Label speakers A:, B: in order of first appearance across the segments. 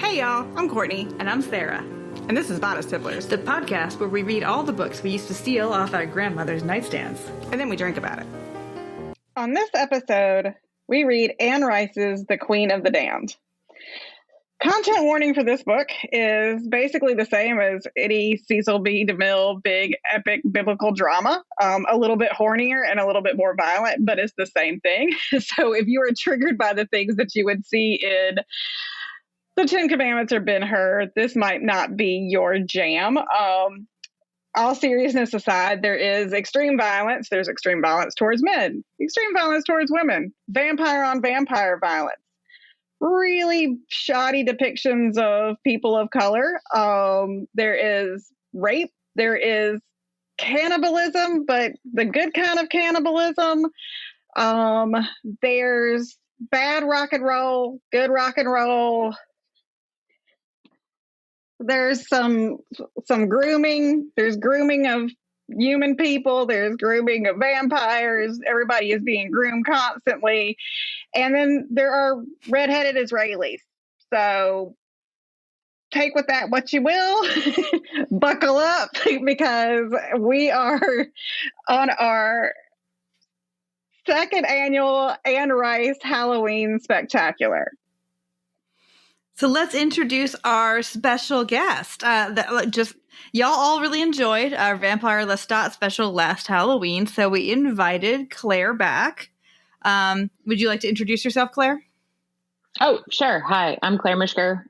A: Hey y'all, I'm Courtney.
B: And I'm Sarah.
A: And this is Bodice Tipplers,
B: The podcast where we read all the books we used to steal off our grandmother's nightstands.
A: and then we drink about it. On this episode, we read Anne Rice's The Queen of the Damned. Content warning for this book is basically the same as any Cecil B. DeMille big epic biblical drama. A little bit hornier and a little bit more violent, but it's the same thing. So if you are triggered by the things that you would see in The Ten Commandments or Ben-Hur, this might not be your jam. All seriousness aside, there is extreme violence. There's extreme violence towards men, extreme violence towards women, vampire on vampire violence, really shoddy depictions of people of color. There is rape. There is cannibalism, but the good kind of cannibalism. There's bad rock and roll, good rock and roll. There's some grooming. There's grooming of human people. There's grooming of vampires. Everybody is being groomed constantly. And then there are redheaded Israelis. So take with that what you will. Buckle up, because we are on our second annual Anne Rice Halloween Spectacular.
B: So let's introduce our special guest. Y'all all really enjoyed our Vampire Lestat special last Halloween, so we invited Claire back. Would you like to introduce yourself, Claire?
C: Oh, sure. Hi, I'm Claire Mishker.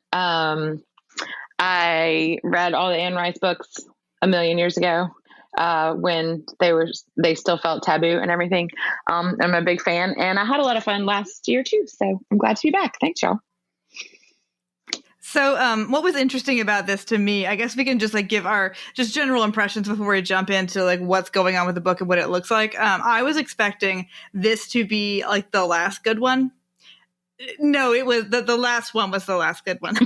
C: I read all the Anne Rice books a million years ago when they still felt taboo and everything. I'm a big fan, and I had a lot of fun last year too. So I'm glad to be back. Thanks, y'all.
B: So what was interesting about this to me, I guess we can just give our just general impressions before we jump into what's going on with the book and what it looks like. I was expecting this to be the last good one. No, it was the last one was the last good one.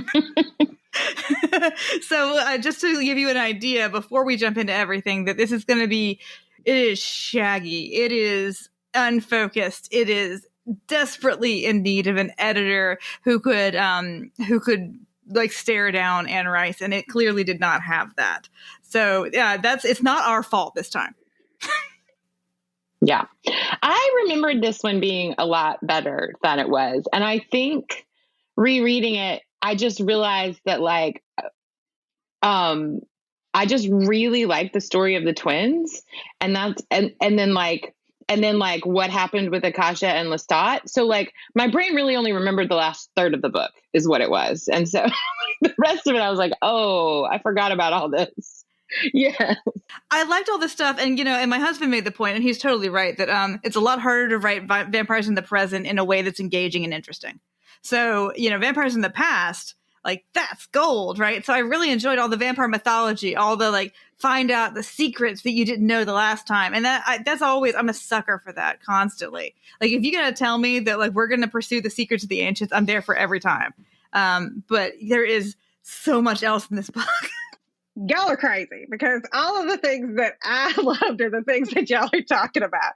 B: So just to give you an idea before we jump into everything, that this is going to be, it is shaggy. It is unfocused. It is desperately in need of an editor who could stare down Anne Rice, and it clearly did not have that. So yeah, it's not our fault this time.
C: Yeah. I remembered this one being a lot better than it was. And I think rereading it, I just realized that I just really liked the story of the twins, and then what happened with Akasha and Lestat. So my brain really only remembered the last third of the book is what it was. And so the rest of it, I was like, oh, I forgot about all this. Yeah.
B: I liked all this stuff. And, and my husband made the point, and he's totally right, that it's a lot harder to write vampires in the present in a way that's engaging and interesting. So, vampires in the past, that's gold, right? So I really enjoyed all the vampire mythology, all the find out the secrets that you didn't know the last time. And that's always, I'm a sucker for that constantly. If you're going to tell me that we're going to pursue the secrets of the ancients, I'm there for every time. But there is so much else in this book.
A: Y'all are crazy, because all of the things that I loved are the things that y'all are talking about.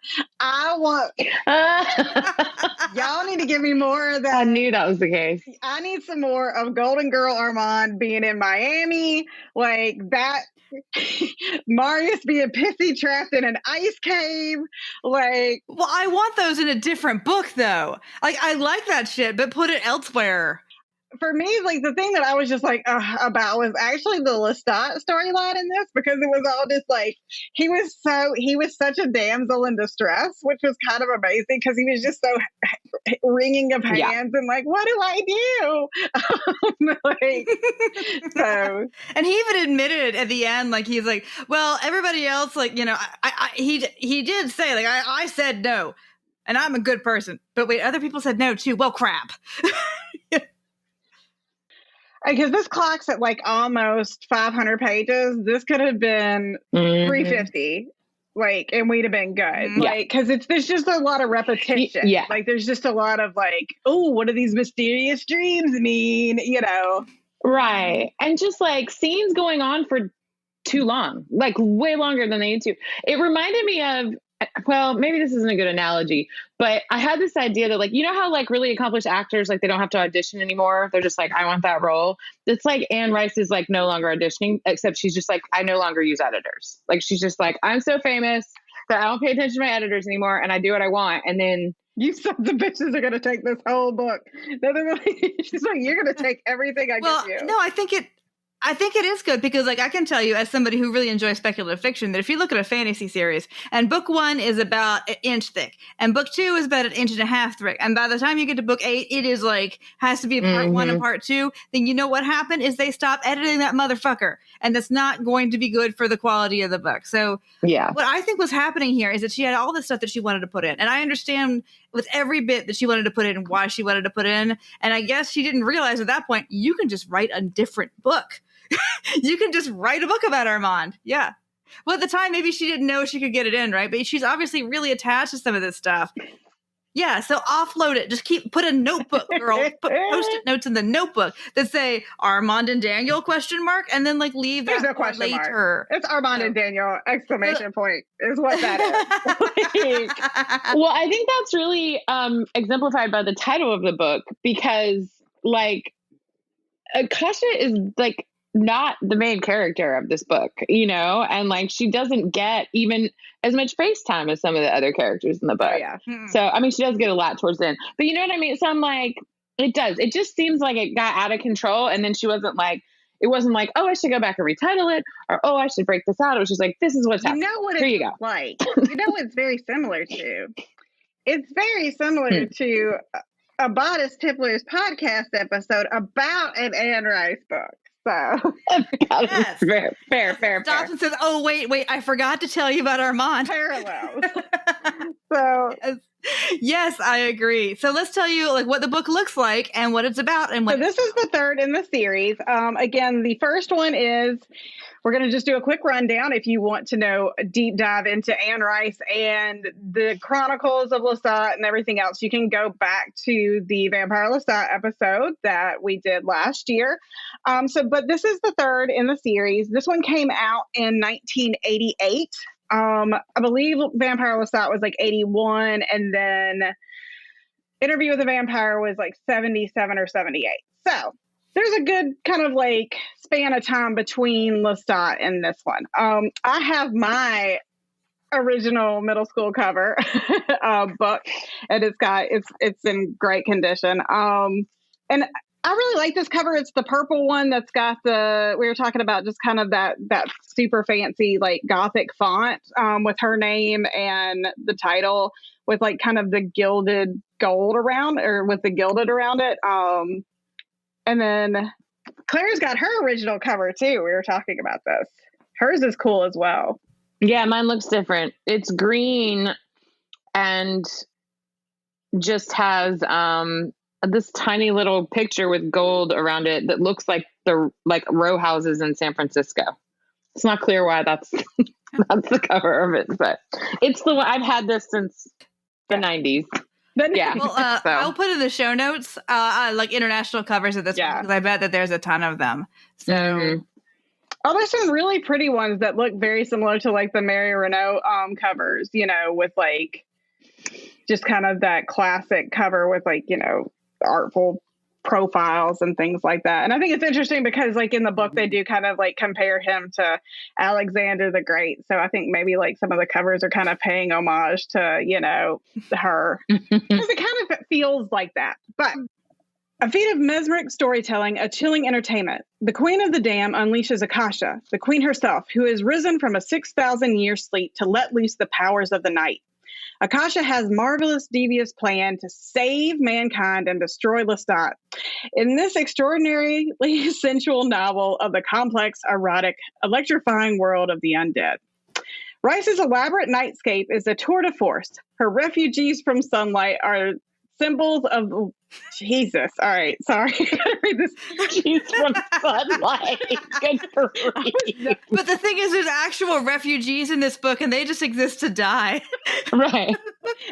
A: Y'all need to give me more of that.
C: I knew that was the case.
A: I need some more of Golden Girl Armand being in Miami, that. Marius being pissy trapped in an ice cave.
B: Well, I want those in a different book, though. I like that shit, but put it elsewhere.
A: For me, the thing that I was just about was actually the Lestat storyline in this, because it was all just he was such a damsel in distress, which was kind of amazing, because he was just so wringing of hands and what do I do? So,
B: and he even admitted at the end, he's well, everybody else, he did say I said no, and I'm a good person, but wait, other people said no too. Well, crap.
A: Because this clocks at almost 500 pages. This could have been 350, and we'd have been good. Because there's just a lot of repetition.
C: Yeah.
A: There's just a lot of oh, what do these mysterious dreams mean?
C: Right. And just scenes going on for too long, way longer than they need to. It reminded me of well, maybe this isn't a good analogy, but I had this idea that, like, you know how like really accomplished actors, like they don't have to audition anymore. They're just like, I want that role. It's like Anne Rice is like no longer auditioning, except she's just like, I no longer use editors. Like, she's just like, I'm so famous that I don't pay attention to my editors anymore, and I do what I want. And then
A: you sons of bitches are going to take this whole book. She's like, you're going to take everything I give you.
B: No, I think it is good because, like, I can tell you as somebody who really enjoys speculative fiction that if you look at a fantasy series and book 1 is about an inch thick and book 2 is about an inch and a half thick, and by the time you get to book 8, it is like has to be part 1 and part 2, then you know what happened is they stop editing that motherfucker, and that's not going to be good for the quality of the book. So
C: yeah,
B: what I think was happening here is that she had all this stuff that she wanted to put in, and I understand with every bit that she wanted to put in why she wanted to put in, and I guess she didn't realize at that point you can just write a different book. You can just write a book about Armand. Yeah. Well, at the time, maybe she didn't know she could get it in, right? But she's obviously really attached to some of this stuff. Yeah, so offload it. Just put a notebook, girl. Put Post-it notes in the notebook that say Armand and Daniel ? And then like leave
A: There's
B: that
A: no question
B: later.
A: Mark. It's Armand and Daniel ! Point is what that is.
C: Well, I think that's really exemplified by the title of the book, because like Akasha is like not the main character of this book, you know, and like she doesn't get even as much face time as some of the other characters in the book.
A: Oh, yeah.
C: So I mean, she does get a lot towards the end, but you know what I mean? So I'm like, it just seems like it got out of control, and then she wasn't like, it wasn't like, oh, I should go back and retitle it, or oh, I should break this out. It was just like, this is what's happening.
A: You know what
C: Here you
A: it's
C: go.
A: like. You know what it's very similar to? It's very similar to a Bodice Tippler's podcast episode about an Anne Rice book. So
B: yes.
C: fair.
B: Stops and says, "Oh, wait, I forgot to tell you about Armand."
A: Parallels. So
B: yes, I agree. So let's tell you like what the book looks like and what it's about. And
A: so this is the third in the series. Again, the first one is, we're going to just do a quick rundown. If you want to know a deep dive into Anne Rice and the Chronicles of Lestat and everything else, you can go back to the Vampire Lestat episode that we did last year. But this is the third in the series. This one came out in 1988. I believe Vampire Lestat was like 81, and then Interview with the Vampire was like 77 or 78. So there's a good kind of like span of time between Lestat and this one. I have my original middle school cover book, and it's in great condition. And I really like this cover. It's the purple one that's got we were talking about just kind of that super fancy like Gothic font with her name and the title with like kind of the gilded gold around, or with the gilded around it. And then Claire's got her original cover too. We were talking about this. Hers is cool as well.
C: Yeah, mine looks different. It's green and just has this tiny little picture with gold around it that looks like the row houses in San Francisco. It's not clear why that's the cover of it, but it's the one. I've had this since the 90s. Yeah.
B: Well, I'll put in the show notes like international covers of this one, because I bet that there's a ton of them. So
A: oh, there's some really pretty ones that look very similar to like the Mary Renault covers, you know, with like just kind of that classic cover with like, you know, artful profiles and things like that. And I think it's interesting because like in the book they do kind of like compare him to Alexander the Great. So I think maybe like some of the covers are kind of paying homage to, you know, her. Because it kind of feels like that. But a feat of mesmeric storytelling, a chilling entertainment. The Queen of the Dam unleashes Akasha, the queen herself, who has risen from a 6,000-year sleep to let loose the powers of the night. Akasha has marvelous, devious plan to save mankind and destroy Lestat. In this extraordinarily sensual novel of the complex, erotic, electrifying world of the undead. Rice's elaborate nightscape is a tour de force. Her refugees from sunlight are symbols of Jesus. All right, sorry. Read this.
C: She's from sunlight. Good for me.
B: But the thing is, there's actual refugees in this book, and they just exist to die.
C: Right.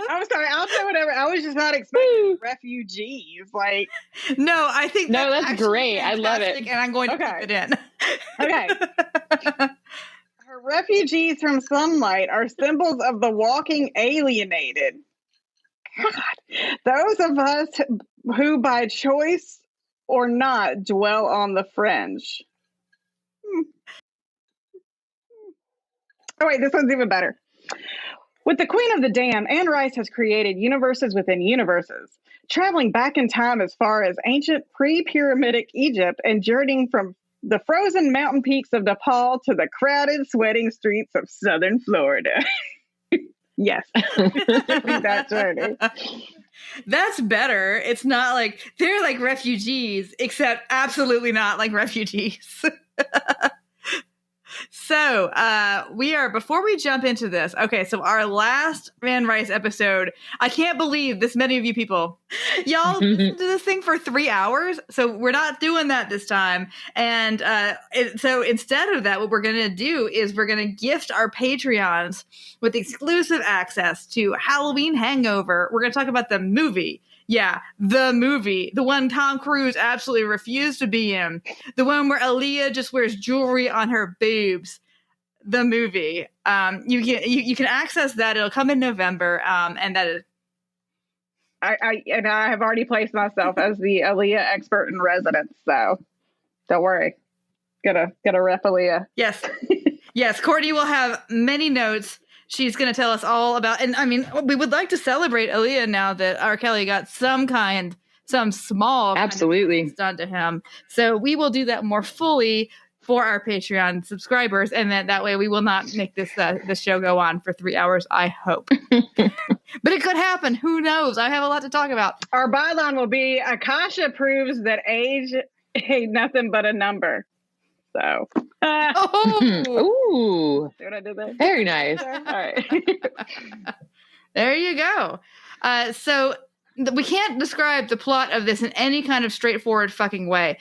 A: I'm sorry. I'll say whatever. I was just not expecting refugees. Like,
B: no, I think
C: that's great. I love it,
B: and I'm going to keep it in.
A: Okay. Her refugees from sunlight are symbols of the walking alienated. God. Those of us who by choice or not dwell on the fringe. Oh, wait, this one's even better. With the Queen of the Damned, Anne Rice has created universes within universes, traveling back in time as far as ancient pre-Pyramidic Egypt and journeying from the frozen mountain peaks of Nepal to the crowded, sweating streets of southern Florida. Yes, that journey.
B: That's better. It's not like they're like refugees, except absolutely not like refugees. So before we jump into this, okay, so our last Anne Rice episode, I can't believe this many of you people, y'all listened to this thing for 3 hours. So we're not doing that this time. And so instead of that, what we're going to do is we're going to gift our Patreons with exclusive access to Halloween Hangover. We're going to talk about the movie. Yeah, the movie, the one Tom Cruise absolutely refused to be in, the one where Aaliyah just wears jewelry on her boobs. The movie. You can access that. It'll come in November. And that is.
A: I have already placed myself as the Aaliyah expert in residence, so don't worry. Gonna rep Aaliyah.
B: Yes, yes. Courtney will have many notes. She's going to tell us all about, and I mean, we would like to celebrate Aaliyah now that R. Kelly got some small
C: absolutely
B: kind of done to him. So we will do that more fully for our Patreon subscribers, and that way we will not make this show go on for 3 hours, I hope. But it could happen. Who knows? I have a lot to talk about.
A: Our byline will be, Akasha proves that age ain't nothing but a number. So.
C: Ooh.
A: See what I did there?
C: Very nice.
A: All right.
B: There you go. So we can't describe the plot of this in any kind of straightforward fucking way.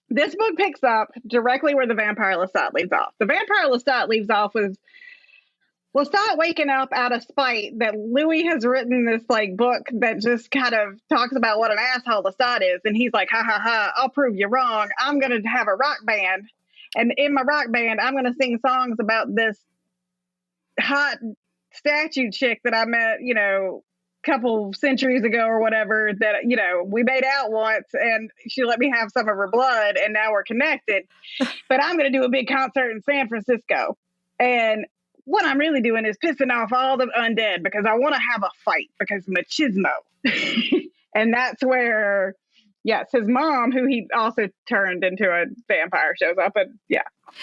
A: This book picks up directly where the Vampire Lestat leaves off. The Vampire Lestat leaves off with Lestat waking up out of spite that Louis has written this like book that just kind of talks about what an asshole Lestat is. And he's like, ha ha ha, I'll prove you wrong. I'm going to have a rock band. And in my rock band, I'm going to sing songs about this hot statue chick that I met, a couple centuries ago or whatever, that, we made out once and she let me have some of her blood and now we're connected. But I'm going to do a big concert in San Francisco. And what I'm really doing is pissing off all the undead because I want to have a fight because machismo. And that's where... Yes, his mom, who he also turned into a vampire, shows up, and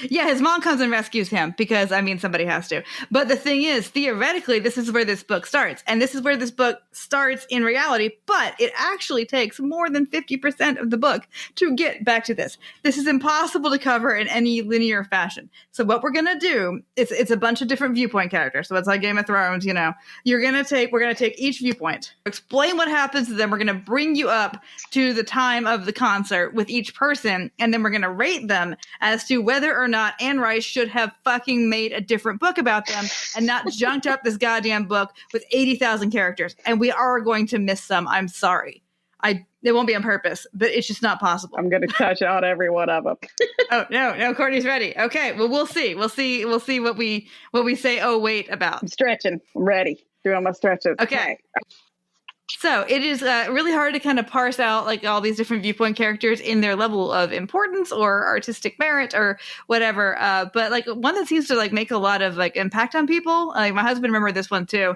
B: Yeah, his mom comes and rescues him because, somebody has to. But the thing is, theoretically, this is where this book starts. And this is where this book starts in reality, but it actually takes more than 50% of the book to get back to this. This is impossible to cover in any linear fashion. So what we're going to do, it's a bunch of different viewpoint characters. So it's like Game of Thrones, we're going to take each viewpoint, explain what happens to them. We're going to bring you up to the time of the concert with each person, and then we're going to rate them as to whether or not Anne Rice should have fucking made a different book about them and not junked up this goddamn book with 80,000 characters. And we are going to miss some. I'm sorry. It won't be on purpose, but it's just not possible.
A: I'm going to touch out every one of them.
B: Oh, no, Courtney's ready. Okay, well, we'll see what we say, oh, wait, about.
A: I'm stretching. I'm ready. Doing my stretches.
B: Okay. So it is really hard to kind of parse out like all these different viewpoint characters in their level of importance or artistic merit or whatever. But like one that seems to like make a lot of like impact on people. Like my husband remembered this one too.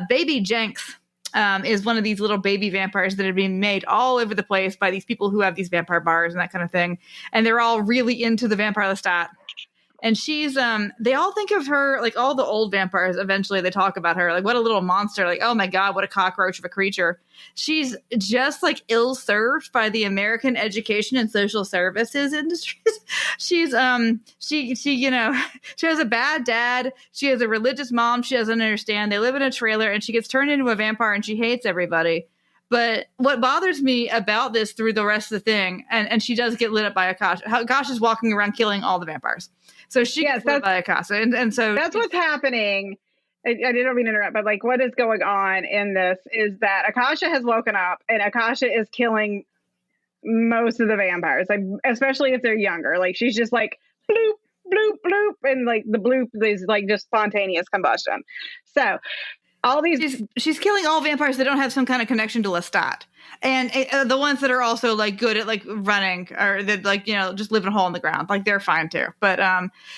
B: Baby Jenks is one of these little baby vampires that are being made all over the place by these people who have these vampire bars and that kind of thing. And they're all really into the Vampire Lestat. And she's, they all think of her, like all the old vampires, eventually they talk about her, like what a little monster, like, oh my God, what a cockroach of a creature. She's just like ill-served by the American education and social services industries. She's, she has a bad dad. She has a religious mom she doesn't understand. They live in a trailer and she gets turned into a vampire and she hates everybody. But what bothers me about this through the rest of the thing, and she does get lit up by Akasha. Akasha's walking around killing all the vampires. So she gets lit by Akasha. And so
A: that's what's happening. I didn't mean to interrupt, but like what is going on in this is that Akasha has woken up and Akasha is killing most of the vampires, like especially if they're younger. Like she's just like bloop, bloop, bloop. And like the bloop is like just spontaneous combustion. So all these.
B: She's killing all vampires that don't have some kind of connection to Lestat. And the ones that are also like good at like running or that like, you know, just live in a hole in the ground, like they're fine too. But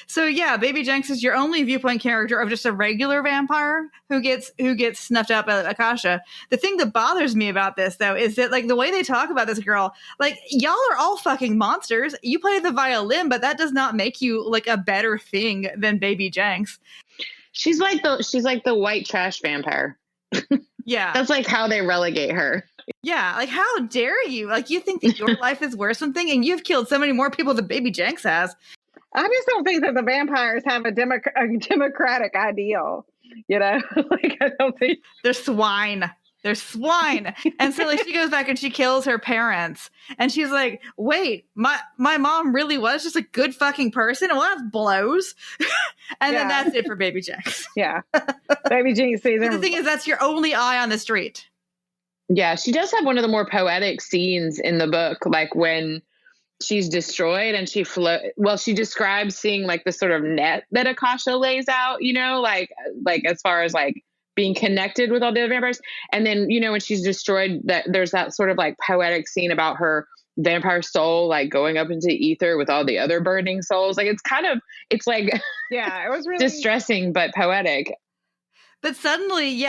B: so yeah, Baby Jenks is your only viewpoint character of just a regular vampire who gets snuffed out by Akasha. The thing that bothers me about this though is that like the way they talk about this girl, like y'all are all fucking monsters. You play the violin, but that does not make you like a better thing than Baby Jenks.
C: She's like the white trash vampire.
B: Yeah.
C: That's like how they relegate her.
B: Yeah, like how dare you? Like you think that your life is worth something and you've killed so many more people than Baby Jenks has.
A: I just don't think that the vampires have a democratic ideal, you know? Like I don't think
B: they're swine. They're swine. And so like she goes back and she kills her parents and she's like, wait, my mom really was just a good fucking person? Well, that blows. And then that's it for Baby Jenks.
A: Yeah. Baby Jenks sees
B: The thing is, that's your only eye on the street.
C: Yeah, she does have one of the more poetic scenes in the book, like when she's destroyed and she she describes seeing like the sort of net that Akasha lays out, you know, like as far as like being connected with all the other vampires. And then, you know, when she's destroyed, that there's that sort of like poetic scene about her vampire soul like going up into ether with all the other burning souls. Like it's like
A: yeah, it was really
C: distressing but poetic.
B: But suddenly,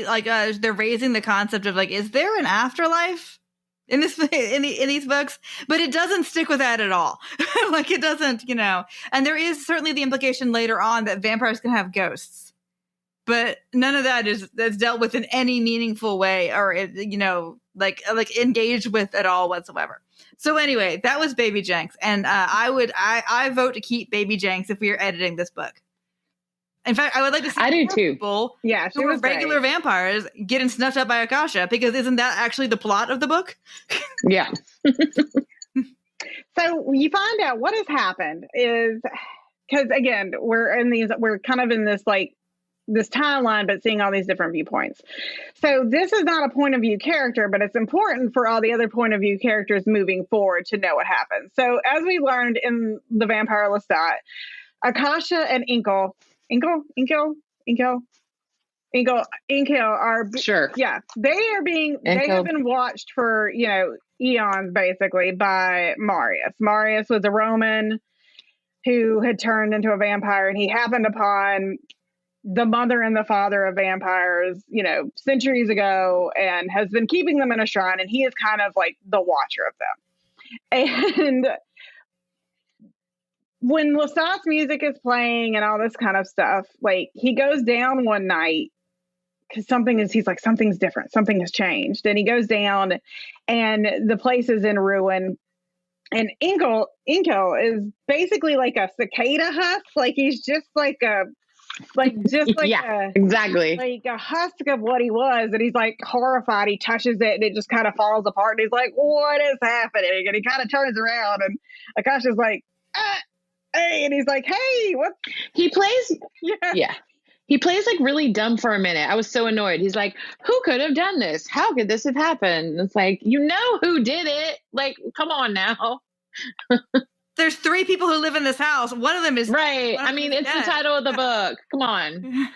B: like they're raising the concept of like, is there an afterlife in these books? But it doesn't stick with that at all. Like it doesn't, you know. And there is certainly the implication later on that vampires can have ghosts, but none of that's dealt with in any meaningful way or you know, like engaged with at all whatsoever. So anyway, that was Baby Jenks, and I vote to keep Baby Jenks if we are editing this book. In fact, I would like to see more people who are regular vampires getting snuffed up by Akasha, because isn't that actually the plot of the book?
C: Yeah.
A: So you find out what has happened is, because again, we're kind of in this like this timeline, but seeing all these different viewpoints. So this is not a point of view character, but it's important for all the other point of view characters moving forward to know what happens. So as we learned in the Vampire Lestat, Akasha and Inkel are
C: sure.
A: Yeah. They have been watched for, you know, eons basically by Marius. Marius was a Roman who had turned into a vampire, and he happened upon the mother and the father of vampires, you know, centuries ago, and has been keeping them in a shrine, and he is kind of like the watcher of them. And when Lestat's music is playing and all this kind of stuff, like he goes down one night because he's like, something's different. Something has changed. And he goes down and the place is in ruin. And Inkel is basically like a cicada husk. Like he's just like
C: exactly
A: like a husk of what he was. And he's like horrified. He touches it and it just kind of falls apart. And he's like, what is happening? And he kind of turns around and Akasha's like, hey, and he's like, hey, what?
C: He plays, he plays like really dumb for a minute. I was so annoyed. He's like, who could have done this? How could this have happened? It's like, you know who did it? Like, come on now.
B: There's 3 people who live in this house. One of them is
C: right. I mean, it's dead. The title of the book. Come on.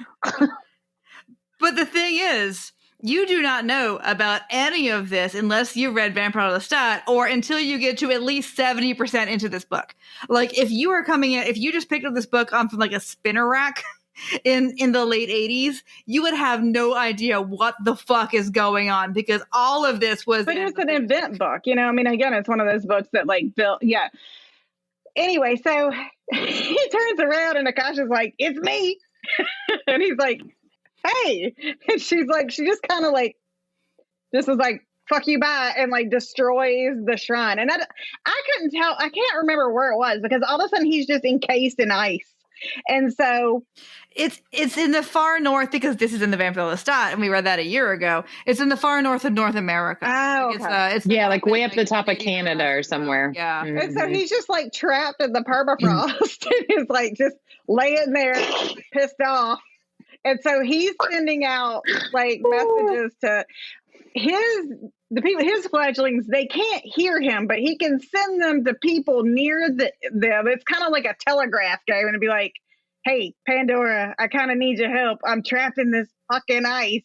B: But the thing is, you do not know about any of this unless you read Vampire Lestat, or until you get to at least 70% into this book. Like if you are if you just picked up this book from like a spinner rack in the late 80s, you would have no idea what the fuck is going on, because all of this was.
A: But it's an event book, you know. I mean, again, it's one of those books that like built. Yeah. Anyway, so he turns around and Akasha's like, "It's me," and he's like, hey, and she just kind of like, this is like, fuck you, bye, and like destroys the shrine. And I couldn't tell, I can't remember where it was, because all of a sudden he's just encased in ice. And so
B: it's in the far north, because this is in the Vampire Lestat, and we read that a year ago. It's in the far north of North America.
A: Oh, okay.
B: It's
C: like way up the top of Canada or somewhere.
B: Yeah.
C: Mm-hmm.
A: And so he's just like trapped in the permafrost and he's like just laying there pissed off. And so he's sending out like messages to, his fledglings, they can't hear him, but he can send them to people near them. It's kind of like a telegraph game, and it'd be like, hey, Pandora, I kind of need your help. I'm trapped in this fucking ice.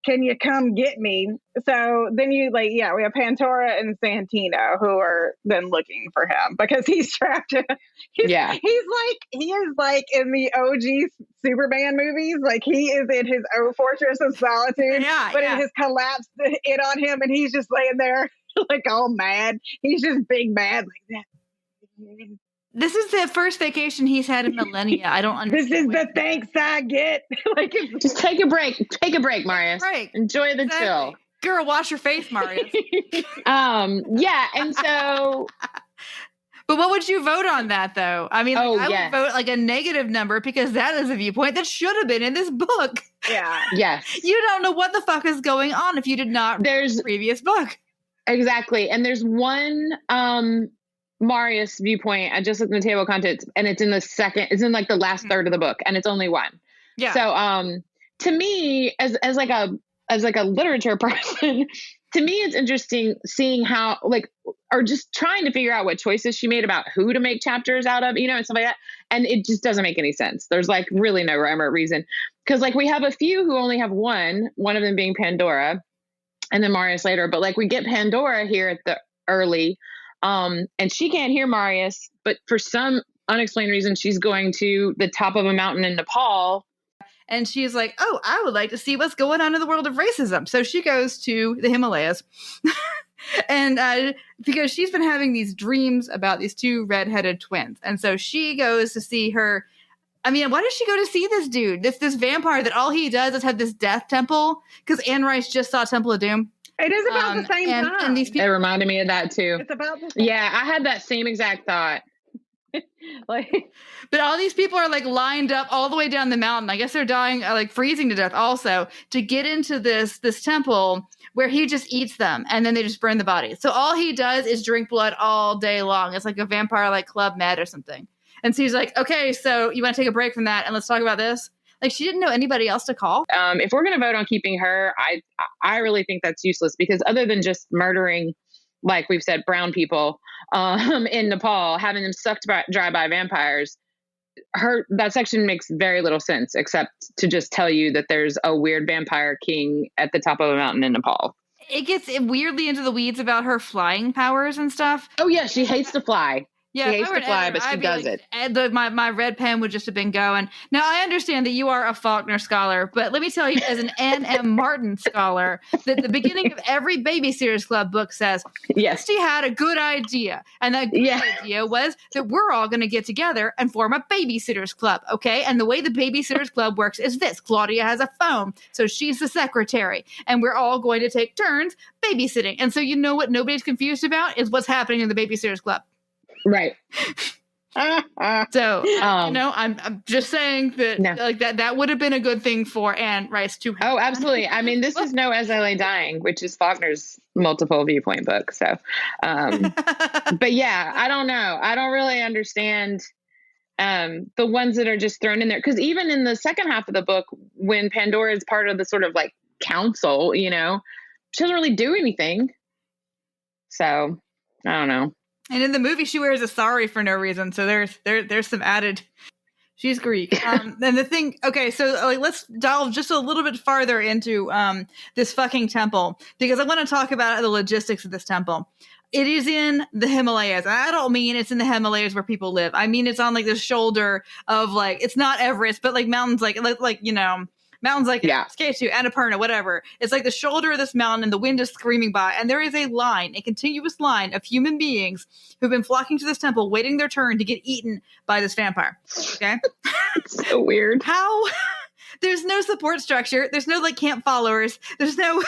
A: Can you come get me? So then we have Pandora and Santino who are then looking for him because he's trapped. He is like in the OG Superman movies. Like he is in his own fortress of solitude, but it has collapsed in on him, and he's just laying there like all mad. He's just big mad like that.
B: This is the first vacation he's had in millennia. I don't understand.
A: This is the thanks I get.
C: Just take a break. Take a break, Marius. Enjoy the chill.
B: Girl, wash your face, Marius.
C: Yeah, and so...
B: But what would you vote on that, though? I mean, I would vote like a negative number because that is a viewpoint that should have been in this book.
A: Yeah.
C: Yes.
B: You don't know what the fuck is going on if you did not read the previous book.
C: Exactly. And there's one... Marius viewpoint. I just looked at the table of contents, and it's in like the last third of the book, and it's only one.
B: Yeah.
C: So, to me, as like a literature person, to me, it's interesting seeing how or just trying to figure out what choices she made about who to make chapters out of, and stuff like that. And it just doesn't make any sense. There's like really no rhyme or reason because like we have a few who only have one of them being Pandora, and then Marius later. But like we get Pandora here at the early. And she can't hear Marius, but for some unexplained reason, she's going to the top of a mountain in Nepal.
B: And she's like, oh, I would like to see what's going on in the world of racism. So she goes to the Himalayas. And because she's been having these dreams about these two redheaded twins. And so she goes to see her. I mean, why does she go to see this dude? This vampire that all he does is have this death temple? Because Anne Rice just saw Temple of Doom.
A: It is about the same time.
B: And these people,
C: it reminded me of that too.
A: It's about the same.
C: Yeah, I had that same exact thought.
B: But all these people are like lined up all the way down the mountain. I guess they're dying, like freezing to death also, to get into this temple where he just eats them and then they just burn the bodies. So all he does is drink blood all day long. It's like a vampire like Club Med or something. And so he's like, okay, so you want to take a break from that and let's talk about this? Like she didn't know anybody else to call.
C: If we're going to vote on keeping her, I really think that's useless because other than just murdering, like we've said, brown people in Nepal, having them sucked dry by vampires, that section makes very little sense except to just tell you that there's a weird vampire king at the top of a mountain in Nepal.
B: It gets weirdly into the weeds about her flying powers and stuff.
C: Oh yeah, she hates to fly.
B: Yeah,
C: she hates to fly, but she does it.
B: My red pen would just have been going. Now, I understand that you are a Faulkner scholar, but let me tell you, as an N.M. Martin scholar, that the beginning of every Babysitters Club book says,
C: yes,
B: she had a good idea. And that good idea was that we're all going to get together and form a Babysitters Club, okay? And the way the Babysitters Club works is this. Claudia has a phone, so she's the secretary. And we're all going to take turns babysitting. And so you know what nobody's confused about is what's happening in the Babysitters Club.
C: Right.
B: So, I'm just saying that that would have been a good thing for Anne Rice to have.
C: Oh, absolutely. I mean, this is no As I Lay Dying, which is Faulkner's multiple viewpoint book. So, but yeah, I don't know. I don't really understand the ones that are just thrown in there. Because even in the second half of the book, when Pandora is part of the sort of like council, she doesn't really do anything. So, I don't know.
B: And in the movie, she wears a sari for no reason. So there's some added. She's Greek. And the thing, okay, so let's delve just a little bit farther into this fucking temple because I want to talk about the logistics of this temple. It is in the Himalayas. And I don't mean it's in the Himalayas where people live. I mean it's on like the shoulder of like it's not Everest, but like mountains like mountains like K2, Annapurna, whatever. It's like the shoulder of this mountain and the wind is screaming by. And there is a continuous line of human beings who've been flocking to this temple, waiting their turn to get eaten by this vampire. Okay?
C: It's so weird.
B: How? There's no support structure. There's no like camp followers. There's no...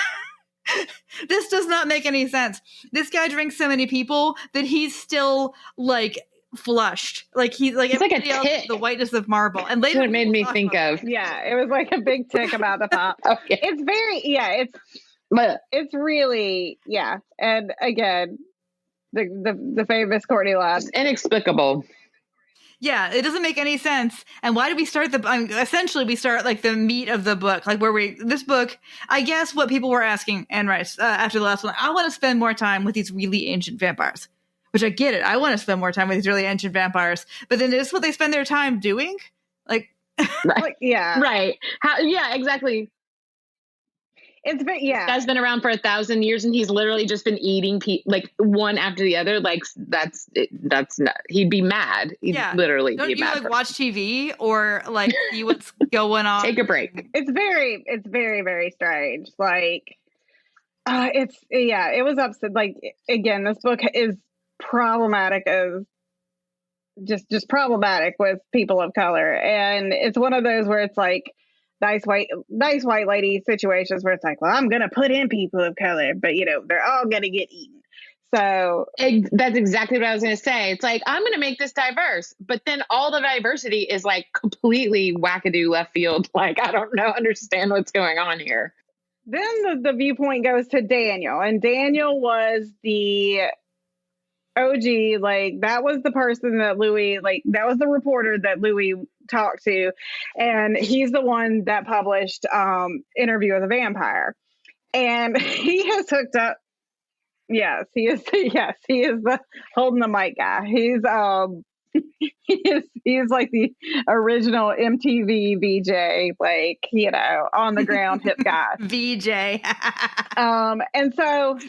B: This does not make any sense. This guy drinks so many people that he's still like... flushed like he's like everybody else, the whiteness of marble. And later
C: it made me think of
A: it was like a big tick about the pop.
C: Okay.
A: It's very it's really and again the famous Courtney line,
C: inexplicable.
B: Yeah, it doesn't make any sense. And why did we start essentially we start like the meat of the book, like this book, I guess what people were asking Anne Rice after the last one, I want to spend more time with these really ancient vampires, which I get it. I want to spend more time with these really ancient vampires, but then is this what they spend their time doing? Like,
C: right.
A: Like, yeah.
C: Right. Yeah, exactly.
A: It's been, yeah.
C: This guy's been around for 1,000 years, and he's literally just been eating like one after the other. Like that's not. He'd be mad. He'd literally
B: Don't
C: be
B: you
C: mad.
B: Like watch TV or like see what's going on?
C: Take a break.
A: It's very, very strange. Like, it was upset. Like, again, this book is problematic as just problematic with people of color, and it's one of those where it's like nice white lady situations where it's like, well, I'm gonna put in people of color, but they're all gonna get eaten. So
C: that's exactly what I was gonna say. It's like, I'm gonna make this diverse, but then all the diversity is like completely wackadoo left field. Like, I don't understand what's going on here.
A: Then the viewpoint goes to Daniel, and Daniel was the OG, like that was the person that Louis, like that was the reporter that Louis talked to, and he's the one that published Interview with a Vampire, and he has hooked up. Yes, he is. Yes, he is the holding the mic guy. He's he's like the original MTV VJ, like on the ground hip guy.
B: VJ.
A: And so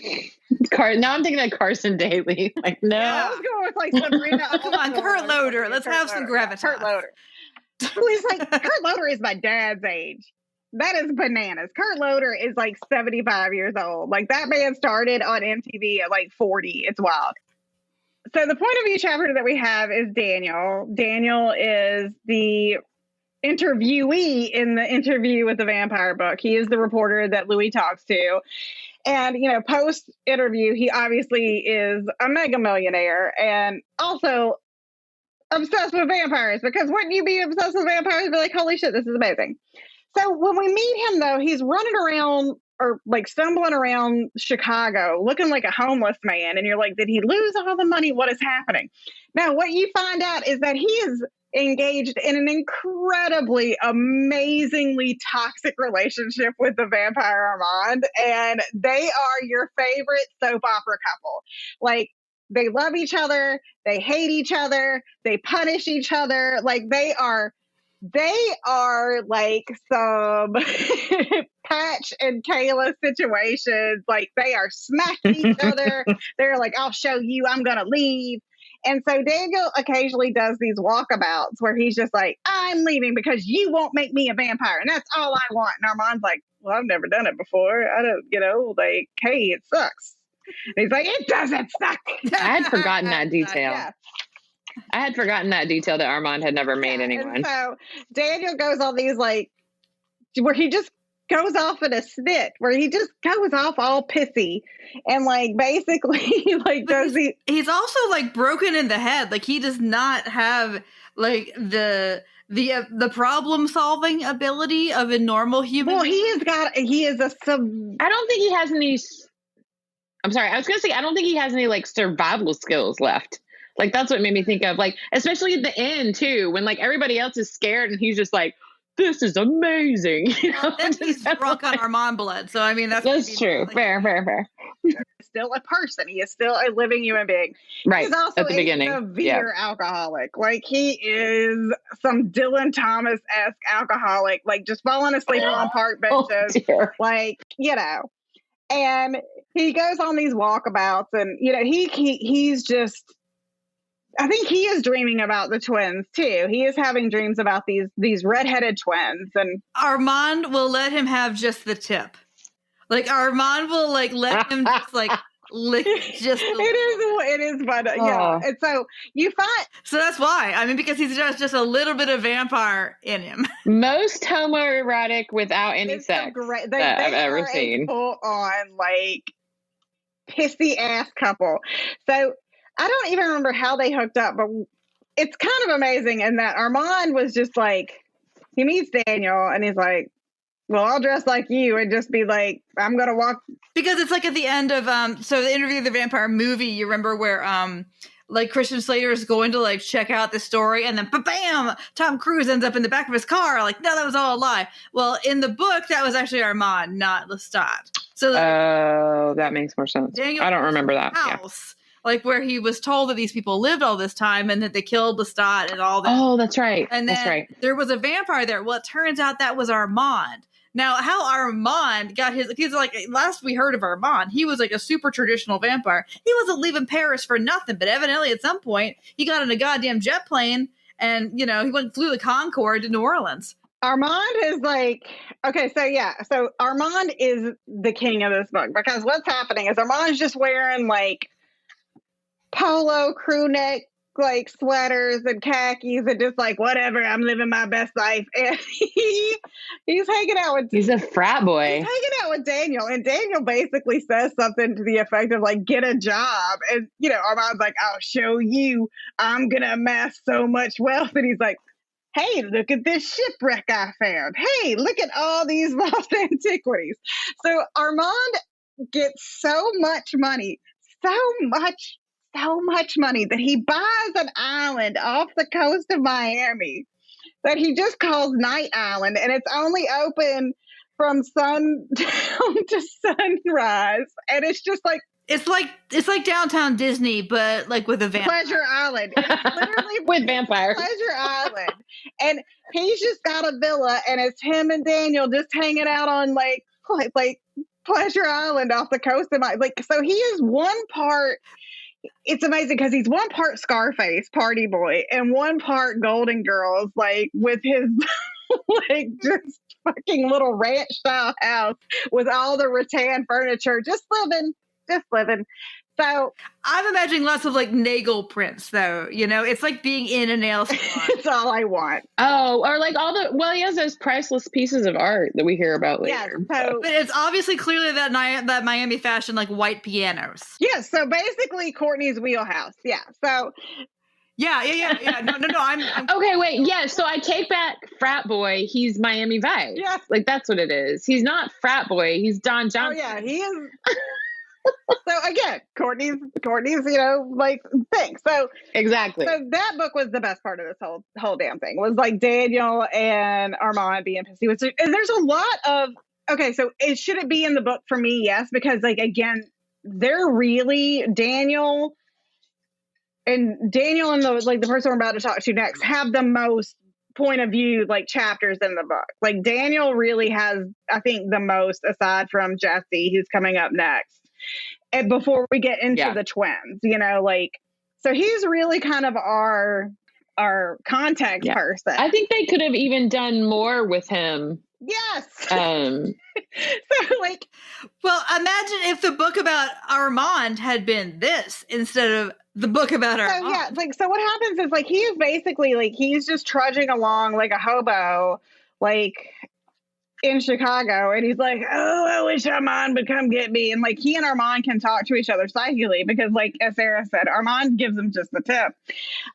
C: now I'm thinking of Carson Daly. Like, no,
A: I was going with like Sabrina.
B: Come on, Kurt Loder. Let's have some gravitas.
A: Kurt Loder. He's like, Kurt Loder is my dad's age. That is bananas. Kurt Loder is like 75 years old. Like that man started on MTV at like 40. It's wild. So the point of view chapter that we have is Daniel. Daniel is the interviewee in the Interview with the Vampire book. He is the reporter that Louis talks to. And, post interview, he obviously is a mega millionaire and also obsessed with vampires, because wouldn't you be obsessed with vampires and be like, holy shit, this is amazing. So when we meet him, though, he's running around or like stumbling around Chicago looking like a homeless man. And you're like, did he lose all the money? What is happening? Now, what you find out is that he is engaged in an incredibly, amazingly toxic relationship with the vampire Armand. And they are your favorite soap opera couple. Like, they love each other. They hate each other. They punish each other. Like, they are like some Patch and Kayla situations. Like, they are smacking each other. They're like, I'll show you, I'm going to leave. And so Daniel occasionally does these walkabouts where he's just like, I'm leaving because you won't make me a vampire. And that's all I want. And Armand's like, well, I've never done it before. I don't, like, hey, it sucks. And he's like, it doesn't suck.
C: I had forgotten that detail. Yeah. I had forgotten that detail that Armand had never made anyone.
A: And so Daniel goes on these, like, where he just goes off in a snit, where he just goes off all pissy and, like, basically, like,
B: he's also, like, broken in the head. Like, he does not have, like, the problem solving ability of a normal human.
A: Well, I don't think he has any.
C: I'm sorry. I was going to say, I don't think he has any, like, survival skills left. Like, that's what made me think of, like, especially at the end, too, when, like, everybody else is scared and he's just like, this is amazing.
B: And he's drunk on Armand blood. So, I mean, that's
C: true. Like, fair.
A: Still a person. He is still a living human being.
C: Right.
A: He's also
C: at the beginning.
A: A severe alcoholic. Like, he is some Dylan Thomas-esque alcoholic, like, just falling asleep on park benches. Like, and he goes on these walkabouts and, he's just, I think he is dreaming about the twins too. He is having dreams about these redheaded twins, and
B: Armand will let him have just the tip. Like, Armand will, like, let him just, like, lick just
A: it is fun. Yeah. And so you find,
B: so that's why, I mean, because he's just a little bit of vampire in him.
C: Most homoerotic without any sex that I've ever seen.
A: Full on, like, pissy ass couple. So I don't even remember how they hooked up, but it's kind of amazing in that Armand was just like, he meets Daniel and he's like, well, I'll dress like you and just be like, I'm going to walk.
B: Because it's like at the end of, so the Interview with the Vampire movie, you remember where, like Christian Slater is going to like check out this story, and then bam, Tom Cruise ends up in the back of his car. Like, no, that was all a lie. Well, in the book, that was actually Armand, not Lestat. So,
C: that makes more sense.
B: Daniel
C: I don't remember that.
B: House, like where he was told that these people lived all this time and that they killed Lestat and all that.
C: Oh, that's right.
B: And then there was a vampire there. Well, it turns out that was Armand. Now, how Armand got he's like, last we heard of Armand, he was like a super traditional vampire. He wasn't leaving Paris for nothing, but evidently at some point he got in a goddamn jet plane and, he flew the Concorde to New Orleans.
A: Armand is like, okay, so Armand is the king of this book, because what's happening is Armand's just wearing like polo crew neck like sweaters and khakis and just like, whatever, I'm living my best life. And he's hanging out with,
C: he's a frat boy.
A: He's hanging out with Daniel, and Daniel basically says something to the effect of like, get a job. And Armand's like, I'll show you, I'm gonna amass so much wealth. And he's like, hey, look at this shipwreck I found. Hey, look at all these lost antiquities. So Armand gets so much money that he buys an island off the coast of Miami that he just calls Night Island, and it's only open from sundown to sunrise, and it's just like
B: it's like downtown Disney, but like with a vampire.
A: Pleasure Island. It's literally
C: with vampires.
A: Pleasure Island, and he's just got a villa, and it's him and Daniel just hanging out on like Pleasure Island off the coast of Miami. Like, so he is one part. It's amazing because he's one part Scarface party boy and one part Golden Girls, like with his like just fucking little ranch style house with all the rattan furniture, just living. So
B: I'm imagining lots of like Nagel prints, though. It's like being in a nail salon.
A: It's all I want.
C: Oh, or like he has those priceless pieces of art that we hear about later.
A: Yeah, so,
B: but it's obviously clearly that Miami fashion, like white pianos.
A: Yeah, so basically Courtney's wheelhouse. Yeah, so.
B: Yeah. No. I'm
C: okay, wait. Yeah, so I take back frat boy. He's Miami Vice.
A: Yeah.
C: Like, that's what it is. He's not frat boy. He's Don Johnson.
A: Oh, yeah, he is. So again, Courtney's, like thing. So
C: exactly.
A: So that book was the best part of this whole damn thing. Was like Daniel and Armand being pissy. And there's a lot of so should it be in the book for me? Yes, because like again, they're really Daniel and the person we're about to talk to next have the most point of view like chapters in the book. Like Daniel really has, I think, the most, aside from Jesse, who's coming up next. And before we get into the twins, so he's really kind of our context person.
C: I think they could have even done more with him.
A: Yes.
C: So
A: like,
B: well, imagine if the book about Armand had been this instead of the book about Armand.
A: So, yeah, so what happens is like he is basically like he's just trudging along like a hobo, like in Chicago, and he's like, oh, I wish Armand would come get me. And like he and Armand can talk to each other psychically because, like, as Sarah said, Armand gives them just the tip.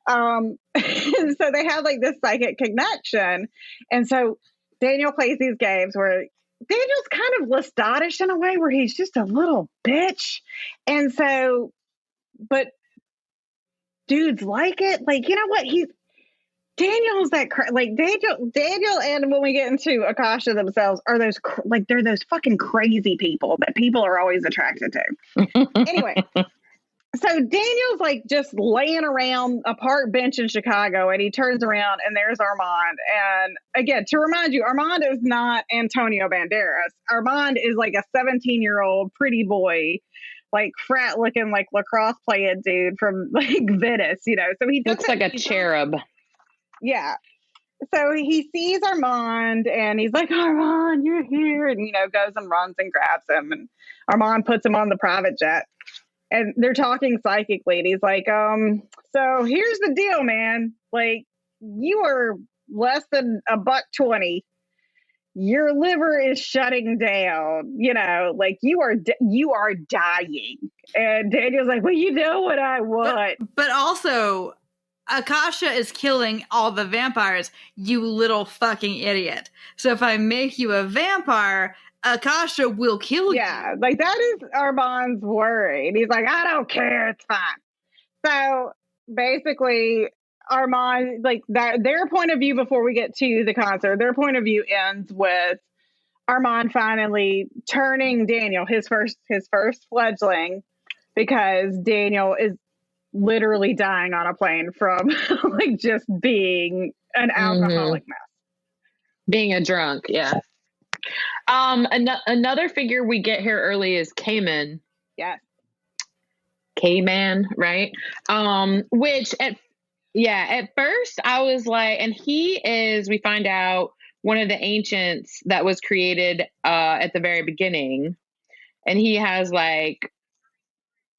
A: So they have like this psychic connection. And so Daniel plays these games where Daniel's kind of Lestatish in a way where he's just a little bitch. And so, but dudes like it. Like, you know what? Daniel's that Daniel, and when we get into Akasha themselves, are those they're those fucking crazy people that people are always attracted to. Anyway, so Daniel's like just laying around a park bench in Chicago, and he turns around and there's Armand. And again, to remind you, Armand is not Antonio Banderas. Armand is like a 17-year-old pretty boy, like frat looking, like lacrosse playing dude from like Venice, So he
C: looks like a cherub.
A: Yeah. So he sees Armand and he's like, Armand, you're here. And, goes and runs and grabs him. And Armand puts him on the private jet. And they're talking psychically. And he's like, so here's the deal, man. Like, you are less than $1.20. Your liver is shutting down. Like you are dying. And Daniel's like, well, you know what I want.
B: But also, Akasha is killing all the vampires, you little fucking idiot. So if I make you a vampire, Akasha will kill you.
A: Yeah, like that is Armand's worry. And he's like, I don't care, it's fine. So basically Armand, like that, their point of view before we get to the concert, their point of view ends with Armand finally turning Daniel, his first fledgling, because Daniel is literally dying on a plane from like just being an alcoholic mess.
C: Being a drunk, yeah. Another figure we get here early is Caiman.
A: Yes.
C: Caiman, right? Which at first I was like, and he is, we find out, one of the ancients that was created at the very beginning. And he has like,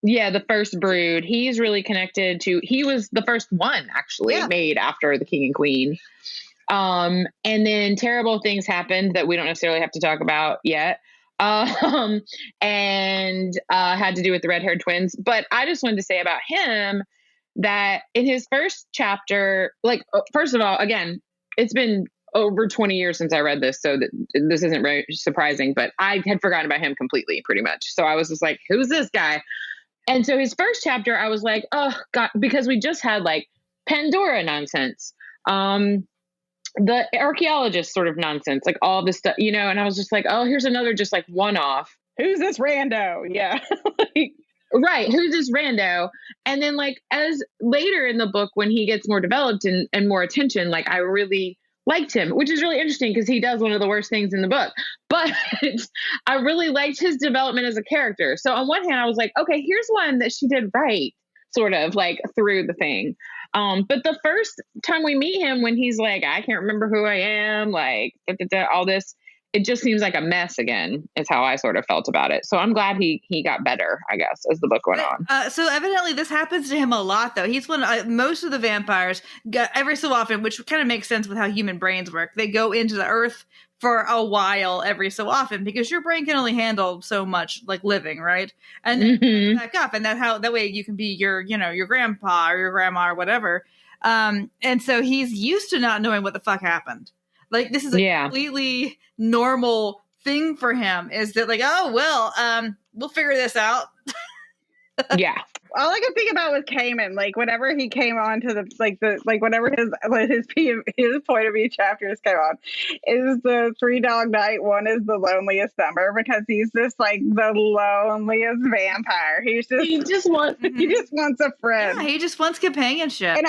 C: the first brood. He's really connected to, he was the first one actually made after the king and queen. And then terrible things happened that we don't necessarily have to talk about yet. And had to do with the red-haired twins. But I just wanted to say about him that in his first chapter, like, first of all, again, it's been over 20 years since I read this, so this isn't very surprising, but I had forgotten about him completely, pretty much. So I was just like, who's this guy? And so his first chapter, I was like, oh God, because we just had like Pandora nonsense, the archaeologist sort of nonsense, like all this stuff, and I was just like, oh, here's another just like one-off.
A: Who's this rando? Yeah.
C: Right. Who's this rando? And then like as later in the book, when he gets more developed and more attention, like I really liked him, which is really interesting because he does one of the worst things in the book. But I really liked his development as a character. So on one hand, I was like, okay, here's one that she did right, sort of like through the thing. But the first time we meet him, when he's like, I can't remember who I am, like all this, it just seems like a mess again, is how I sort of felt about it. So I'm glad he got better, I guess, as the book went on.
B: So evidently this happens to him a lot, though. He's most of the vampires, every so often, which kind of makes sense with how human brains work. They go into the earth for a while every so often because your brain can only handle so much, like living, right? And then back up, and that way you can be your grandpa or your grandma or whatever. And so he's used to not knowing what the fuck happened. Like, this is a completely normal thing for him, is that like, oh, well, we'll figure this out.
C: Yeah.
A: All I could think about was Caiman. Like, whenever he came on to whenever his point of view chapters came on, is the Three Dog Night one is the loneliest number because he's just like the loneliest vampire. He just wants a friend.
B: Yeah, he just wants companionship.
A: And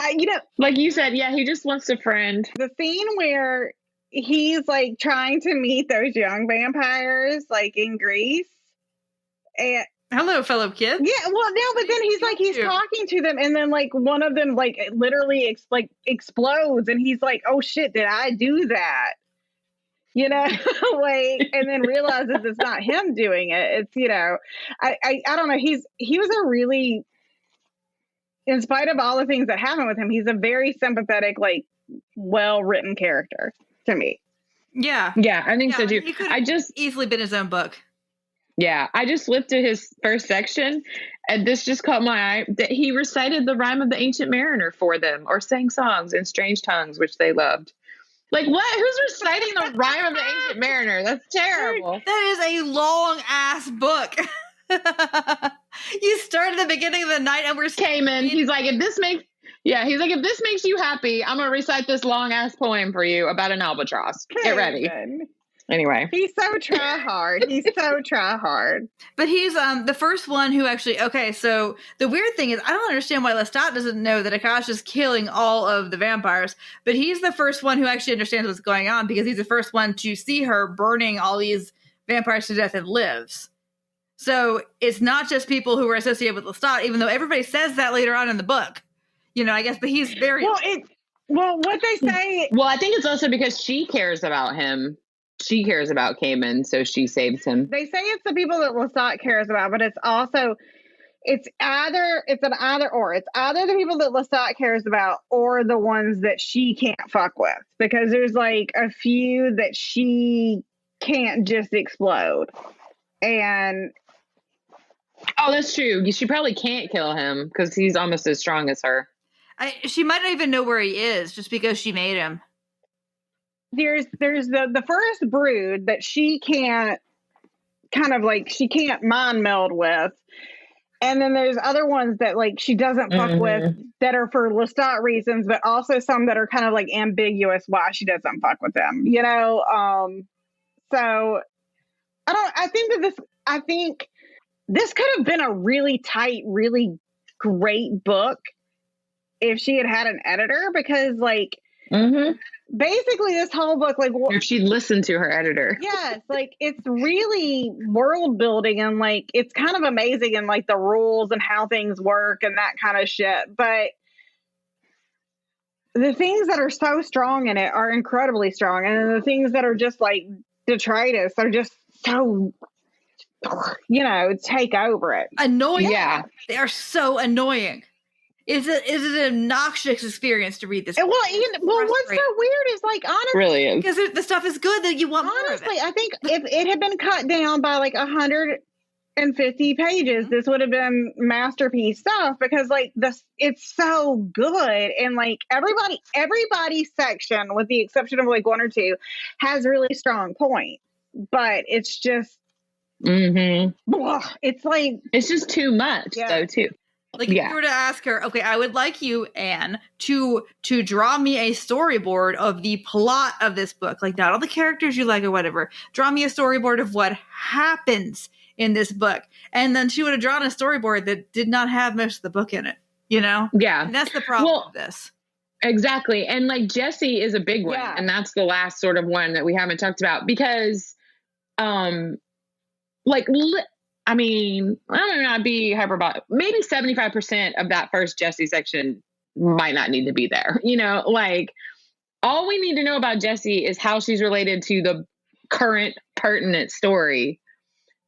C: like you said, he just wants a friend.
A: The scene where he's like trying to meet those young vampires, like in Greece, and
B: hello, fellow kids.
A: Yeah, well, no, but then he's talking to them, and then like one of them like literally explodes, and he's like, "Oh shit, did I do that?" Like, and then realizes it's not him doing it. It's I don't know. He was a really, in spite of all the things that happened with him, he's a very sympathetic, like, well written character to me.
B: Yeah,
C: I think so too.
B: He could have easily been his own book.
C: Yeah, I just flipped to his first section, and this just caught my eye, that he recited the rhyme of the Ancient Mariner for them, or sang songs in strange tongues, which they loved. Like, what? Who's reciting the rhyme of the Ancient Mariner? That's terrible.
B: That is a long-ass book. You start at the beginning of the night, and we're
C: Caiman. He's like, if this makes you happy, I'm going to recite this long-ass poem for you about an albatross. Get ready. Anyway,
A: he's so try hard.
B: But he's the first one who actually. Okay, so the weird thing is, I don't understand why Lestat doesn't know that Akasha is killing all of the vampires. But he's the first one who actually understands what's going on because he's the first one to see her burning all these vampires to death and lives. So it's not just people who are associated with Lestat, even though everybody says that later on in the book. I guess, but he's very
A: well. What they say.
C: Well, I think it's also because she cares about him. She cares about Caiman, so she saves him.
A: They say it's the people that Lestat cares about, but it's either or. It's either the people that Lestat cares about or the ones that she can't fuck with, because there's like a few that she can't just explode. And
C: oh, that's true. She probably can't kill him because he's almost as strong as her.
B: She might not even know where he is just because she made him.
A: There's the first brood that she can't mind meld with, And then there's other ones that like she doesn't fuck with that are for Lestat reasons, but also some that are kind of like ambiguous why she doesn't fuck with them, you know? So I think this could have been a really tight, really great book if she had an editor, because like basically this whole book, like
C: if she'd listened to her editor.
A: Yes, like it's really world building and like it's kind of amazing and like the rules and how things work and that kind of shit. But the things that are so strong in it are incredibly strong, and the things that are just like detritus are just so, you know, take over it.
B: Annoying.
C: Yeah,
B: they are so annoying. Is it an obnoxious experience to read this?
A: Well, what's so weird is like, honestly,
C: really is,
B: because the stuff is good that you want
A: honestly,
B: more of it.
A: I think if it had been cut down by like 150 pages, this would have been masterpiece stuff, because like this, it's so good, and like everybody's section, with the exception of like one or two, has really strong points, but it's just it's like
C: it's just too much though too.
B: Like, if you were to ask her, okay, I would like you, Anne, to draw me a storyboard of the plot of this book, like not all the characters you like or whatever. Draw me a storyboard of what happens in this book. And then she would have drawn a storyboard that did not have most of the book in it, you know?
C: Yeah.
B: And that's the problem with this.
C: Exactly. And like Jessie is a big one. Yeah. And that's the last sort of one that we haven't talked about, because I mean, I don't know, I'd be hyperbolic. Maybe 75% of that first Jessie section might not need to be there. You know, like all we need to know about Jessie is how she's related to the current pertinent story.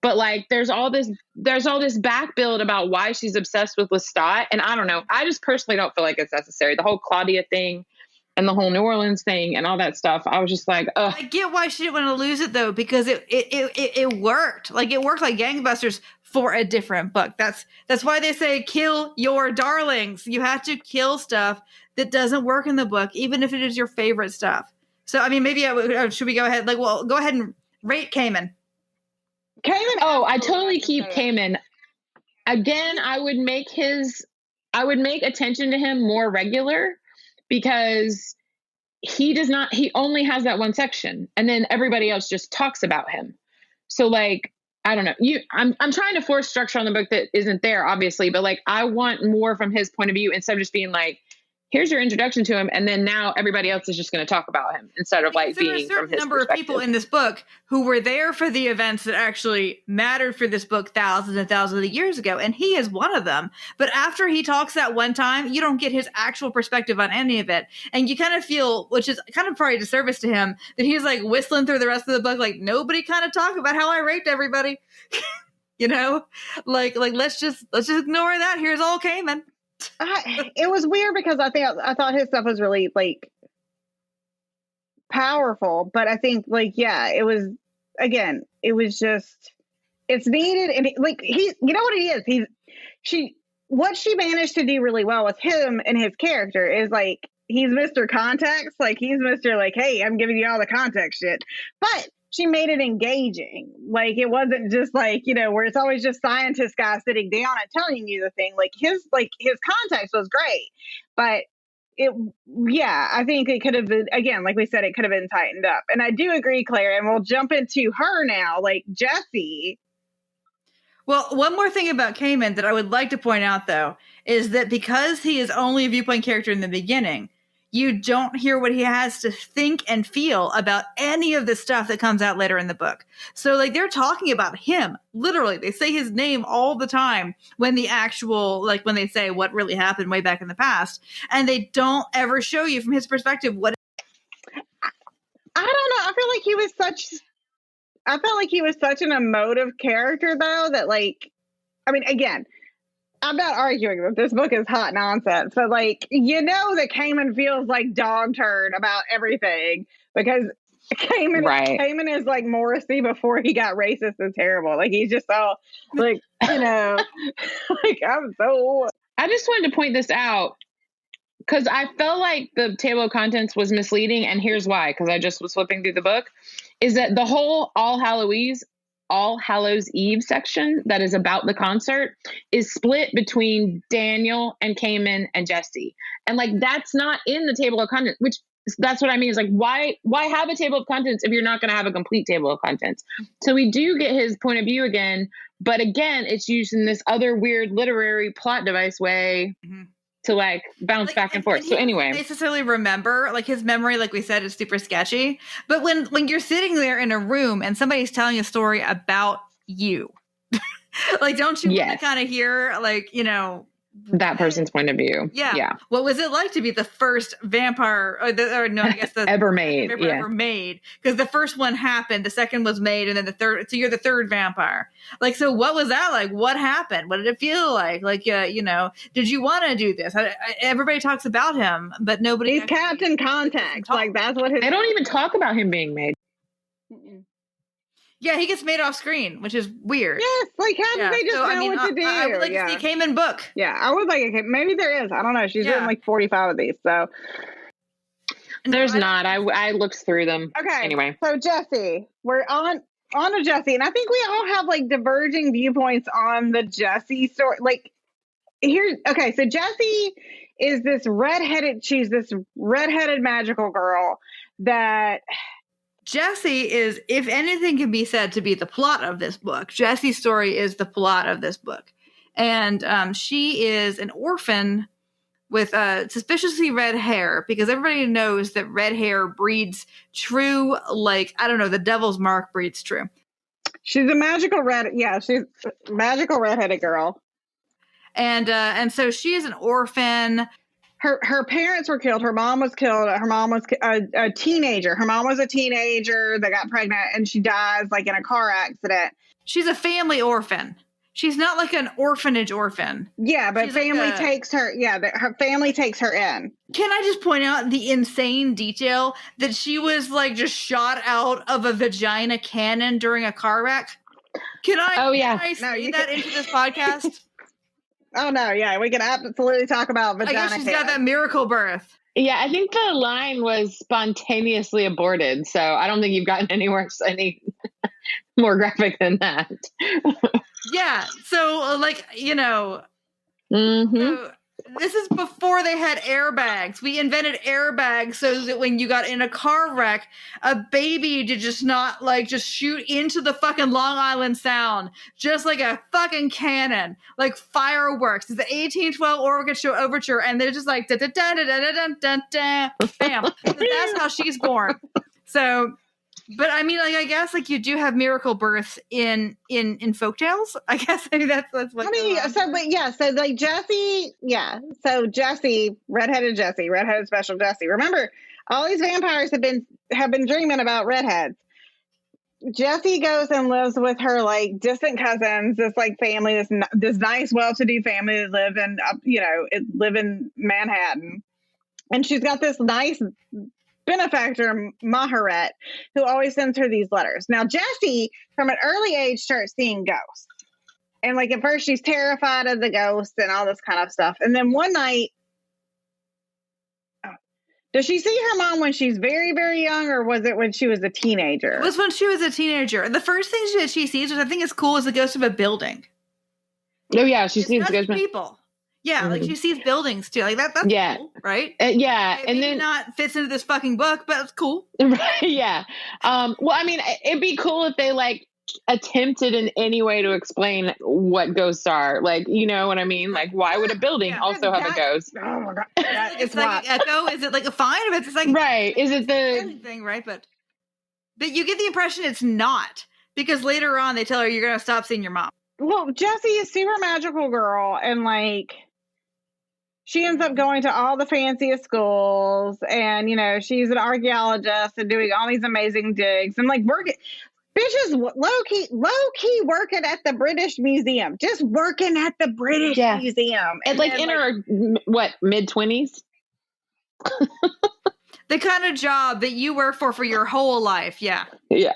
C: But like, there's all this back build about why she's obsessed with Lestat. And I don't know. I just personally don't feel like it's necessary. The whole Claudia thing and the whole New Orleans thing and all that stuff. I was just like, ugh.
B: I get why she didn't want to lose it though, because it worked. Like it worked like gangbusters for a different book. That's why they say kill your darlings. You have to kill stuff that doesn't work in the book, even if it is your favorite stuff. So I mean, maybe should we go ahead? Like, well, go ahead and rate Caiman.
C: Oh, I totally keep Caiman. Again, I would make attention to him more regular, because he only has that one section, and then everybody else just talks about him. So like, I don't know, I'm trying to force structure on the book that isn't there, obviously, but like, I want more from his point of view instead of just being like, here's your introduction to him, and then now everybody else is just going to talk about him instead of like being from his perspective. There are a certain number of
B: people in this book who were there for the events that actually mattered for this book thousands and thousands of years ago, and he is one of them. But after he talks that one time, you don't get his actual perspective on any of it, and you kind of feel, which is kind of probably a disservice to him, that he's like whistling through the rest of the book like, nobody kind of talk about how I raped everybody. You know, like let's just ignore that. Here's all Caiman.
A: It was weird because I thought his stuff was really like powerful, but I think like, yeah, it was just, it's needed. And like, you know what he is? What she managed to do really well with him and his character is like, he's Mr. Context. Like he's Mr. like, hey, I'm giving you all the context shit, but she made it engaging. Like it wasn't just like, you know, where it's always just scientist guy sitting down and telling you the thing. Like his context was great, but I think it could have been, again, like we said, it could have been tightened up. And I do agree, Claire, and we'll jump into her now, like Jessie.
B: Well, one more thing about Caiman that I would like to point out, though, is that because he is only a viewpoint character in the beginning, you don't hear what he has to think and feel about any of the stuff that comes out later in the book. So like they're talking about him. Literally, they say his name all the time when the actual, like when they say what really happened way back in the past. And they don't ever show you from his perspective what.
A: I don't know. I felt like he was such an emotive character though, that like, I mean, again, I'm not arguing that this book is hot nonsense, but like, you know that Caiman feels like dog turd about everything, because Caiman is like Morrissey before he got racist and terrible. Like he's just all like, you know, like
C: I just wanted to point this out because I felt like the table of contents was misleading, and here's why, because I just was flipping through the book, is that the whole All Halloweens All Hallows Eve section that is about the concert is split between Daniel and Caiman and Jesse. And like, that's not in the table of contents, which that's what I mean. Is like, why have a table of contents if you're not going to have a complete table of contents? So we do get his point of view again, but again, it's used in this other weird literary plot device way to like bounce back and forth. So anyway,
B: necessarily remember, like his memory, like we said, is super sketchy. But when you're sitting there in a room and somebody's telling a story about you, like, don't you want to kind of hear, like, you know,
C: that person's point of view?
B: Yeah. What was it like to be the first vampire,
C: ever made?
B: Ever made? Because the first one happened, the second was made, and then the third. So you're the third vampire. Like, so what was that like? What happened? What did it feel like? Like, you know, did you want to do this? Everybody talks about him, but nobody.
A: He's Captain Contact. Like, that's what his.
C: They don't even talk about him being made.
A: Mm-mm.
B: Yeah, he gets made off screen, which is weird.
A: Yes, like how do they just know what to do?
B: I would like to see a Caiman book.
A: Yeah, I would like a maybe there is. I don't know. She's written like 45 of these, so
C: there's not. I looked through them.
A: Okay.
C: Anyway,
A: so Jesse, we're on to Jesse, and I think we all have like diverging viewpoints on the Jesse story. Like okay, so Jesse is this she's this redheaded magical girl that.
B: Jesse is, if anything can be said to be the plot of this book, Jesse's story is the plot of this book. And she is an orphan with suspiciously red hair, because everybody knows that red hair breeds true, like, I don't know, the devil's mark breeds true.
A: She's a magical she's a magical redheaded girl.
B: And so she is an orphan.
A: Her parents were killed. Her mom was killed. Her mom was a teenager. Her mom was a teenager that got pregnant, and she dies like in a car accident.
B: She's a family orphan. She's not like an orphanage orphan.
A: Yeah, but family takes her. Yeah, her family takes her in.
B: Can I just point out the insane detail that she was like just shot out of a vagina cannon during a car wreck? Can I say that into this podcast?
A: Oh, no, yeah, we can absolutely talk about vagina.
B: I guess she's got that miracle birth.
C: Yeah, I think the line was spontaneously aborted, so I don't think you've gotten any more graphic than that.
B: Yeah, so, like, you know,
C: so
B: this is before they had airbags. We invented airbags so that when you got in a car wreck, a baby did just not, like, just shoot into the fucking Long Island Sound, just like a fucking cannon, like fireworks. It's the 1812 Orchestra Overture, and they're just like, da-da-da-da-da-da-da-da, bam. That's how she's born. So... But I mean, like, I guess, like, you do have miracle births in folktales. I guess maybe that's what.
A: I mean, so like Jesse, So Jesse, redheaded special Jesse. Remember, all these vampires have been dreaming about redheads. Jesse goes and lives with her like distant cousins, this like family, this nice, well-to-do family that live in Manhattan, and she's got this nice benefactor, Maharet, who always sends her these letters. Now, Jessie, from an early age, starts seeing ghosts. And, like, at first she's terrified of the ghosts and all this kind of stuff. And then one night, does she see her mom when she's very, very young, or was it when she was a teenager?
B: It was when she was a teenager. The first thing that she sees, which I think is cool, is the ghost of a building.
C: Oh, yeah, she sees the ghost of
B: people. Yeah, like she sees buildings too. Like that's cool, right?
C: And then
B: not fits into this fucking book, but it's cool.
C: Right? Yeah. Well, I mean, it'd be cool if they like attempted in any way to explain what ghosts are. Like, you know what I mean? Like, why would a building also have a ghost?
A: Oh my god,
B: it's like an echo. Is it like a fine? It's like
C: right? Is it the
B: thing? Right, but you get the impression it's not, because later on they tell her you're gonna stop seeing your mom.
A: Well, Jessie is super magical girl, and like. She ends up going to all the fanciest schools, and, you know, she's an archaeologist and doing all these amazing digs and like working. Bitches low key working at the British Museum, just working at the British Museum.
C: And like in her, mid-20s?
B: The kind of job that you work for your whole life. Yeah.
C: Yeah.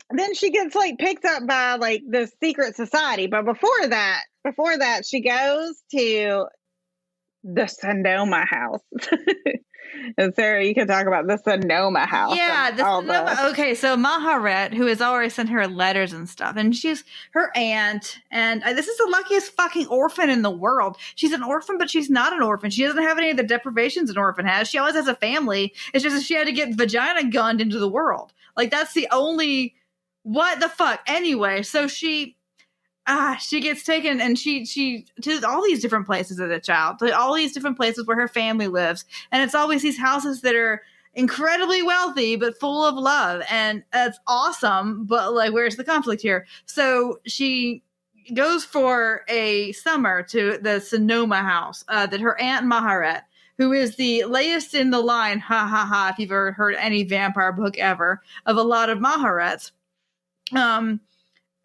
A: Then she gets like picked up by like the secret society. But before that, she goes to the Sonoma house. And Sarah, you can talk about the Sonoma house.
B: Yeah, the Sonoma. Okay, so Maharet, who has already sent her letters and stuff, and she's her aunt, and this is the luckiest fucking orphan in the world. She's an orphan, but she's not an orphan. She doesn't have any of the deprivations an orphan has. She always has a family. It's just that she had to get vagina gunned into the world. Like, that's the only... What the fuck? Anyway, so she gets taken, and she to all these different places as a child, to all these different places where her family lives, and it's always these houses that are incredibly wealthy but full of love, and that's awesome. But like, where's the conflict here? So she goes for a summer to the Sonoma house that her aunt Maharet, who is the latest in the line, ha ha ha, if you've ever heard any vampire book ever, of a lot of Maharets. And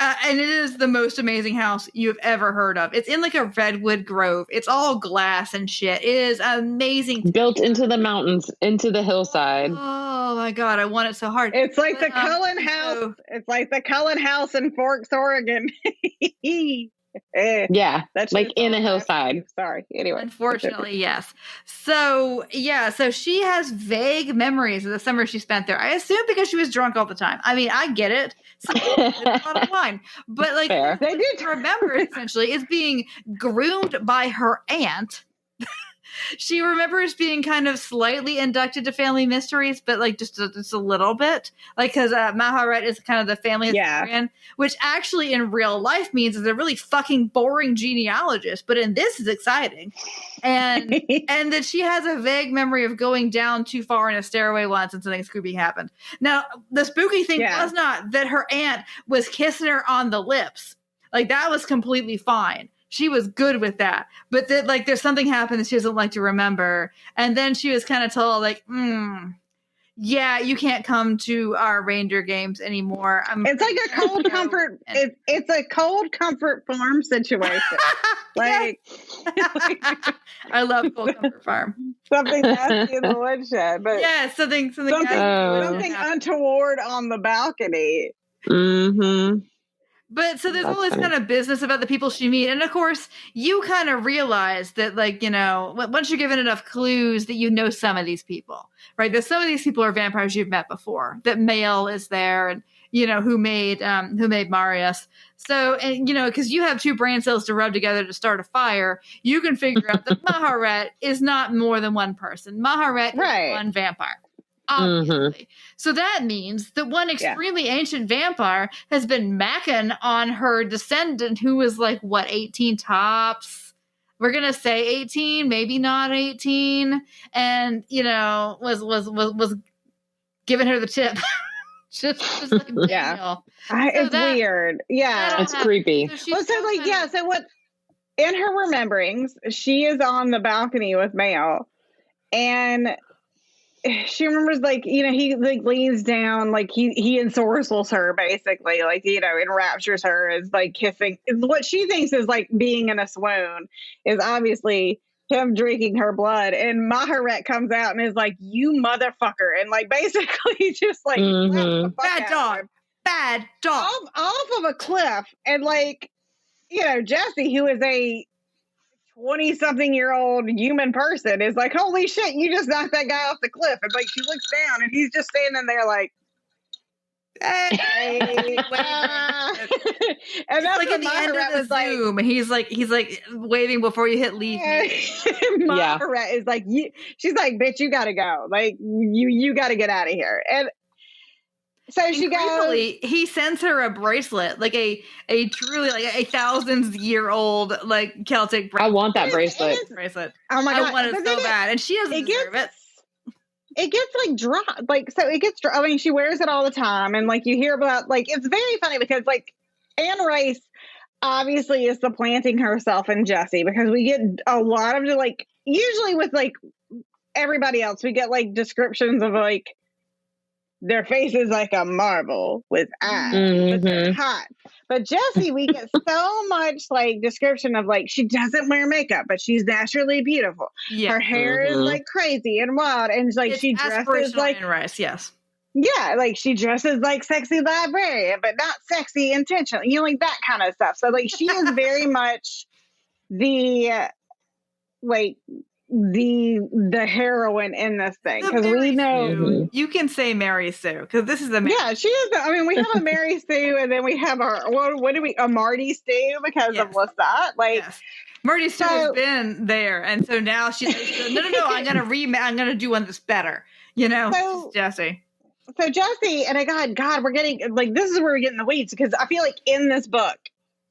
B: it is the most amazing house you've ever heard of. It's in like a redwood grove. It's all glass and shit. It is amazing.
C: Built into the mountains, into the hillside.
B: Oh my God, I want it so hard.
A: It's like the Cullen house. It's like the Cullen house in Forks, Oregon.
C: Yeah,
A: that's
C: like in a hillside.
A: Sorry. Anyway.
B: Unfortunately, yes. So, yeah, so she has vague memories of the summer she spent there. I assume because she was drunk all the time. I mean, I get it. It's a lot of wine. But, like,
C: Fair.
B: they did remember, essentially, is being groomed by her aunt. She remembers being kind of slightly inducted to family mysteries, but like just a little bit. Like, because Maharet is kind of the family historian, which actually in real life means is a really fucking boring genealogist, but in this is exciting. And and that she has a vague memory of going down too far in a stairway once and something spooky happened. Now, the spooky thing was not that her aunt was kissing her on the lips. Like, that was completely fine. She was good with that. But that, like, there's something happened that she doesn't like to remember. And then she was kind of told, like, yeah, you can't come to our reindeer games anymore.
A: It's like a cold comfort. It's a cold comfort farm situation. Like,
B: I love cold comfort farm.
A: Something nasty in the woodshed, but
B: something
A: untoward on the balcony.
C: Mm-hmm.
B: But so there's all this kind of business about the people she meets. And of course, you kind of realize that, like, you know, once you're given enough clues that you know some of these people, right? That some of these people are vampires you've met before. That Male is there, and, you know, who made Marius. So, and, you know, because you have two brain cells to rub together to start a fire, you can figure out that Maharet is not more than one person. Maharet is one vampire. Obviously. So that means that one extremely ancient vampire has been macking on her descendant who was like, what, 18 tops? We're going to say 18, maybe not 18. And, you know, was giving her the tip. just like Daniel.
A: It's weird. Yeah.
C: It's creepy.
A: So what, in her rememberings, she is on the balcony with Male, and she remembers, like, you know, he like leans down, like he ensorcels her, basically, like, you know, enraptures her, is like kissing. What she thinks is like being in a swoon is obviously him drinking her blood. And Maharet comes out and is like, "You motherfucker," and like basically just like
B: bad dog
A: off of a cliff. And like, you know, Jesse, who is a 20-something-year-old human person, is like, "Holy shit, you just knocked that guy off the cliff." And like, she looks down and he's just standing there like, "Hey." And that's
B: like at the end of the Zoom, he's like waving before you hit leave.
A: Maharet is like, she's like, "Bitch, you gotta go. Like, you gotta get out of here." And so she goes.
B: He sends her a bracelet, like a truly like a thousands-year-old like Celtic bracelet.
C: I want that bracelet.
A: Oh my God,
B: I want it so bad, and she doesn't deserve it.
A: It gets like dropped, like, so it gets. I mean, she wears it all the time, and like you hear about, like, it's very funny because like Anne Rice obviously is supplanting herself in Jesse, because we get a lot of, like, usually with like everybody else, we get like descriptions of like, their face is like a marble with eyes, but they're hot. But Jessie, we get so much like description of like, she doesn't wear makeup, but she's naturally beautiful. Yeah. Her hair is like crazy and wild, and like she dresses like
B: Rice, yes.
A: Yeah, like she dresses like sexy librarian, but not sexy intentionally, you know, like that kind of stuff. So like she is very much the like the heroine in this thing, because we know
B: you can say Mary Sue, because this is the
A: she is. I mean, we have a Mary Sue, and then we have a Marty Sue because of Lestat. Like
B: Marty Sue has been there, and so now she's like, no, I'm gonna do one that's better. So, Jesse.
A: So Jesse, and God, we're getting like, this is where we get in the weeds, because I feel like in this book,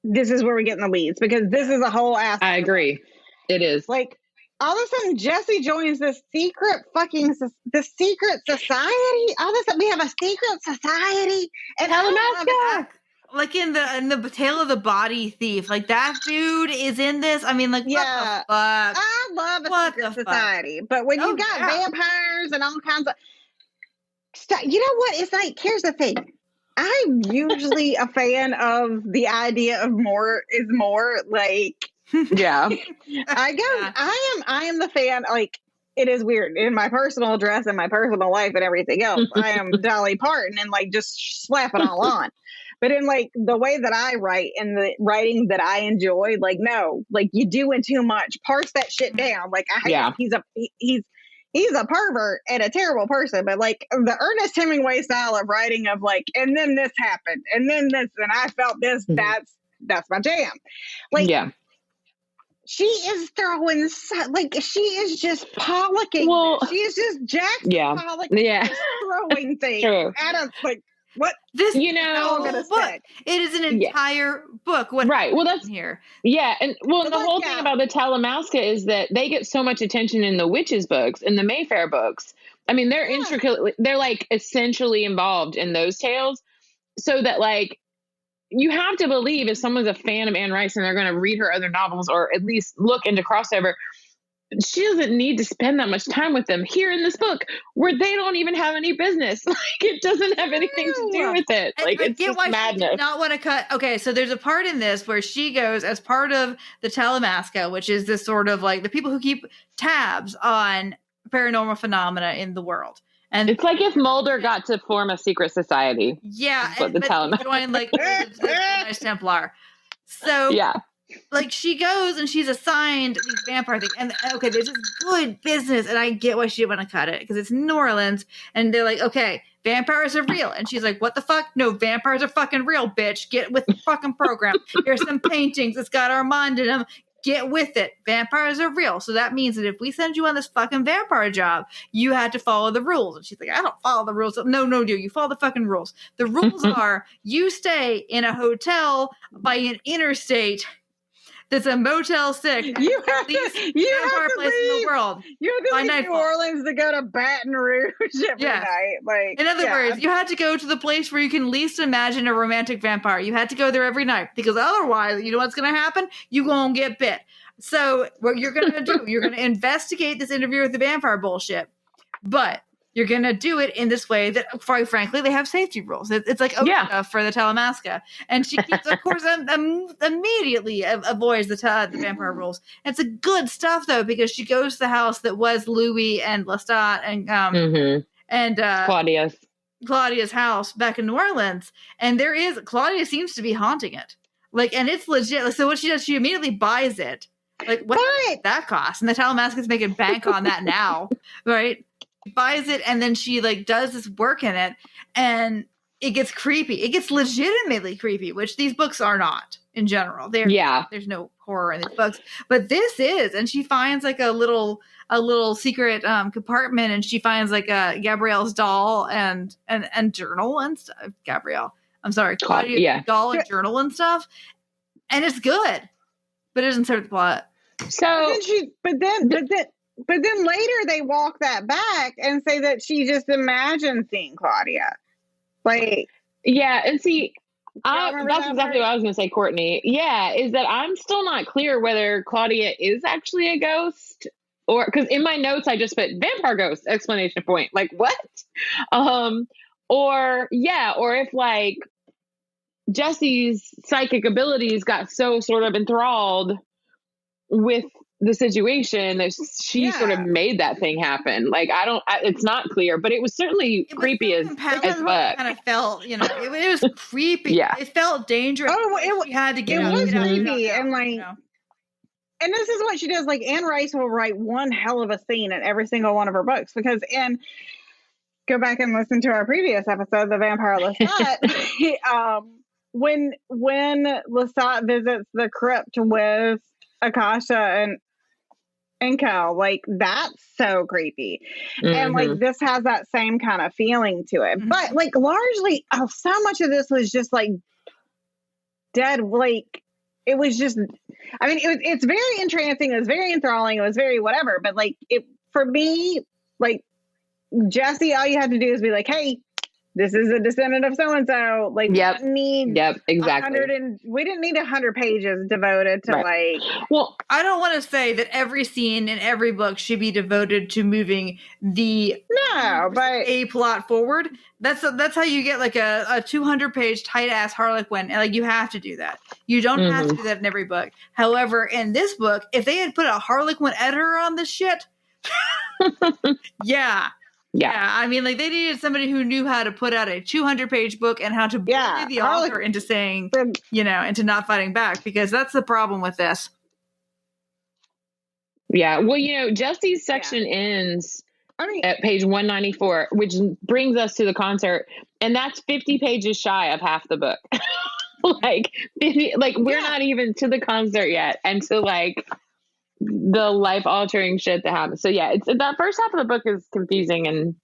A: this is where we get in the weeds, because this is a whole aspect.
C: I agree. It is
A: like. All of a sudden, Jesse joins this secret secret society. All of a sudden, we have a secret society in Alaska.
B: Like in the Tale of the Body Thief, like that dude is in this. I mean, like, what the fuck?
A: I love a secret society, but when you got vampires and all kinds of stuff, you know what? It's like, here's the thing. I'm usually a fan of the idea of more is more. Like, I am the fan. Like, it is weird in my personal dress and my personal life and everything else. I am Dolly Parton and like just slap it all on. But in like the way that I write and the writing that I enjoy, like, no, like you doing too much. Parse that shit down. Like, he's a pervert and a terrible person. But like the Ernest Hemingway style of writing of like, and then this happened, and then this, and I felt this. That's my jam. Like, she is throwing, like, she is just pollocking.
C: Well,
A: she is just pollocking, throwing things at us. Like, what?
B: This,
A: book.
B: It is an entire book. What
C: right. Well, that's
B: here.
C: Yeah. And well, the whole thing about the Talamasca is that they get so much attention in the witches books, in the Mayfair books. I mean, they're intricately, they're like essentially involved in those tales, so that like, you have to believe if someone's a fan of Anne Rice and they're going to read her other novels or at least look into crossover, she doesn't need to spend that much time with them here in this book where they don't even have any business. Like, it doesn't have anything to do with it. Like, it's just madness.
B: She did not want to cut. Okay, so there's a part in this where she goes as part of the Talamasca, which is this sort of like the people who keep tabs on paranormal phenomena in the world. And
C: it's like if Mulder got to form a secret society.
B: Yeah, but joined like the Nice Templar. So like she goes and she's assigned these vampire things, and okay, there's this good business, and I get why she didn't want to cut it because it's New Orleans, and they're like, okay, vampires are real, and she's like, what the fuck? No, vampires are fucking real, bitch. Get with the fucking program. Here's some paintings. It's got Armand in them. Get with it. Vampires are real. So that means that if we send you on this fucking vampire job, you had to follow the rules. And she's like, I don't follow the rules. No, dude, you follow the fucking rules. The rules are you stay in a hotel by an interstate that's a Motel 6.
A: You have to
B: place
A: leave.
B: In the world.
A: You have to leave New Orleans to go to Baton Rouge every night. Like,
B: in other words, you had to go to the place where you can least imagine a romantic vampire. You had to go there every night because otherwise, you know what's going to happen? You're going to get bit. So what you're going to do, you're going to investigate this interview with the vampire bullshit, but you're going to do it in this way that, quite frankly, they have safety rules. It's like stuff for the Talamasca. And she keeps, of course, immediately avoids the vampire rules. And it's a good stuff, though, because she goes to the house that was Louis and Lestat and Claudia's house back in New Orleans. And Claudia seems to be haunting it. Like, and it's legit. So what she does, she immediately buys it. Like, what does that cost? And the Talamasca's making bank on that now, right? Buys it, and then she like does this work in it, and it gets creepy. It gets legitimately creepy, which these books are not in general. There's no horror in these books, but this is. And she finds like a little secret compartment, and she finds like a Gabrielle's doll and journal and stuff. Claudia's doll and journal and stuff, and it's good, but it doesn't serve the plot.
C: So,
A: But then later they walk that back and say that she just imagined seeing Claudia. Like,
C: yeah, and see, that's exactly what I was going to say, Courtney. Yeah, is that I'm still not clear whether Claudia is actually a ghost, or because in my notes I just put vampire ghost ! Like, what? Or if like Jesse's psychic abilities got so sort of enthralled with the situation that she sort of made that thing happen. Like, it's not clear, but it was certainly creepy as fuck.
B: Kind of felt, it was creepy.
C: Yeah.
B: It felt dangerous.
A: Oh,
B: she had to get
A: out. It was creepy. And like, and this is what she does. Like, Anne Rice will write one hell of a scene in every single one of her books, because go back and listen to our previous episode, the Vampire Lestat. When Lestat visits the crypt with Akasha and Cal, like, that's so creepy. And like, this has that same kind of feeling to it. But like, largely, so much of this was just like dead. Like, it was just, I mean, it's very entrancing. It was very enthralling. It was very whatever. But like, for me, like, Jesse, all you have to do is be like, hey, this is a descendant of so-and-so. Like,
C: Yep. Exactly.
A: We didn't need 100 pages devoted to like.
B: Well, I don't want to say that every scene in every book should be devoted to moving a plot forward. That's how you get like a 200-page tight-ass Harlequin. And like, you have to do that. You don't have to do that in every book. However, in this book, if they had put a Harlequin editor on this shit, yeah, I mean, like, they needed somebody who knew how to put out a 200-page book and how to bully the author into saying, into not fighting back, because that's the problem with this.
C: Yeah, well, Jesse's section ends at page 194, which brings us to the concert, and that's 50 pages shy of half the book. We're not even to the concert yet, and to like the life-altering shit that happens. So yeah, it's that first half of the book is confusing and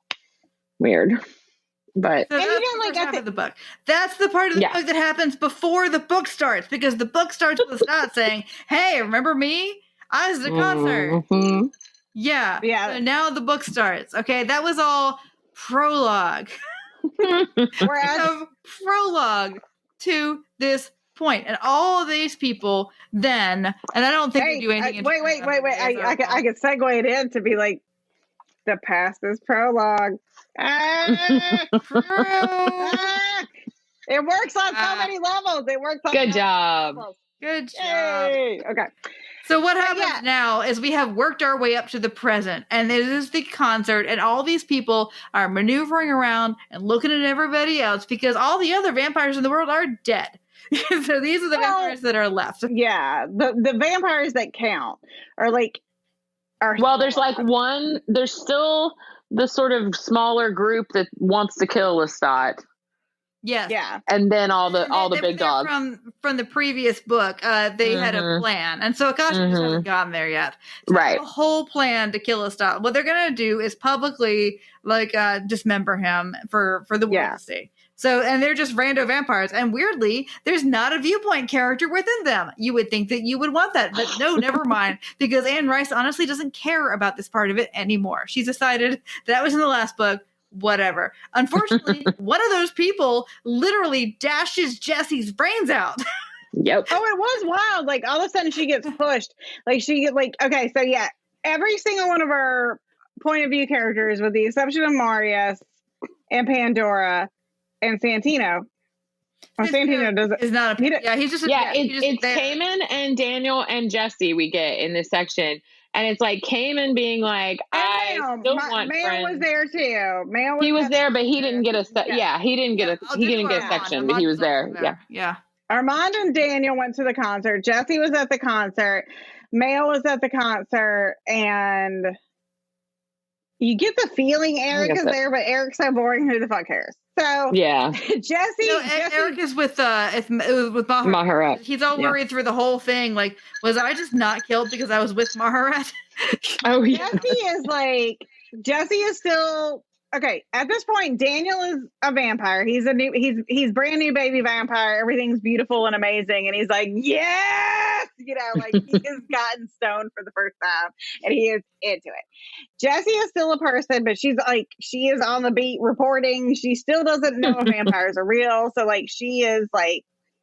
C: weird. But
B: so that's half of the book. That's the part of the book that happens before the book starts, because the book starts with Lestat saying, "Hey, remember me? I was at the concert." Yeah. So now the book starts. Okay, that was all prologue. Prologue to this point, and all of these people then, and I don't think they do anything.
A: Wait! I could segue it in to be like, the past is prologue. It works on so many levels. It works on
C: good job.
B: Good job.
A: Yay. Okay.
B: So what happens now is we have worked our way up to the present, and it is the concert, and all these people are maneuvering around and looking at everybody else because all the other vampires in the world are dead. So these are the vampires that are left.
A: Yeah, the vampires that count are
C: there's like one. There's still the sort of smaller group that wants to kill Lestat.
B: Yes.
A: Yeah.
C: And then all the big dogs
B: from the previous book, they had a plan, and so Akasha hasn't gotten there yet. So
C: right.
B: A whole plan to kill Lestat. What they're gonna do is publicly dismember him for the world to see. So, and they're just rando vampires. And weirdly, there's not a viewpoint character within them. You would think that you would want that, but no, never mind. Because Anne Rice honestly doesn't care about this part of it anymore. She's decided that was in the last book, whatever. Unfortunately, one of those people literally dashes Jesse's brains out.
C: Yep.
A: Oh, it was wild. Like, all of a sudden she gets pushed. Okay, so yeah, every single one of our point of view characters, with the exception of Marius and Pandora, and Santino. Santino doesn't.
B: Is not a. He's just.
C: It's Caiman and Daniel and Jesse we get in this section, and it's like Caiman being like, "I still want
A: Mail
C: friends."
A: was there too.
C: He was there, but he didn't get a. He didn't get a section, but he was there.
B: Yeah.
A: Armand and Daniel went to the concert. Jesse was at the concert. Mail was at the concert, and you get the feeling Eric is there, but Eric's so boring. Who the fuck cares? So Jesse,
B: Eric is with Maharat. He's all worried through the whole thing. Like, was I just not killed because I was with Maharat?
C: Oh yeah.
A: Jesse is still okay. At this point, Daniel is a vampire. He's he's brand new baby vampire. Everything's beautiful and amazing, and he's like, yes, he has gotten stoned for the first time, and he is into it. Jesse is still a person, but she is on the beat reporting. She still doesn't know if vampires are real, so she is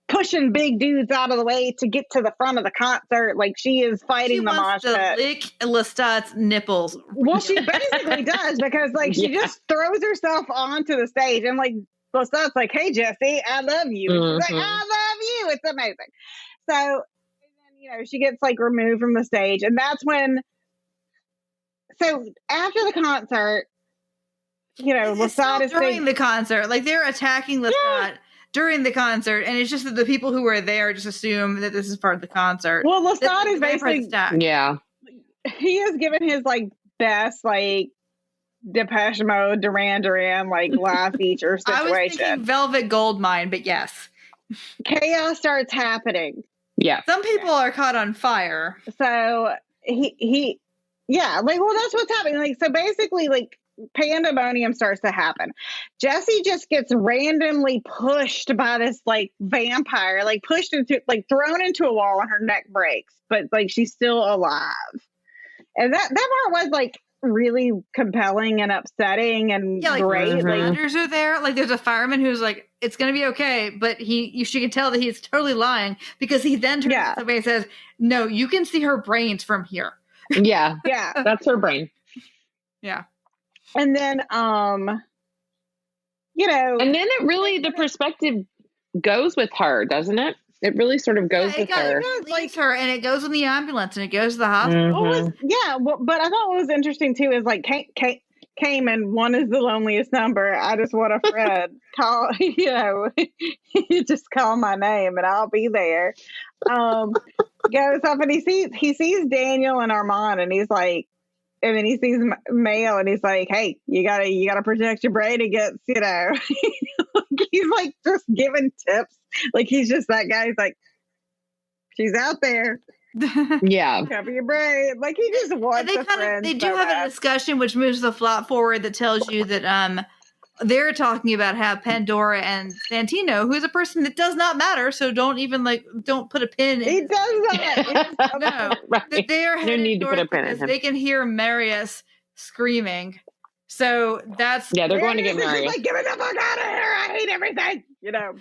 A: pushing big dudes out of the way to get to the front of the concert. She is fighting the mosh pit. She wants to
B: lick Lestat's nipples.
A: Well, she basically does, because she just throws herself onto the stage, and Lestat's like, "Hey, Jesse, I love you." And she's like, "I love you." It's amazing. So, and then she gets removed from the stage, and that's when. So after the concert, Lestat is
B: during the concert, they're attacking Lestat. during the concert, and it's just that the people who are there just assume that this is part of the concert.
A: Well, Lestat is
B: The Vampire
A: basically,
B: Lestat.
C: Yeah.
A: he has given his like best like Depeche Mode, Duran Duran, like live feature
B: I was thinking
A: situation.
B: Velvet Goldmine, but yes.
A: Chaos starts happening.
C: Yeah.
B: Some people are caught on fire.
A: So he yeah, like, well, that's what's happening. Like, so basically, like, pandemonium starts to happen. Jessie just gets randomly pushed by this like vampire, like pushed into, like thrown into a wall, and her neck breaks, but like she's still alive. And that part was like really compelling and upsetting and great. Like,
B: Landers are there. Like, there's a fireman who's like, "It's gonna be okay," but she can tell that he's totally lying, because he then turns to somebody and says, "No, you can see her brains from here."
C: Yeah.
A: Yeah.
C: That's her brain.
B: Yeah.
A: And then, you know,
C: and then it really, the perspective goes with her, doesn't it? It really sort of goes with her.
B: It leaves her, and it goes in the ambulance, and it goes to the hospital.
A: But I thought what was interesting too is like Caiman, one is the loneliest number. I just want a friend. Call, you know, you just call my name and I'll be there. Goes up and he sees Daniel and Armand, and he's like, and then he sees Mail, and he's like, "Hey, you gotta protect your brain against, you know." He's like just giving tips. Like, he's just that guy. He's like, "She's out there."
C: Yeah.
A: Cover your brain. Like, he just wants a friend.
B: They do have a discussion which moves the plot forward that tells you that they're talking about how Pandora and Santino, who's a person that does not matter, so don't put a pin in.
A: He does not.
B: No.
C: Right.
B: That they are
C: No need to put a pin in him.
B: they can hear Marius screaming. So that's
C: they're going to get Marius.
A: Like, "Get me the fuck out of here! I hate everything." You know,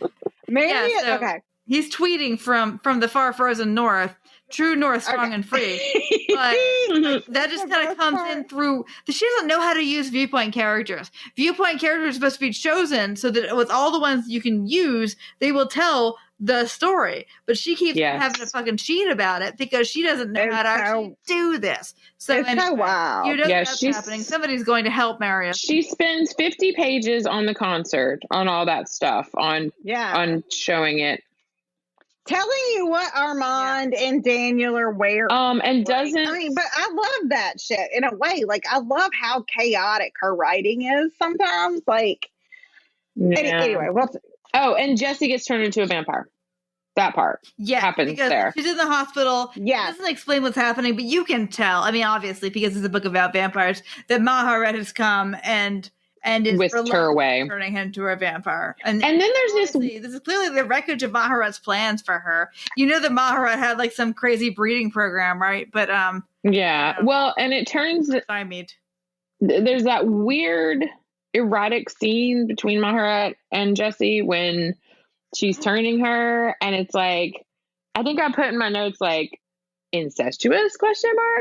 A: Marius.
B: So
A: okay.
B: He's tweeting from the far frozen north. True North, strong and free. But that just kind of comes in through. She doesn't know how to use viewpoint characters. Viewpoint characters are supposed to be chosen so that with all the ones you can use, they will tell the story. But she keeps having a fucking cheat about it because she doesn't know how to actually do this. So
A: it's
B: anyway,
A: wow.
B: You know that's happening. Somebody's going to help Marius.
C: She spends 50 pages on the concert, on all that stuff, on showing it.
A: Telling you what Armand and Daniel are wearing.
C: And doesn't...
A: I mean, but I love that shit in a way. Like, I love how chaotic her writing is sometimes. Like, anyway.
C: And Jessie gets turned into a vampire. That part happens there.
B: She's in the hospital. Yeah. It doesn't explain what's happening, but you can tell. I mean, obviously, because it's a book about vampires, that Maharet has come and is
C: whisked her away,
B: turning him to a vampire. And
C: then there's this
B: is clearly the wreckage of Maharet's plans for her. You know that Maharet had like some crazy breeding program, right? But
C: well, and it turns there's that weird erotic scene between Maharet and Jessie when she's turning her, and it's like, I think I put in my notes like, incestuous ?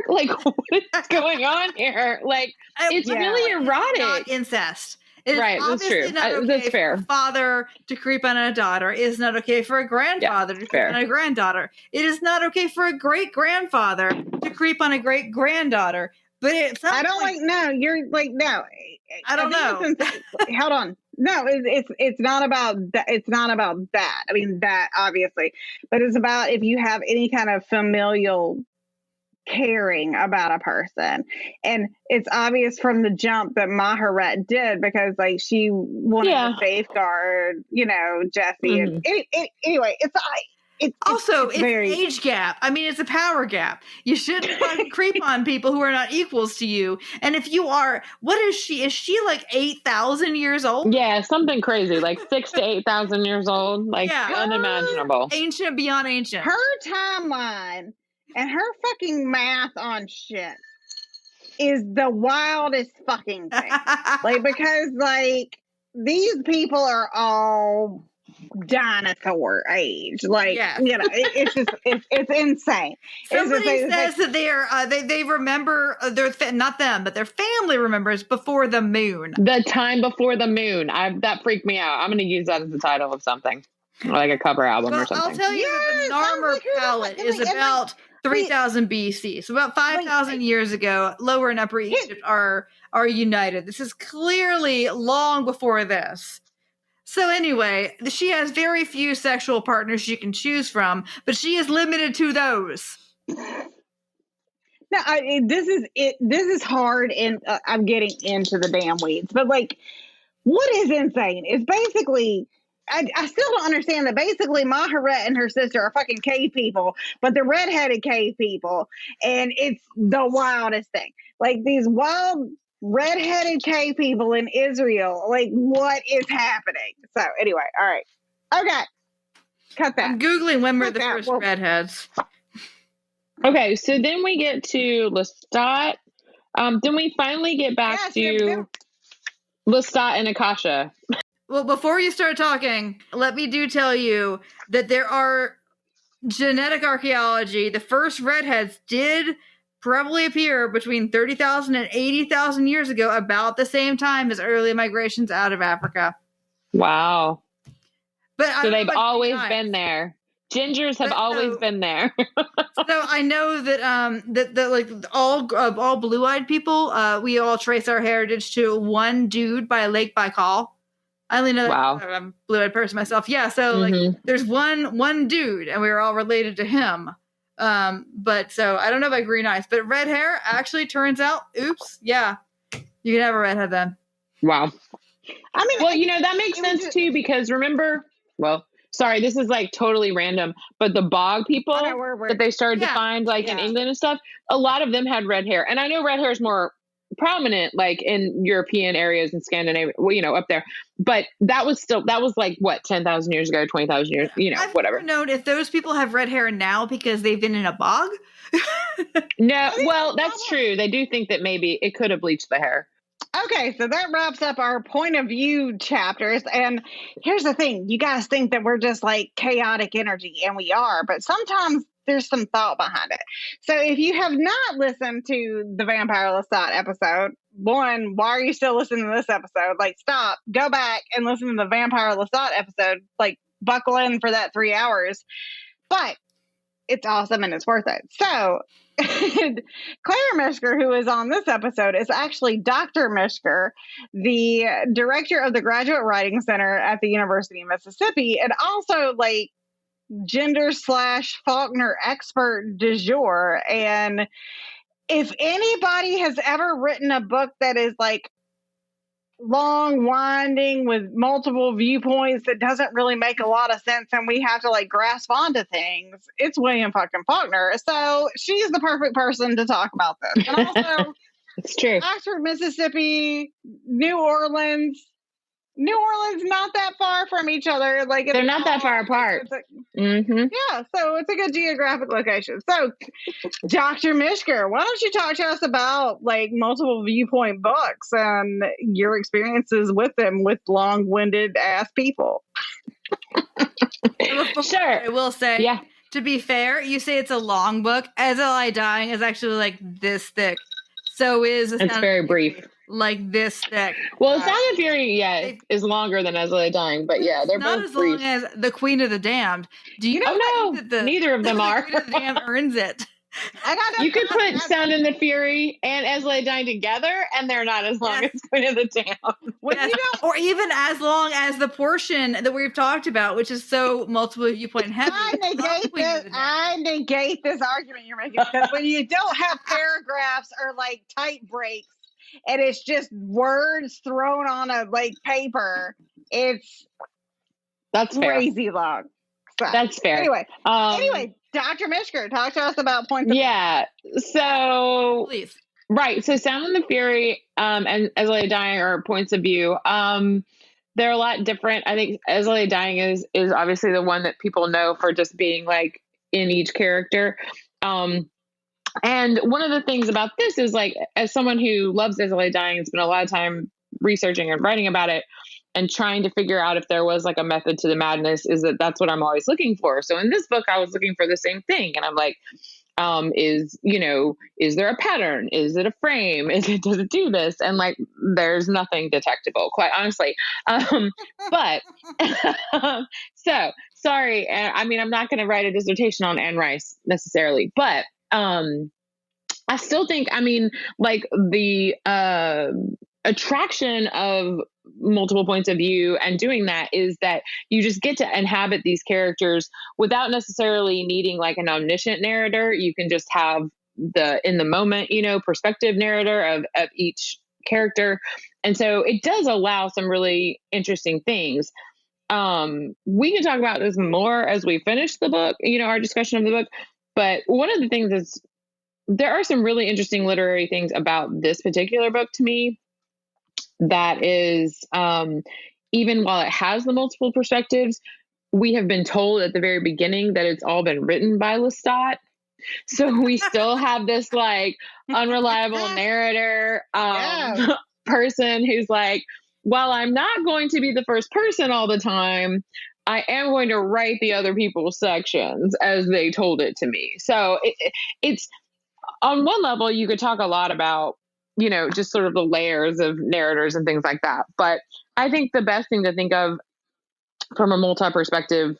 C: Like, what is going on here? Like, it's really erotic.
B: It's not incest. It is
C: that's true.
B: Not okay
C: That's fair.
B: For a father to creep on a daughter. It is not okay for a grandfather to creep on a granddaughter. It is not okay for a great grandfather to creep on a great granddaughter. But
A: I don't like. No, you're like no.
B: I don't know.
A: Hold on. No, it's not about that. It's not about that. I mean, that obviously, but it's about if you have any kind of familial caring about a person, and it's obvious from the jump that Maharet did because like she wanted to safeguard, you know, Jessie. And anyway, it's
B: an age gap. I mean, it's a power gap. You shouldn't fucking creep on people who are not equals to you. And if you are, what is she? Is she like 8,000 years old?
C: Yeah, something crazy, like 6,000 to 8,000 years old. Like, unimaginable.
B: Ancient beyond ancient.
A: Her timeline and her fucking math on shit is the wildest fucking thing. Like, because like these people are all dinosaur age, like you know, it's just it's insane.
B: Somebody says that they are they remember not them, but their family remembers before the moon.
C: The time before the moon. That freaked me out. I'm going to use that as the title of something, like a cover album or something.
B: I'll tell you that the Narmer palette is about 3000 BC, so about 5,000 years ago. Lower and Upper Egypt are united. This is clearly long before this. So anyway, she has very few sexual partners she can choose from, but she is limited to those.
A: No, this is hard, and I'm getting into the damn weeds. But like, what is insane is basically, I still don't understand that. Basically, Maharet and her sister are fucking cave people, but they're redheaded cave people, and it's the wildest thing. Like these wild redheaded cave people in Israel. Like, what is happening? So anyway, all right, okay, cut that.
B: I'm googling when were the first redheads.
C: Okay, so then we get to Lestat. Then we finally get back to Lestat and Akasha.
B: Well, before you start talking, let me tell you that there are genetic archaeology. The first redheads did probably appear between 30,000 and 80,000 years ago, about the same time as early migrations out of Africa.
C: Wow.
B: But
C: so they've always been there. Gingers have always been there.
B: So I know that like all blue-eyed people, we all trace our heritage to one dude by Lake Baikal. I only know that I'm a blue-eyed person myself. Yeah, so like there's one dude, and we were all related to him. But so I don't know about green eyes, but red hair actually turns out, oops, yeah, you can have a redhead then.
C: Wow. I mean, well, that makes sense too, because remember, sorry, this is like totally random, but the bog people that they started to find like in England and stuff, a lot of them had red hair. And I know red hair is more prominent like in European areas and Scandinavia, up there. But that was like what, 10,000 years ago, 20,000 years,
B: I've
C: whatever.
B: Never known if those people have red hair now because they've been in a bog.
C: No, well, that's true. They do think that maybe it could have bleached the hair.
A: Okay, so that wraps up our point of view chapters. And here's the thing. You guys think that we're just like chaotic energy, and we are, but sometimes there's some thought behind it. So if you have not listened to the Vampire Lestat episode, one, why are you still listening to this episode? Like, stop, go back and listen to the Vampire Lestat episode. Like, buckle in for that 3 hours. But it's awesome and it's worth it. So Claire Mishker, who is on this episode, is actually Dr. Mishker, the director of the Graduate Writing Center at the University of Mississippi, and also like gender/Faulkner expert du jour. And if anybody has ever written a book that is like long, winding with multiple viewpoints that doesn't really make a lot of sense, and we have to like grasp onto things, it's William fucking Faulkner. So she's the perfect person to talk about this. And also,
C: it's true.
A: Oxford, Mississippi, New Orleans, not that far from each other. Like
C: they're not that far apart.
A: Yeah, so it's a good geographic location. So, Dr. Mishker, why don't you talk to us about like multiple viewpoint books and your experiences with them with long-winded ass people?
C: Sure.
B: I will say, to be fair, you say it's a long book. As I Lie Dying is actually like this thick. So is
C: it's very brief.
B: Like this thick.
C: Well, Sound of Fury, is longer than As I Lie Dying, but yeah, they're both
B: as
C: brief.
B: long as The Queen of the Damned. Do you know?
C: Oh no, neither of them are.
B: The Queen of the Damned earns it.
C: You could put Sound and the Fury and As I Lie Dying together, and they're not as long as Queen of the Damned.
B: Or even as long as the portion that we've talked about, which is so multiple viewpoint heavy.
A: I negate this argument you're making, because when you don't have paragraphs or like tight breaks, and it's just words thrown on a like paper, that's crazy fair. Long. So,
C: that's fair.
A: Anyway, Dr. Mishker, talk to us about points.
C: So
B: please.
C: Right. So Sound and the Fury and As I Lie Dying are points of view. They're a lot different. I think As I Lie Dying is obviously the one that people know for just being like in each character. And one of the things about this is like, as someone who loves As I Lie Dying and spent a lot of time researching and writing about it and trying to figure out if there was like a method to the madness, that's what I'm always looking for. So in this book, I was looking for the same thing. And I'm like, is there a pattern? Is it a frame? Does it do this? And like, there's nothing detectable, quite honestly. But so sorry. I mean, I'm not going to write a dissertation on Anne Rice necessarily, but I still think, I mean, like the attraction of multiple points of view and doing that is that you just get to inhabit these characters without necessarily needing like an omniscient narrator. You can just have the in the moment, perspective narrator of each character. And so it does allow some really interesting things. We can talk about this more as we finish the book, our discussion of the book. But one of the things is there are some really interesting literary things about this particular book to me that is, even while it has the multiple perspectives, we have been told at the very beginning that it's all been written by Lestat. So we still have this like unreliable narrator person who's like, while I'm not going to be the first person all the time, I am going to write the other people's sections as they told it to me. So it's on one level, you could talk a lot about, just sort of the layers of narrators and things like that. But I think the best thing to think of from a multi-perspective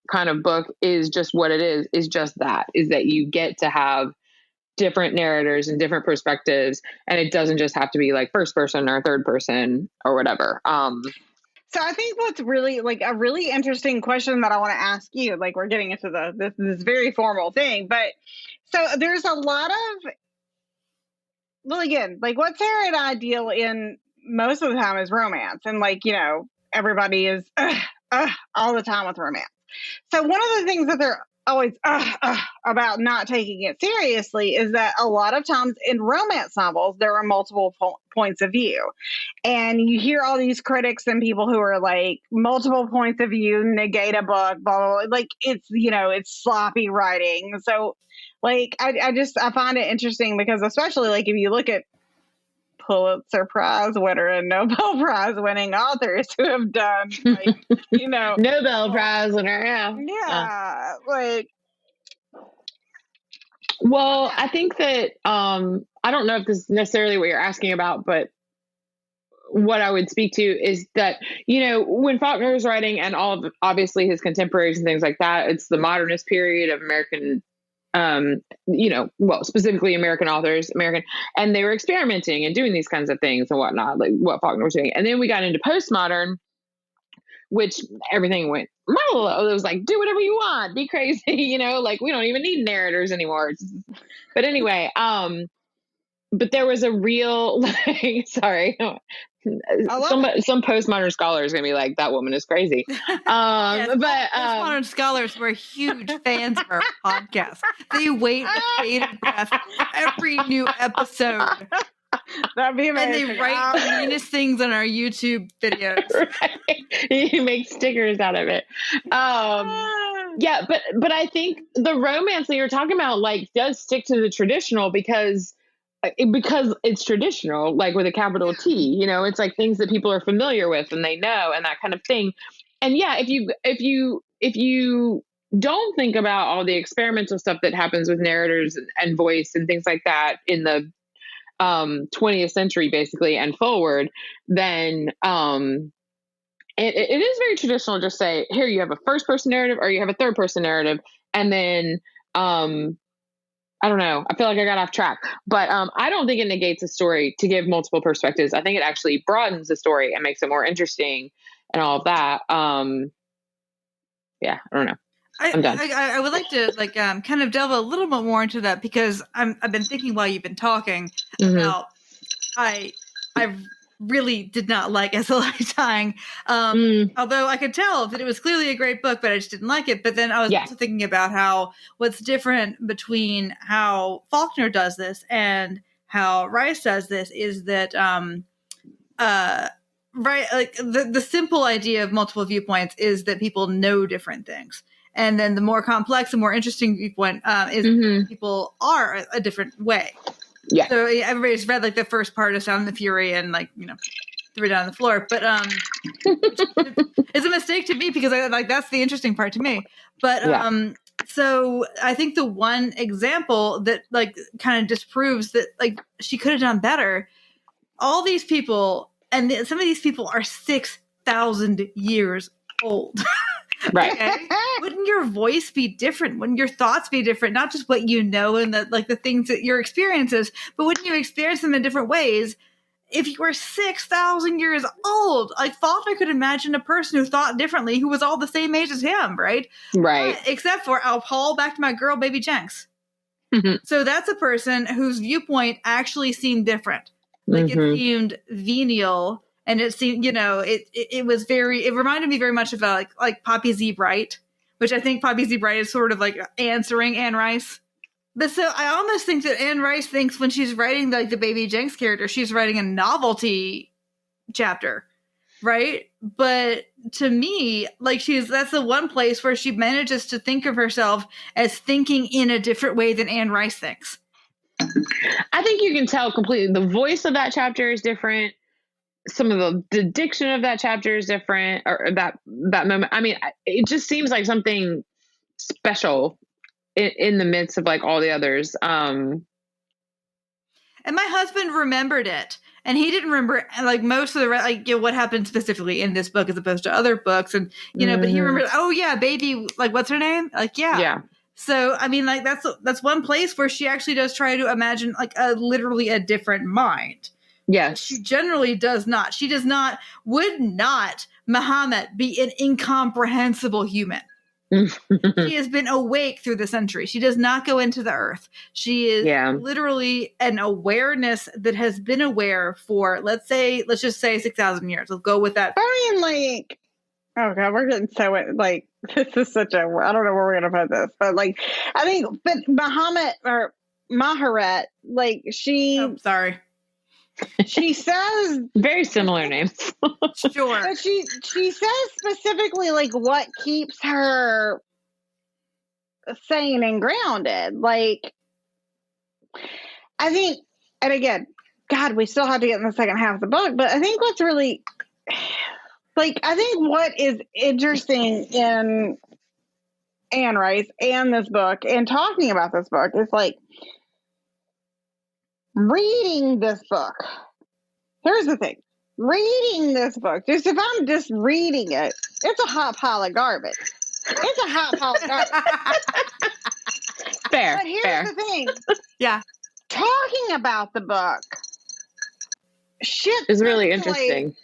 C: kind of book is just what it is just that you get to have different narrators and different perspectives. And it doesn't just have to be like first person or third person or whatever.
A: So I think what's really like a really interesting question that I want to ask you, like we're getting into this very formal thing, but so there's a lot of, well, again, like what Sarah and I deal in most of the time is romance, and like, everybody is all the time with romance. So one of the things that they're always about not taking it seriously is that a lot of times in romance novels, there are multiple points of view. And you hear all these critics and people who are like, multiple points of view negate a book, blah, blah, blah. Like it's, it's sloppy writing. So like, I find it interesting because especially like if you look at Pulitzer Prize winner and Nobel Prize winning authors who have done like,
C: Nobel Prize winner.
A: Yeah. Like,
C: well, I think that, I don't know if this is necessarily what you're asking about, but what I would speak to is that, when Faulkner is writing and all of obviously his contemporaries and things like that, it's the modernist period of American, specifically American authors, and they were experimenting and doing these kinds of things and whatnot, like what Faulkner was doing. And then we got into postmodern, which everything went, it was like, do whatever you want, be crazy, like we don't even need narrators anymore. But anyway, but there was a real, like, sorry, some postmodern scholar is going to be like, that woman is crazy.
B: Yes,
C: but
B: postmodern scholars were huge fans of our podcast. They wait with bated breath for every new episode.
A: That'd be amazing.
B: And they write the meanest things on our YouTube videos.
C: Right. You make stickers out of it. Yeah, but I think the romance that you're talking about like does stick to the traditional because it's traditional, like with a capital T, it's like things that people are familiar with and they know and that kind of thing. And yeah, if you don't think about all the experimental stuff that happens with narrators and voice and things like that in the 20th century basically and forward, then it is very traditional to just say, here you have a first person narrative or you have a third person narrative. And then I don't know. I feel like I got off track, but I don't think it negates a story to give multiple perspectives. I think it actually broadens the story and makes it more interesting and all of that. Yeah, I don't know. I'm done.
B: I would like to kind of delve a little bit more into that because I've been thinking while you've been talking about I really did not like SLI Tying. Although I could tell that it was clearly a great book, but I just didn't like it. But then I was also thinking about how what's different between how Faulkner does this and how Rice does this is that, like the simple idea of multiple viewpoints is that people know different things. And then the more complex and more interesting viewpoint is that people are a different way.
C: Yeah.
B: So everybody's read like the first part of Sound and the Fury and threw it down on the floor. But it's a mistake to me because that's the interesting part to me. But so I think the one example that kind of disproves that she could have done better. All these people, and some of these people are 6,000 years old.
C: Right.
B: Okay? Wouldn't your voice be different? Wouldn't your thoughts be different? Not just what you know and the things that your experiences, but wouldn't you experience them in different ways if you were 6,000 years old, I thought I could imagine a person who thought differently, who was all the same age as him, right?
C: Right.
B: Except for, I'll haul back to my girl, baby Jenks.
C: Mm-hmm.
B: So that's a person whose viewpoint actually seemed different. Like it seemed venial, and it seemed, it was very, it reminded me very much of like Poppy Z. Bright, which I think Poppy Z. Bright is sort of like answering Anne Rice. But so I almost think that Anne Rice thinks when she's writing like the baby Jenks character, she's writing a novelty chapter, right? But to me, like that's the one place where she manages to think of herself as thinking in a different way than Anne Rice thinks.
C: I think you can tell completely. The voice of that chapter is different. Some of the diction of that chapter is different, or that moment. I mean, it just seems like something special in the midst of like all the others. And
B: my husband remembered it, and he didn't remember like most of the what happened specifically in this book as opposed to other books, and but he remembered. Oh yeah, baby, like what's her name? Like yeah. So I mean, like that's one place where she actually does try to imagine like literally a different mind.
C: Yes,
B: she generally does not. She does not. Would not Muhammad be an incomprehensible human? She has been awake through the century. She does not go into the earth. She is literally an awareness that has been aware for, let's just say 6,000 years. Let's go with that.
A: I mean, like, oh God, we're getting so, like, this is such a, I don't know where we're going to put this, but like, I think, but Muhammad or Maharet, like
B: sorry.
A: She says
C: very similar names.
B: Sure.
A: But she says specifically like what keeps her sane and grounded. Like I think, and again, God, we still have to get in the second half of the book, but I think what's really like I think what is interesting in Anne Rice and this book and talking about this book is like reading this book. Here's the thing. Reading this book, just if I'm just reading it, it's a hot pile of garbage. It's a hot pile of garbage.
C: Fair.
A: But here's the thing.
B: Yeah.
A: Talking about the book, shit
C: is really interesting.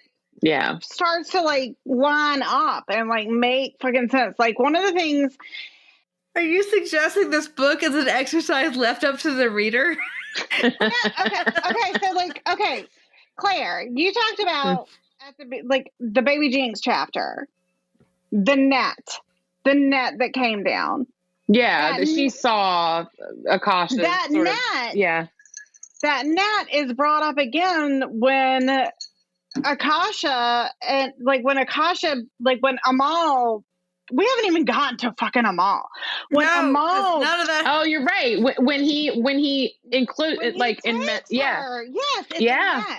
A: Starts to like line up and like make fucking sense. Like one of the things.
B: Are you suggesting this book is an exercise left up to the reader?
A: Okay. So like, okay, Claire, you talked about at the baby Jinx chapter, the net that came down.
C: Yeah, that she saw Akasha.
A: That net. That net is brought up again when Akasha and when Amal. We haven't even gotten to fucking Amal. Amal,
B: none of that.
C: Oh, you're right. When he included yes,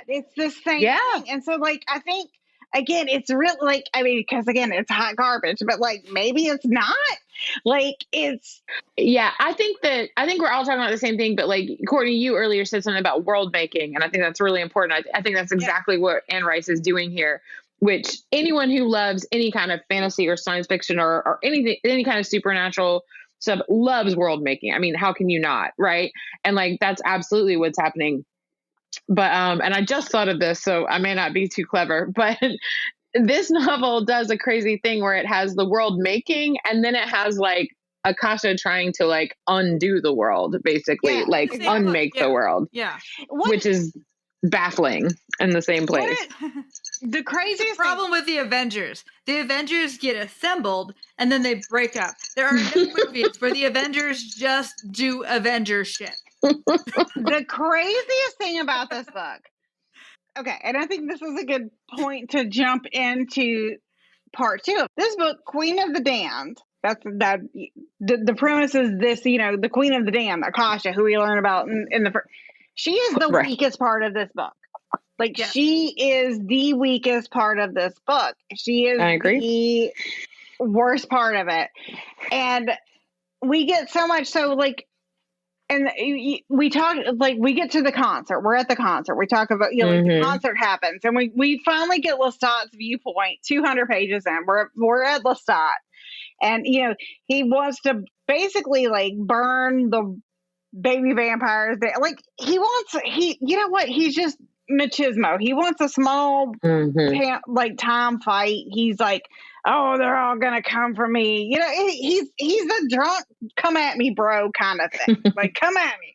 A: it's the same thing. And so I think again, it's really because again, it's hot garbage, but maybe it's not. It's
C: I think we're all talking about the same thing, but Courtney, you earlier said something about world making, and I think that's really important. I think that's exactly what Anne Rice is doing here. Which anyone who loves any kind of fantasy or science fiction or anything, any kind of supernatural stuff loves world making. I mean, how can you not? Right. And that's absolutely what's happening. But, and I just thought of this, so I may not be too clever, but this novel does a crazy thing where it has the world making, and then it has Akasha trying to undo the world, basically, unmake the world.
B: Yeah.
C: Which is baffling in the same place.
A: The craziest
B: problem with the Avengers get assembled and then they break up. There are no movies where the Avengers just do Avengers shit.
A: The craziest thing about this book, okay, and I think this is a good point to jump into part 2. This book, Queen of the Damned, the premise is this, the Queen of the Damned, Akasha, who we learn about in the first. She is the weakest part of this book. She is the weakest part of this book. She is the worst part of it. And we get so much, and we talk, we get to the concert. We're at the concert. We talk about, the concert happens. And we finally get Lestat's viewpoint, 200 pages in. We're at Lestat. And, he wants to basically, burn the baby vampires. He's just machismo. He wants a small, time fight. He's like, oh, they're all gonna come for me. You know, he's a drunk, come at me, bro, kind of thing. Like, come at me.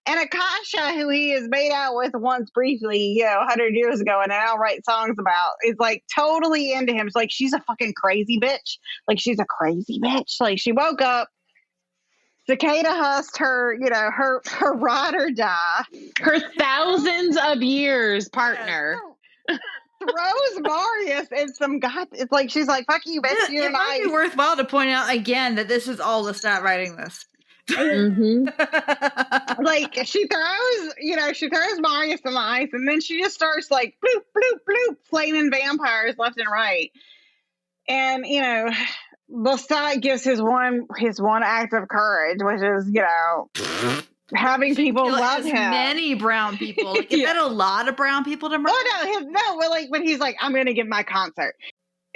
A: And Akasha, who he has made out with once briefly, 100 years ago, and now writes songs about, is like totally into him. It's like, she's a fucking crazy bitch. Like, she's a crazy bitch. Like, she woke up, Cicada husked her, her ride or die.
C: Her thousands of years partner.
A: Throws Marius in some god. It's like, she's like, fuck you, bitch.
B: It might be worthwhile to point out again that this is all Lestat writing this.
A: Like, she throws Marius in the ice, and then she just starts like bloop bloop bloop flaming vampires left and right. And Lestat gives his one act of courage, which is having people love him.
B: Many brown people. Like, is that a lot of brown people to murder?
A: Oh no, when he's like, I'm going to give my concert.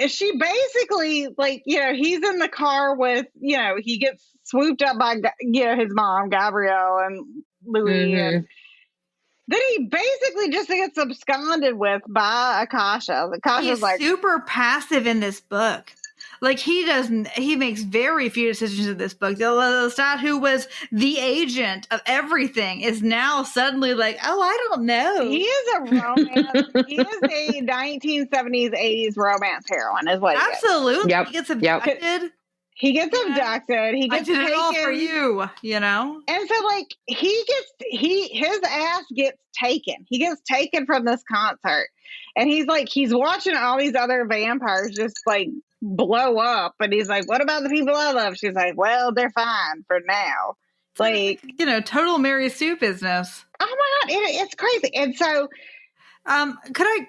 A: She basically, like, he's in the car with, he gets swooped up by, his mom, Gabrielle, and Louis. And then he basically just gets absconded with by Akasha. Akasha's like
B: super passive in this book. Like, he makes very few decisions in this book. Lestat, who was the agent of everything, is now suddenly like, oh, I don't know.
A: He is a romance. He is a 1970s, 80s romance heroine, is what he is.
B: Absolutely. Yep. He gets abducted.
A: He gets abducted. He gets taken.
B: It all for you,
A: And so, like, his ass gets taken. He gets taken from this concert. And he's watching all these other vampires just, like, blow up. And he's like, what about the people I love? She's like, well, they're fine for now. Like,
B: total Mary Sue business.
A: Oh my God. It's crazy. And so,
B: could I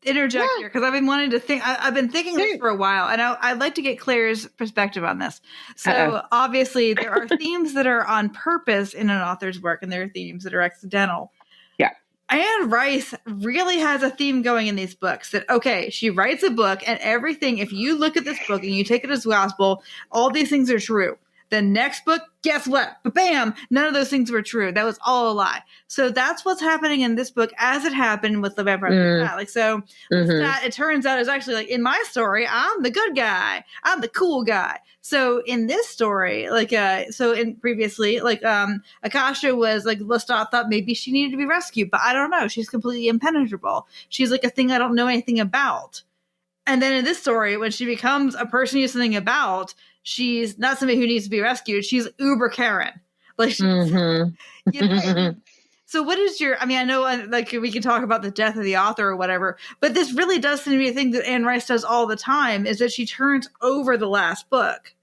B: interject here? Because I've been wanting to think, I've been thinking this for a while, and I'd like to get Claire's perspective on this. So obviously there are themes that are on purpose in an author's work, and there are themes that are accidental.
C: Yeah.
B: Anne Rice really has a theme going in these books that, okay, she writes a book and everything, if you look at this book and you take it as gospel, all these things are true. The next book, guess what? Bam! None of those things were true. That was all a lie. So that's what's happening in this book, as it happened with the Vampire Lestat. Like, so Lestat, it turns out, is actually like, in my story, I'm the good guy. I'm the cool guy. So in this story, like, previously, like, Akasha was like, Lestat thought maybe she needed to be rescued, but I don't know. She's completely impenetrable. She's like a thing I don't know anything about. And then in this story, when she becomes a person you know something about, she's not somebody who needs to be rescued. She's uber Karen. Like, so what is I know, like, we can talk about the death of the author or whatever, but this really does seem to be a thing that Anne Rice does all the time, is that she turns over the last book.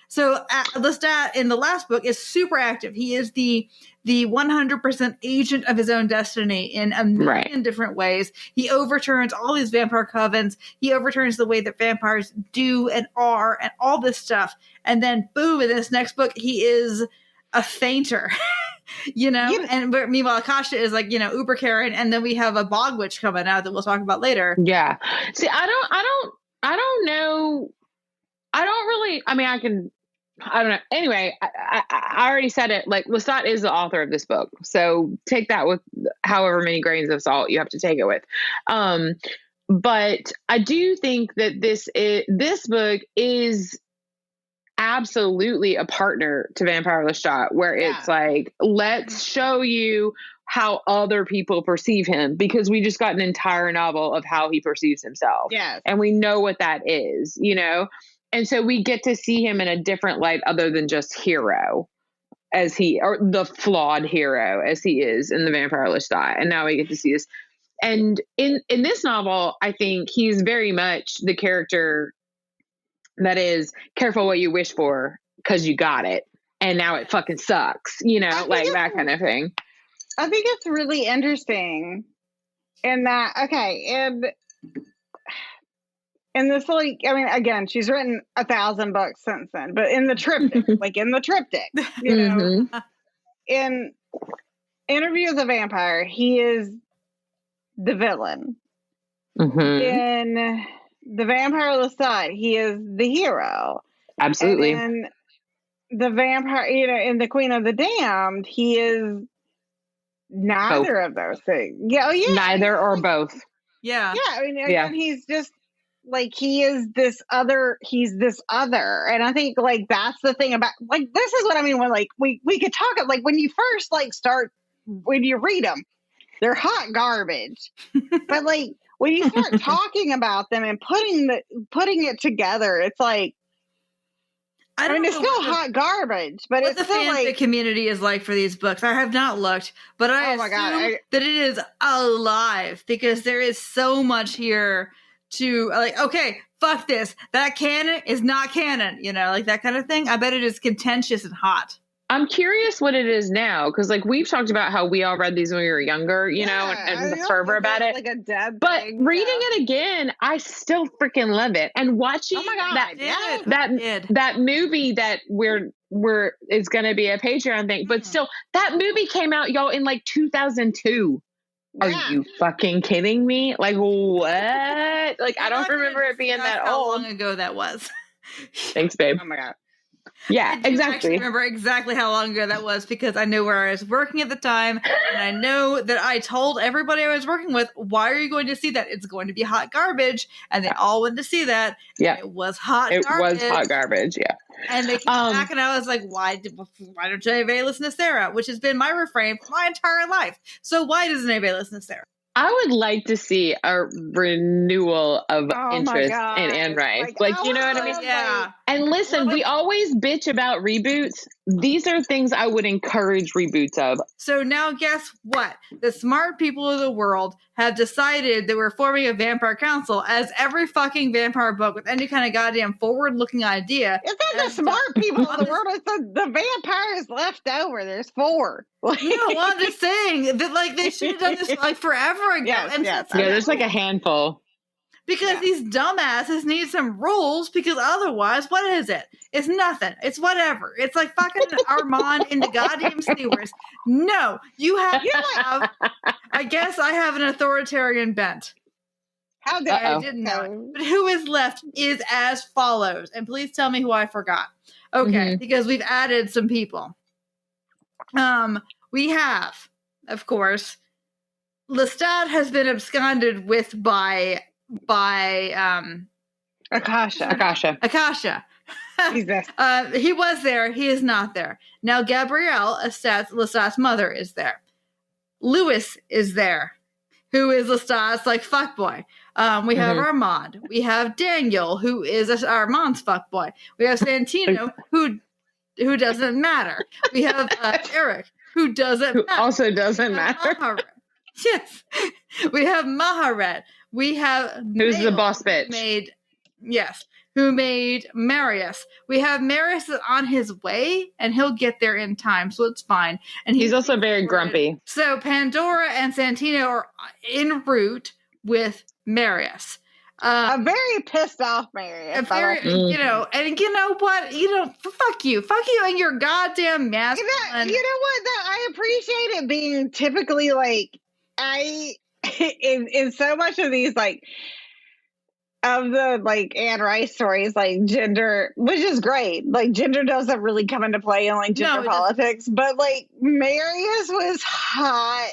B: So Lestat in the last book is super active. He is the 100% agent of his own destiny in a million different ways. He overturns all these vampire covens. He overturns the way that vampires do and are and all this stuff. And then boom, in this next book, he is a fainter, and meanwhile, Akasha is like, uber Karen. And then we have a bog witch coming out that we'll talk about later.
C: Yeah. See, I don't know. I don't know. Anyway, I already said it. Like, Lestat is the author of this book, so take that with however many grains of salt you have to take it with. But I do think that this book is absolutely a partner to Vampire Lestat, where it's like, let's show you how other people perceive him, because we just got an entire novel of how he perceives himself.
A: Yes.
C: And we know what that is, And so we get to see him in a different light other than just hero, or the flawed hero as he is in the Vampire Lestat. And now we get to see this. And in this novel, I think he's very much the character that is careful what you wish for, because you got it. And now it fucking sucks, like that kind of thing.
A: I think it's really interesting in that, and this, like, again, she's written 1,000 books since then, but in the triptych, in Interview with a Vampire, he is the villain. In the Vampire Lestat, he is the hero.
C: Absolutely.
A: And in the Vampire, in the Queen of the Damned, he is neither of those things. Yeah, yeah.
C: Neither or both.
B: Yeah.
A: Yeah, I mean, again, he's just like he's this other, and I think like that's the thing about like this is what I mean when like we could talk like when you first like start when you read them, they're hot garbage, but like when you start talking about them and putting it together, it's like I mean it's still hot garbage, but it's
B: the
A: still
B: fanfic
A: like
B: community is like for these books. I have not looked, but I assume that it is alive because there is so much here. To like, okay, fuck this. That canon is not canon, you know, like that kind of thing. I bet it is contentious and hot.
C: I'm curious what it is now, because like we've talked about how we all read these when we were younger, you know, and the fervor about it.
A: Like a dead
C: but
A: thing,
C: reading it again, I still freaking love it. And watching that movie that we're is going to be a Patreon thing, but still, that movie came out, y'all, in like 2002. Are you fucking kidding me? Like, what? Like, I don't remember it being that old.
B: How long ago that was.
C: Thanks, babe.
A: Oh my God.
C: Yeah, exactly.
B: I remember exactly how long ago that was because I know where I was working at the time, and I know that I told everybody I was working with, why are you going to see that? It's going to be hot garbage, and they all went to see that.
C: Yeah.
B: It was hot
C: garbage.
B: It
C: was hot garbage, yeah.
B: And they came back, and I was like, why don't anybody listen to Sarah? Which has been my refrain for my entire life. So why doesn't anybody listen to Sarah?
C: I would like to see a renewal of interest in Anne Rice. Like you know what I mean?
B: Yeah.
C: And listen, we always bitch about reboots. These are things I would encourage reboots of.
B: So now guess what? The smart people of the world have decided that we're forming a vampire council, as every fucking vampire book with any kind of goddamn forward-looking idea.
A: It's not the smart people of the world. It's the vampires left over. There's 4.
B: No, I'm just saying that like they should have done this like forever ago.
A: Yes.
C: There's like a handful.
B: Because these dumbasses need some rules, because otherwise, what is it? It's nothing. It's whatever. It's like fucking Armand in the goddamn sewers. No, you have, I guess I have an authoritarian bent.
A: How dare
B: I didn't know it. But who is left is as follows. And please tell me who I forgot. Okay, because we've added some people. We have, of course, Lestat has been absconded with by
A: Akasha.
B: He was there. He is not there. Now Gabrielle, Lestat's mother, is there. Louis is there, who is Lestat's like fuckboy. We have Armand. We have Daniel, who is Armand's fuckboy. We have Santino, who doesn't matter. We have Eric, who
C: also doesn't matter.
B: Yes. We have Maharet. We have
C: who's the boss bitch.
B: Who made Marius. We have Marius on his way, and he'll get there in time, so it's fine. And
C: he's also very grumpy.
B: So Pandora and Santino are en route with Marius.
A: A very pissed off Marius.
B: You know, and you know what? Fuck you and your goddamn mask.
A: You know what? Though? I appreciate it being typically like in so much of these like of the like Anne Rice stories, like gender, which is great. Like gender doesn't really come into play in like gender politics, but like Marius was hot.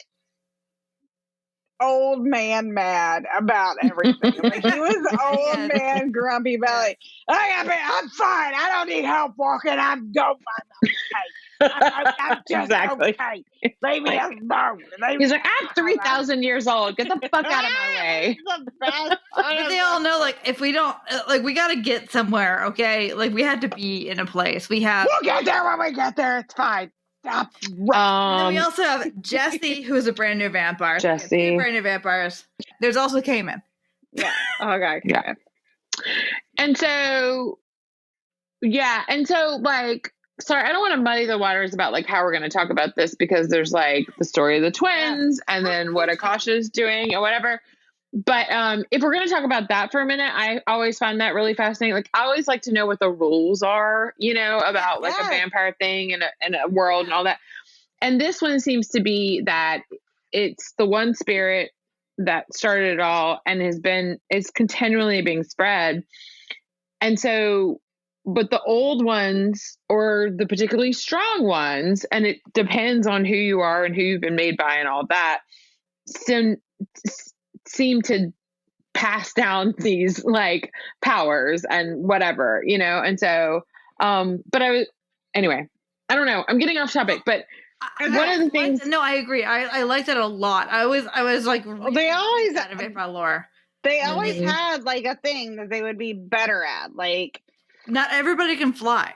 A: Old man mad about everything. Like he was old man grumpy about like, I'm fine. I don't need help walking. I'm going by myself. I'm just okay. Leave me alone.
C: He's like, I'm 3,000 years old. Get the fuck out of my way.
B: But they all know, like, if we don't, like, we got to get somewhere, okay? Like, we had to be in a place. We'll
A: get there when we get there. It's fine.
B: And then we also have Jesse, who's a brand new vampire.
C: Jesse.
B: Brand new vampires. There's also Caiman.
A: Yeah. Oh, God.
C: Yeah. And so, like, sorry, I don't want to muddy the waters about, like, how we're going to talk about this, because there's, like, the story of the twins and then what Akasha is doing or whatever. But if we're going to talk about that for a minute, I always find that really fascinating. Like, I always like to know what the rules are, you know, about like a vampire thing and a world and all that. And this one seems to be that it's the one spirit that started it all and is continually being spread. And so but the old ones or the particularly strong ones, and it depends on who you are and who you've been made by and all that, seem to pass down these like powers and whatever, you know? And so, anyway, I don't know. I'm getting off topic, but one of the things.
B: No, I agree. I liked it a lot. I was like,
A: they always
B: out of it by lore.
A: They always had like a thing that they would be better at. Like,
B: not everybody can fly.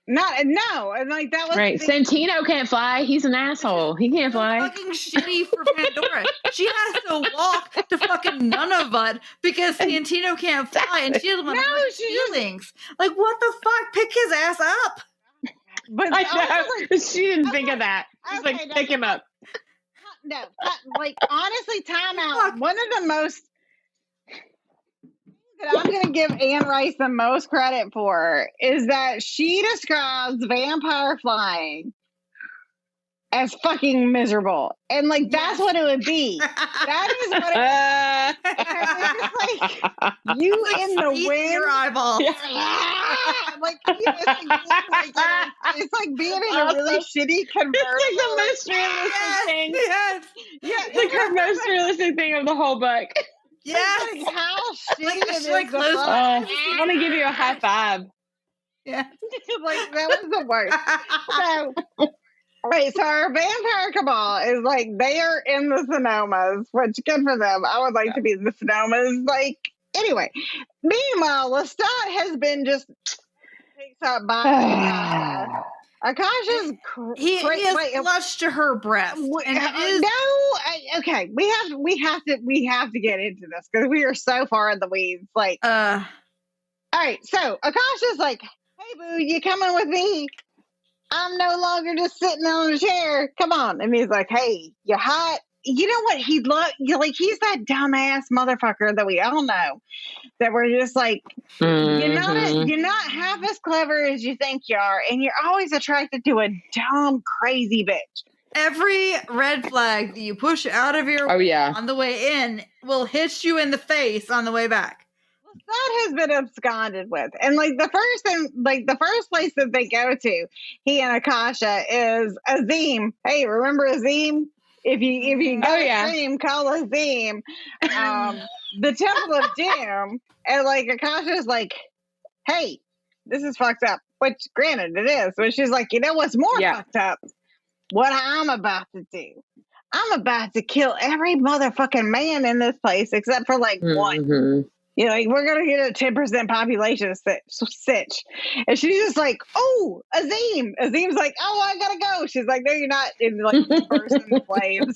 A: And like that was
C: right. Santino can't fly. He's an asshole. He can't fly.
B: Fucking shitty for Pandora. She has to walk to fucking Nunavut because Santino can't fly, and she doesn't want to hurt feelings. Like, what the fuck? Pick his ass up.
A: But
C: I know. She didn't think of that. She's like, pick him up.
A: No, like honestly, time out. One of the most that I'm going to give Anne Rice the most credit for is that she describes vampire flying as fucking miserable. And like, that's what it would be. That is what it is. It's like, you in the wind.
B: Your eyeball.
A: Like, it's like being in a really shitty convertible.
C: It's like the most realistic thing.
A: Yes. Yeah.
C: It's like her most realistic thing of the whole book.
A: Yes. Like how shitty it is.
B: Like
C: I want to give you a high five.
A: Yeah. Like, that was the worst. So, right, so our vampire cabal is like, they are in the Sonomas, which good for them. I would like to be the Sonomas. Like, anyway. Meanwhile, Lestat has been just picked up by Akasha's
B: he has clutched to her breast.
A: Okay. We have to get into this because we are so far in the weeds. Like, all right. So Akasha's like, "Hey, boo, you coming with me? I'm no longer just sitting on a chair. Come on." And he's like, "Hey, you hot?" You know what? He's that dumbass motherfucker that we all know. That we're just like, you're not half as clever as you think you are, and you're always attracted to a dumb, crazy bitch.
B: Every red flag that you push out of your on the way in will hit you in the face on the way back.
A: That has been absconded with, and like the first place that they go to, he and Akasha is Azim. Hey, remember Azim? If you go Azim, call Azim. The Temple of Doom, and like Akasha's like, "Hey, this is fucked up." Which, granted, it is. But she's like, "You know what's more fucked up? What I'm about to do. I'm about to kill every motherfucking man in this place except for like one. You know, like, we're gonna get a 10% population sitch." And she's just like, "Oh, Azim." Azim's like, "Oh, I gotta go." She's like, "No, you're not." And like, burst into flames.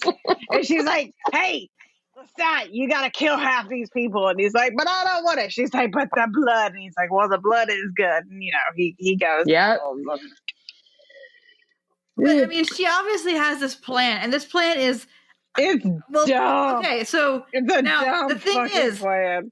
A: And she's like, "Hey, Lestat, you gotta kill half these people." And he's like, "But I don't want it." She's like, "But the blood." And he's like, "Well, the blood is good." And you know, he goes,
C: "Yeah."
B: But I mean, she obviously has this plan, and this plan is
A: dumb.
B: Okay, so now the thing is,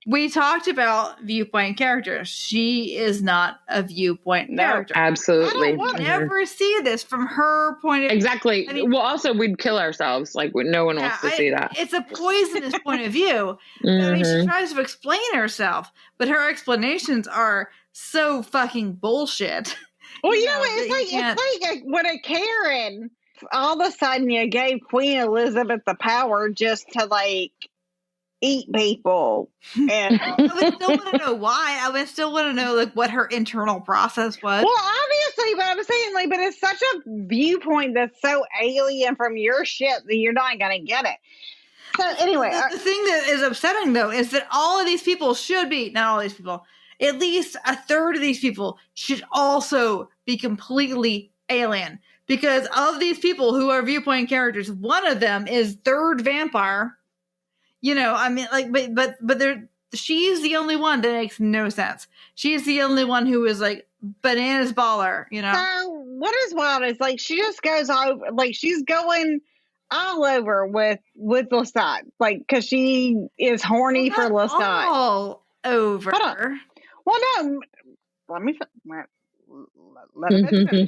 B: we talked about viewpoint characters. She is not a viewpoint character.
C: Absolutely.
B: I don't ever see this from her point of view.
C: Exactly. I mean, well, also, we'd kill ourselves. Like, no one wants to see that.
B: It's a poisonous point of view. I mean, she tries to explain herself, but her explanations are so fucking bullshit.
A: Well, you know, it's like when a Karen, all of a sudden you gave Queen Elizabeth the power just to like eat people. And
B: I would still want to know why. I would still want to know like what her internal process was.
A: Well, obviously, but I'm saying like, but it's such a viewpoint that's so alien from your shit that you're not gonna get it. So anyway,
B: the thing that is upsetting though is that all of these people should be, not all these people, at least a third of these people should also be completely alien. Because of these people who are viewpoint characters, one of them is third vampire. You know, I mean, like, but she's the only one that makes no sense. She's the only one who is like bananas baller, you know?
A: So what is wild is like, she just goes over, like she's going all over with Lestat. Like, cause she is horny for Lestat.
B: All over.
A: Hold on. Well, no, let me finish.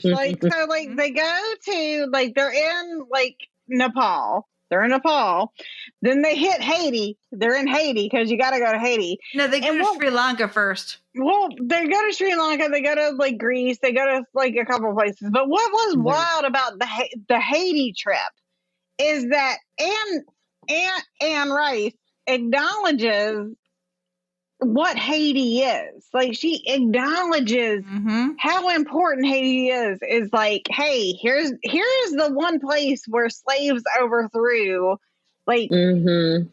A: Like, so, like, they go to, like, they're in, like, Nepal, They're in Nepal. Then they hit Haiti. They're in Haiti because you got to go to Haiti.
B: No, they go to Sri Lanka first.
A: Well, they go to Sri Lanka. They go to like Greece. They go to like a couple places. But what was wild about the Haiti trip is that Anne Rice acknowledges what Haiti is. Like, she acknowledges how important Haiti is. Is like, hey, here's the one place where slaves overthrew, like, and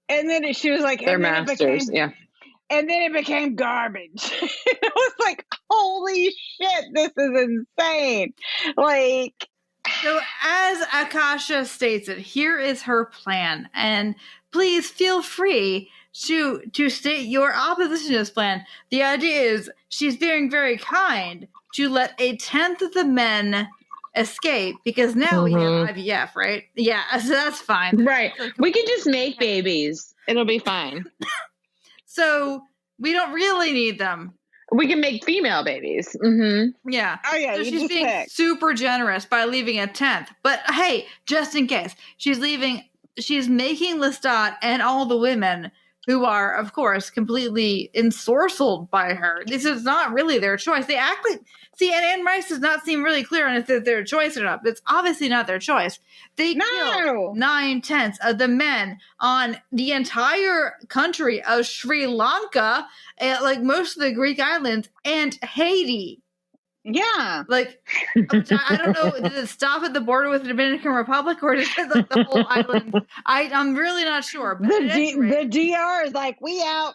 A: then she was like,
C: their masters,
A: and then it became garbage. It was like, holy shit, this is insane. Like,
B: so as Akasha states it, here is her plan, and please feel free to state your opposition to this plan. The idea is she's being very kind to let 1/10 of the men escape, because now we have IVF, right? Yeah, so that's fine.
C: Right. We can just make babies. It'll be fine.
B: So we don't really need them.
C: We can make female babies.
B: Yeah.
A: Oh, yeah.
B: So she's being super generous by leaving 1/10. But hey, just in case, she's making Lestat and all the women who are, of course, completely ensorcelled by her. This is not really their choice. They act like... See, and Anne Rice does not seem really clear on if it's their choice or not. It's obviously not their choice. They kill 9/10 of the men on the entire country of Sri Lanka, like most of the Greek islands, and Haiti.
A: Yeah.
B: Like, I don't know, did it stop at the border with the Dominican Republic, or did it like the whole island? I'm really not sure. But
A: the DR is like, we out.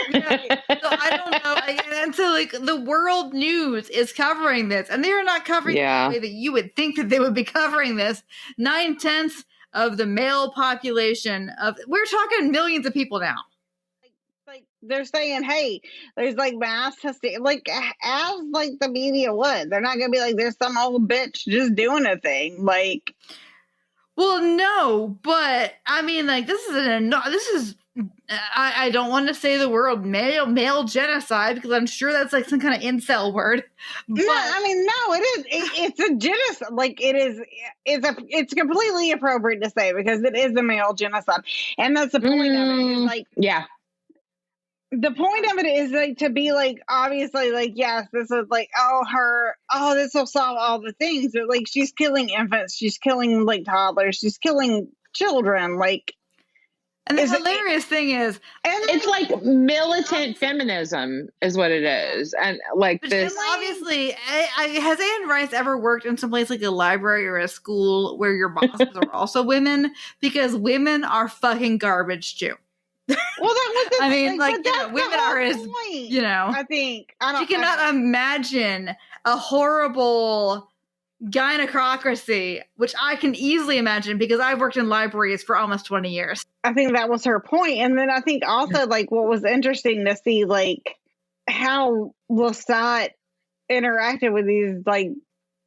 B: Yeah, so I don't know. And so, like, the world news is covering this, and they're not covering it the way that you would think that they would be covering this. 9/10 of the male population we're talking millions of people now.
A: Like, they're saying, hey, there's like mass hysteria, like, as like the media would. They're not gonna be like, there's some old bitch just doing a thing. Like,
B: well, no, but I mean, like, I don't want to say the word male genocide, because I'm sure that's like some kind of incel word. But,
A: no, I mean, no, it is. It's a genocide. Like, it's completely appropriate to say, because it is a male genocide, and that's the point of it. Is like, the point of it is like to be like, obviously, like, yes, this is like, this will solve all the things. But like, she's killing infants, she's killing like toddlers, she's killing children, like.
B: And the hilarious thing is,
C: it's like militant feminism is what it is. And like this.
B: Obviously, has Anne Rice ever worked in some place like a library or a school where your bosses are also women? Because women are fucking garbage too.
A: Well, that was.
B: I mean, like, women are as,
A: I think.
B: She cannot imagine a horrible gynecrocracy, which I can easily imagine because I've worked in libraries for almost 20 years.
A: I think that was her point. And then I think also, like, what was interesting to see, like, how Lestat interacted with these, like,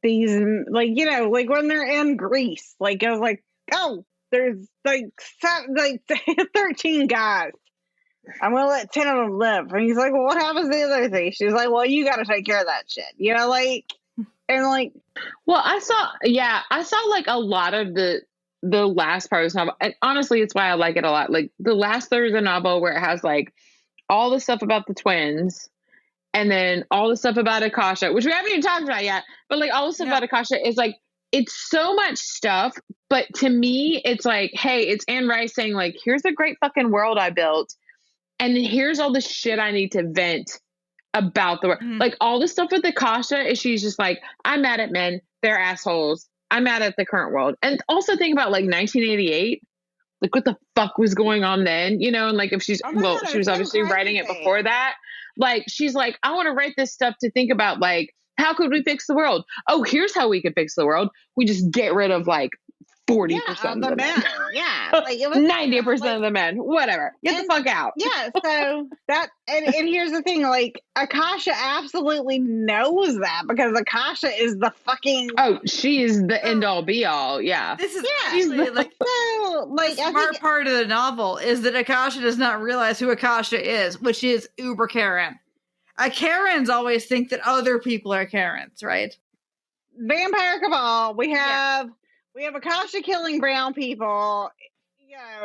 A: when they're in Greece, like, I was like, oh, there's, like, 13 guys. I'm going to let 10 of them live. And he's like, well, what happens to the other thing? She's like, well, you got to take care of that shit. Like, and like,
C: well, I saw like a lot of the last part of this novel, and honestly, it's why I like it a lot. Like, the last third of the novel, where it has like all the stuff about the twins, and then all the stuff about Akasha, which we haven't even talked about yet, but like all the stuff about Akasha is like, it's so much stuff. But to me, it's like, hey, it's Anne Rice saying like, here's a great fucking world I built, and here's all the shit I need to vent about the world. Like, all the stuff with Akasha is she's just like, I'm mad at men, they're assholes, I'm mad at the current world. And also think about like 1988, like what the fuck was going on then, and like if she's she was obviously writing it before that. Like, she's like, I want to write this stuff to think about, like, how could we fix the world? Oh, here's how we could fix the world. We just get rid of like 40% of the men.
A: Yeah. Like, it was
C: 90% of the men. Whatever. Get the fuck out.
A: Yeah. So that, and here's the thing, like, Akasha absolutely knows that, because Akasha is the fucking.
C: Oh, she is the end all be all. Yeah.
B: This is actually like, the smart part of the novel is that Akasha does not realize who Akasha is, which is uber Karen. Karens always think that other people are Karens, right?
A: Vampire Cabal. We have We have Akasha killing brown people.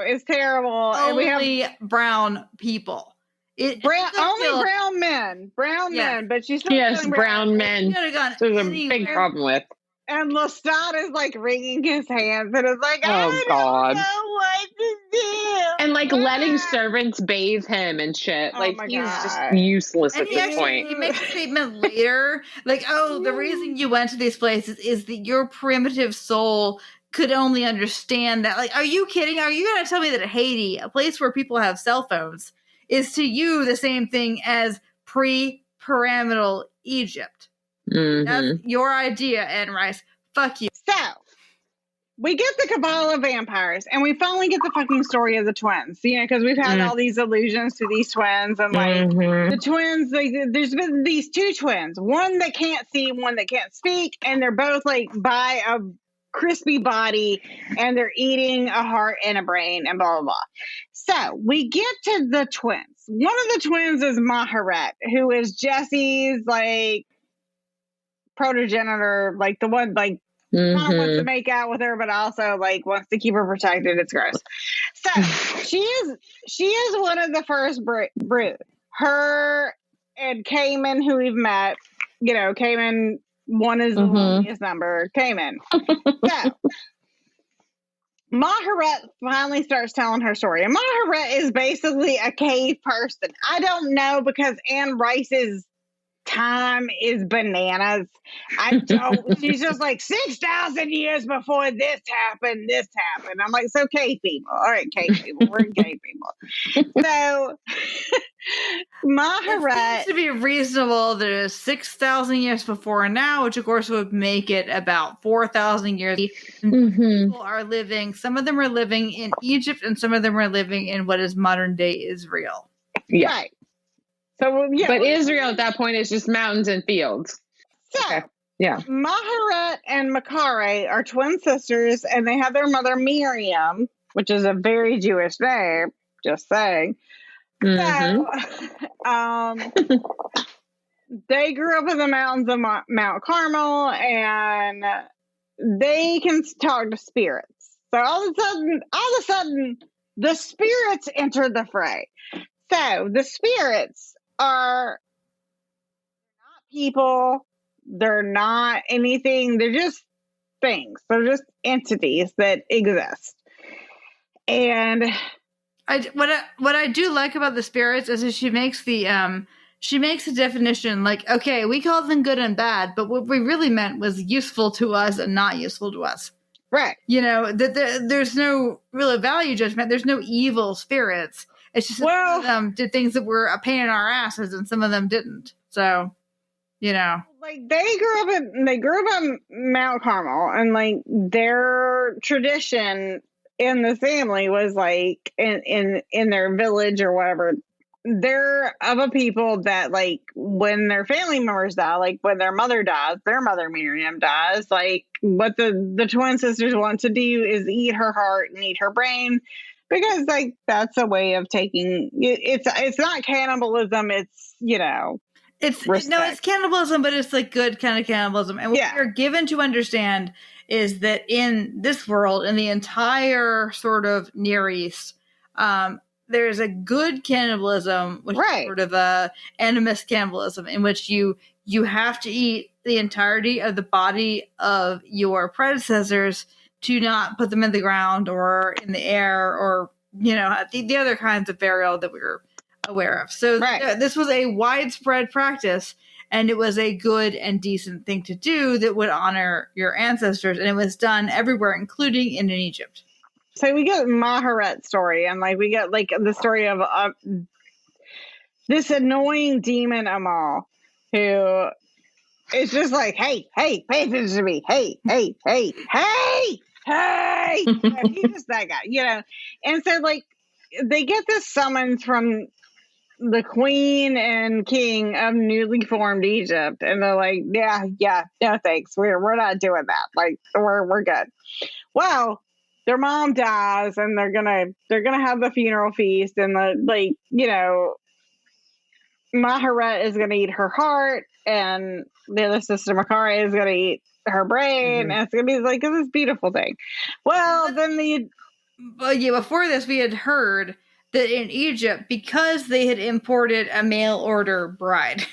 A: It's terrible.
B: Only
A: and we have
B: brown people.
A: only brown men. Brown men, but she's still
C: Yes, brown men. There's a big problem with.
A: And Lestat is like wringing his hands and it's like, I
C: God.
A: don't know what to do.
C: And like letting servants bathe him and shit. Like he's
A: God.
C: just useless
B: and
C: at this point.
B: He makes a statement later, like, the reason you went to these places is that your primitive soul could only understand that. Like, are you kidding? Are you going to tell me that Haiti, a place where people have cell phones, is to you the same thing as pre-pyramidal Egypt?
C: Mm-hmm.
B: That's your idea, Anne Rice. Fuck you.
A: So, we get the cabal of vampires, and we finally get the fucking story of the twins. Because we've had all these allusions to these twins, and like the twins. Like, there's been these two twins, one that can't see, one that can't speak, and they're both like by a crispy body, and they're eating a heart and a brain, and blah blah blah. So we get to the twins. One of the twins is Maharet, who is Jesse's like progenitor, like the one like kind of wants to make out with her, but also like wants to keep her protected. It's gross. So she is one of the first brood. Her and Caiman, who we've met, Caiman, one is the loneliest number. Caiman. So Maharet finally starts telling her story, and Maharet is basically a cave person. I don't know, because Anne Rice's time is bananas. I don't. She's just like 6,000 years before this happened. I'm like, so cave people. All right, cave people. We're cave people. So Maharet
B: It seems to be reasonable that it's 6,000 years before now, which of course would make it about 4,000 years. People are living. Some of them are living in Egypt, and some of them are living in what is modern day Israel.
C: Yeah.
A: Right. So,
C: but Israel at that point is just mountains and fields.
A: So,
C: okay. Yeah.
A: Maharet and Makare are twin sisters, and they have their mother Miriam, which is a very Jewish name. Just saying. So, they grew up in the mountains of Mount Carmel, and they can talk to spirits. So all of a sudden, the spirits enter the fray. So the spirits are not people. They're not anything. They're just things. They're just entities that exist. And
B: what I do like about the spirits is that she makes a definition like, okay, we call them good and bad, but what we really meant was useful to us and not useful to us.
A: Right.
B: That there's no real value judgment. There's no evil spirits. It's just some of them did things that were a pain in our asses, and some of them didn't. So,
A: like they grew up on Mount Carmel, and like their tradition in the family was like in their village or whatever. They're of a people that like when their family members die, like when their mother dies, their mother Miriam dies, like what the twin sisters want to do is eat her heart and eat her brain. Because like that's a way of taking it's not cannibalism, it's it's
B: cannibalism, but it's like good kind of cannibalism. And what we're given to understand is that in this world, in the entire sort of Near East, there's a good cannibalism, which is sort of a animist cannibalism, in which you have to eat the entirety of the body of your predecessors to not put them in the ground or in the air or, the other kinds of burial that we were aware of. So this was a widespread practice, and it was a good and decent thing to do that would honor your ancestors. And it was done everywhere, including in Egypt.
A: So we get Maharet's story, and like we get like the story of this annoying demon Amal, who is just like, hey, pay attention to me. Hey. He's just that guy, And so like they get this summons from the queen and king of newly formed Egypt, and they're like, yeah, no thanks, we're not doing that. Like we're good. Well, their mom dies, and they're gonna have the funeral feast, and Maharet is gonna eat her heart, and the other sister Makare is gonna eat her brain. And it's going to be like this beautiful thing. Well, then
B: before this, we had heard that in Egypt, because they had imported a mail order bride,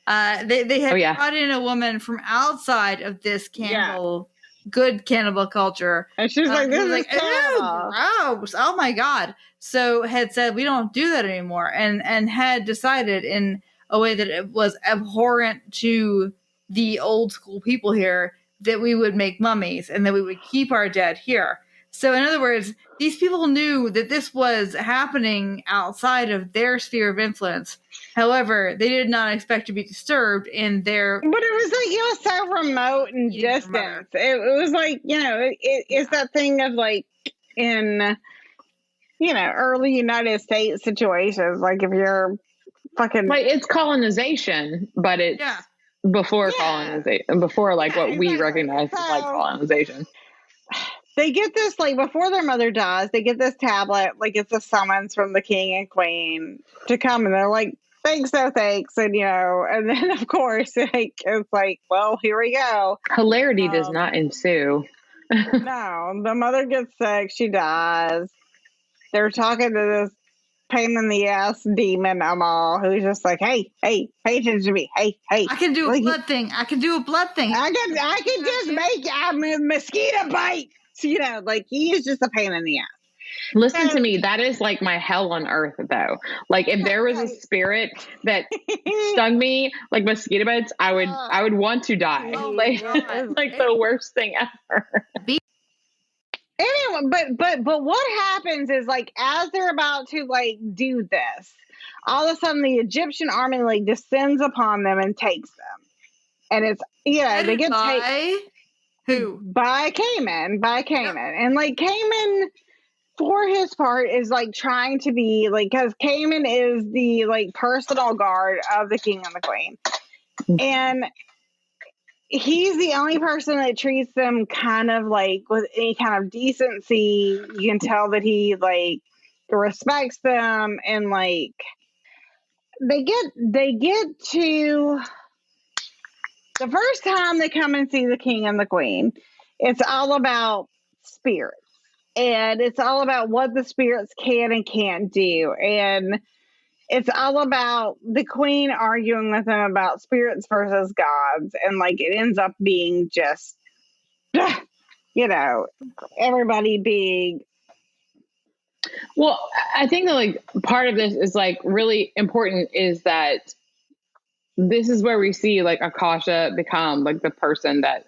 B: they had brought in a woman from outside of this good cannibal culture.
A: And she's like, this is cannibal.
B: Gross. Oh my God. So had said, we don't do that anymore. And had decided in a way that it was abhorrent to the old school people here that we would make mummies and that we would keep our dead here. So in other words, these people knew that this was happening outside of their sphere of influence. However, they did not expect to be disturbed in their...
A: But it was so remote and distant. It was like, it's that thing of like in, early United States situations. Like if you're fucking...
C: Like it's colonization, but it's before colonization, before what we recognize as like colonization.
A: They get this, like, before their mother dies, they get this tablet, like, it's a summons from the king and queen to come, and they're like, thanks, no thanks, and, and then, of course, it's like, well, here we go.
C: Hilarity does not ensue.
A: No, the mother gets sick, she dies. They're talking to this pain in the ass demon Amal, who's just like, hey, pay attention to me, hey.
B: I can do a blood thing. I can
A: can just make a mosquito bite. He is just a pain in the ass.
C: Listen to me. That is like my hell on earth, though. Like if there was a spirit that stung me like mosquito bites, I would want to die. Like the worst thing ever.
A: Anyway, but what happens is like as they're about to like do this, all of a sudden the Egyptian army like descends upon them and takes them, and it's they get taken.
B: Who?
A: By Caiman. And like Caiman, for his part, is like trying to be like, because Caiman is the like personal guard of the king and the queen. And he's the only person that treats them kind of like with any kind of decency. You can tell that he like respects them, and like they get to the first time they come and see the king and the queen, it's all about spirits. And it's all about what the spirits can and can't do. And it's all about the queen arguing with them about spirits versus gods. And like it ends up being just, everybody being...
C: Well, I think that like part of this is like really important is that this is where we see like Akasha become like the person that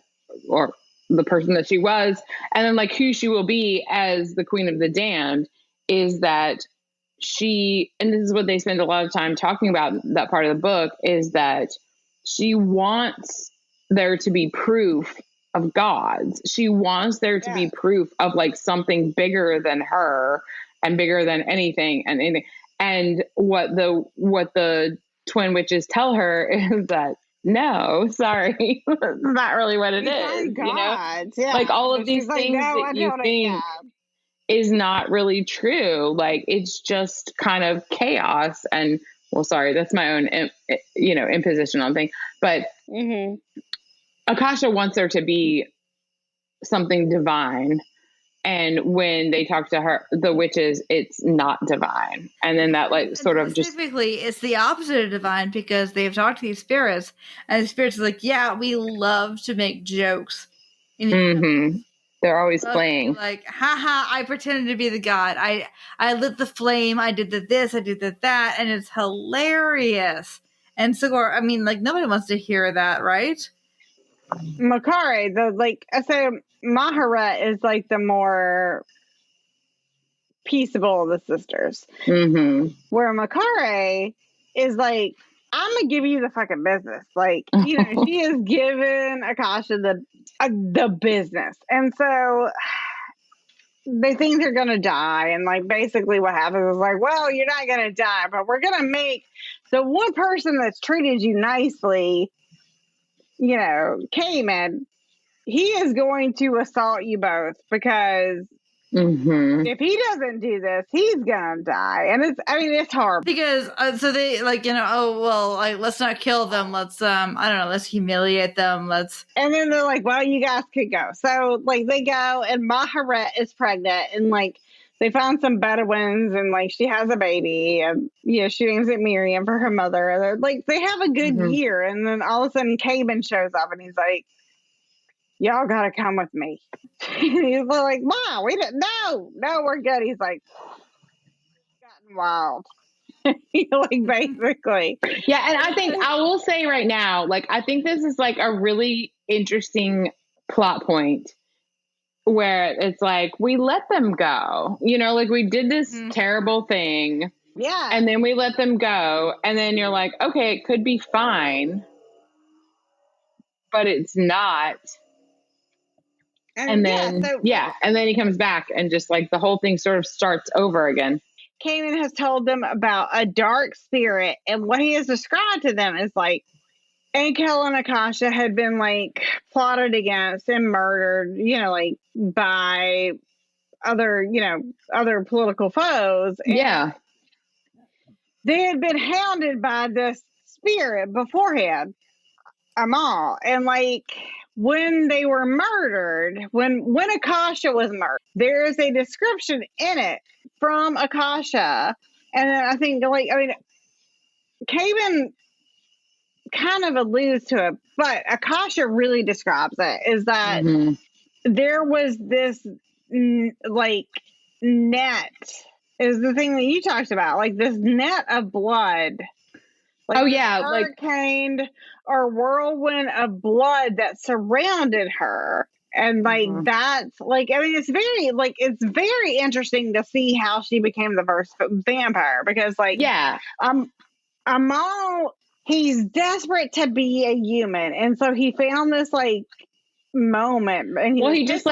C: she was, and then like who she will be as the Queen of the Damned is that she, and this is what they spend a lot of time talking about that part of the book, is that she wants there to be proof of gods. She wants there to be proof of like something bigger than her and bigger than anything and anything. And what the twin witches tell her is that no, sorry, that's not really what it is.
A: Gods.
C: Like all of these things that you think is not really true. Like it's just kind of chaos. And well, sorry, that's my own, imposition on things. But Akasha wants there to be something divine. And when they talk to her, the witches, it's not divine. And then that like sort of just...
B: Specifically, it's the opposite of divine because they've talked to these spirits. And the spirits are like, yeah, we love to make jokes.
C: They're always playing.
B: Like, haha, I pretended to be the god. I lit the flame. I did this. I did that. And it's hilarious. And so, I mean, like, nobody wants to hear that, right?
A: Makari, Mahara is like the more peaceable of the sisters. Where Makari is like, I'm gonna give you the fucking business. Like, she is giving Akasha the business. And so they think they're gonna die. And like basically what happens is like, well, you're not gonna die, but we're gonna make the one person that's treated you nicely, Caiman, he is going to assault you both because If he doesn't do this, he's gonna die. And it's horrible.
B: Because so they let's not kill them. Let's let's humiliate them.
A: And then they're like, well, you guys could go. So like they go, and Maharet is pregnant, and like they found some Bedouins, and like she has a baby, and she names it Miriam for her mother. And they're, like they have a good year, and then all of a sudden Caiman shows up, and he's like, y'all gotta come with me. He's like, Mom, we didn't know. No, we're good. He's like, gotten wild. Like basically.
C: Yeah, and I think I will say right now, like I think this is like a really interesting plot point where it's like we let them go. Like we did this terrible thing.
A: Yeah.
C: And then we let them go, and then you're like, okay, it could be fine, but it's not. And then, and then he comes back and just like the whole thing sort of starts over again.
A: Caiman has told them about a dark spirit, and what he has described to them is like Ankel and Akasha had been like plotted against and murdered, like by other political foes. And they had been hounded by this spirit beforehand, Amal, and like when they were murdered, when Akasha was murdered, there is a description in it from Akasha. And then I think, Caiman kind of alludes to it, but Akasha really describes it, is that there was this, net, is the thing that you talked about, like this net of blood. Like hurricane or whirlwind of blood that surrounded her. And that's like, it's very interesting to see how she became the first vampire, because Amal, he's desperate to be a human. And so he found this like moment, and he just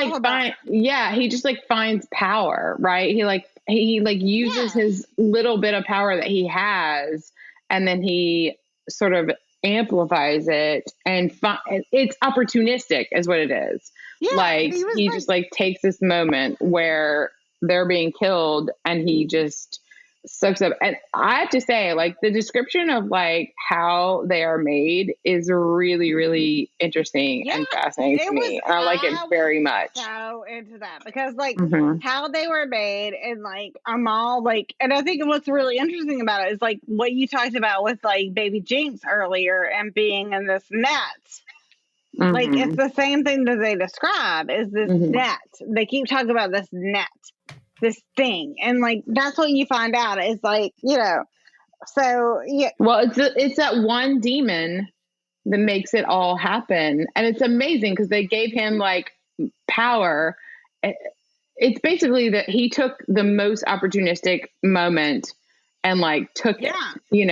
A: finds power, right? He uses his little bit of power that he has, and then he sort of amplifies it, and it's opportunistic is what it is. He just takes this moment where they're being killed, and he just soaks up. And I have to say, the description of how they are made is really, really interesting and fascinating to me. And I like it very much. So into that, because how they were made, and Amal, and I think what's really interesting about it is what you talked about with baby Jinx earlier, and being in this net. It's the same thing that they describe, is this net. They keep talking about this net, this thing, and that's what you find out is so yeah.
C: Well, it's that one demon that makes it all happen, and it's amazing because they gave him power. It's basically that he took the most opportunistic moment and took it, and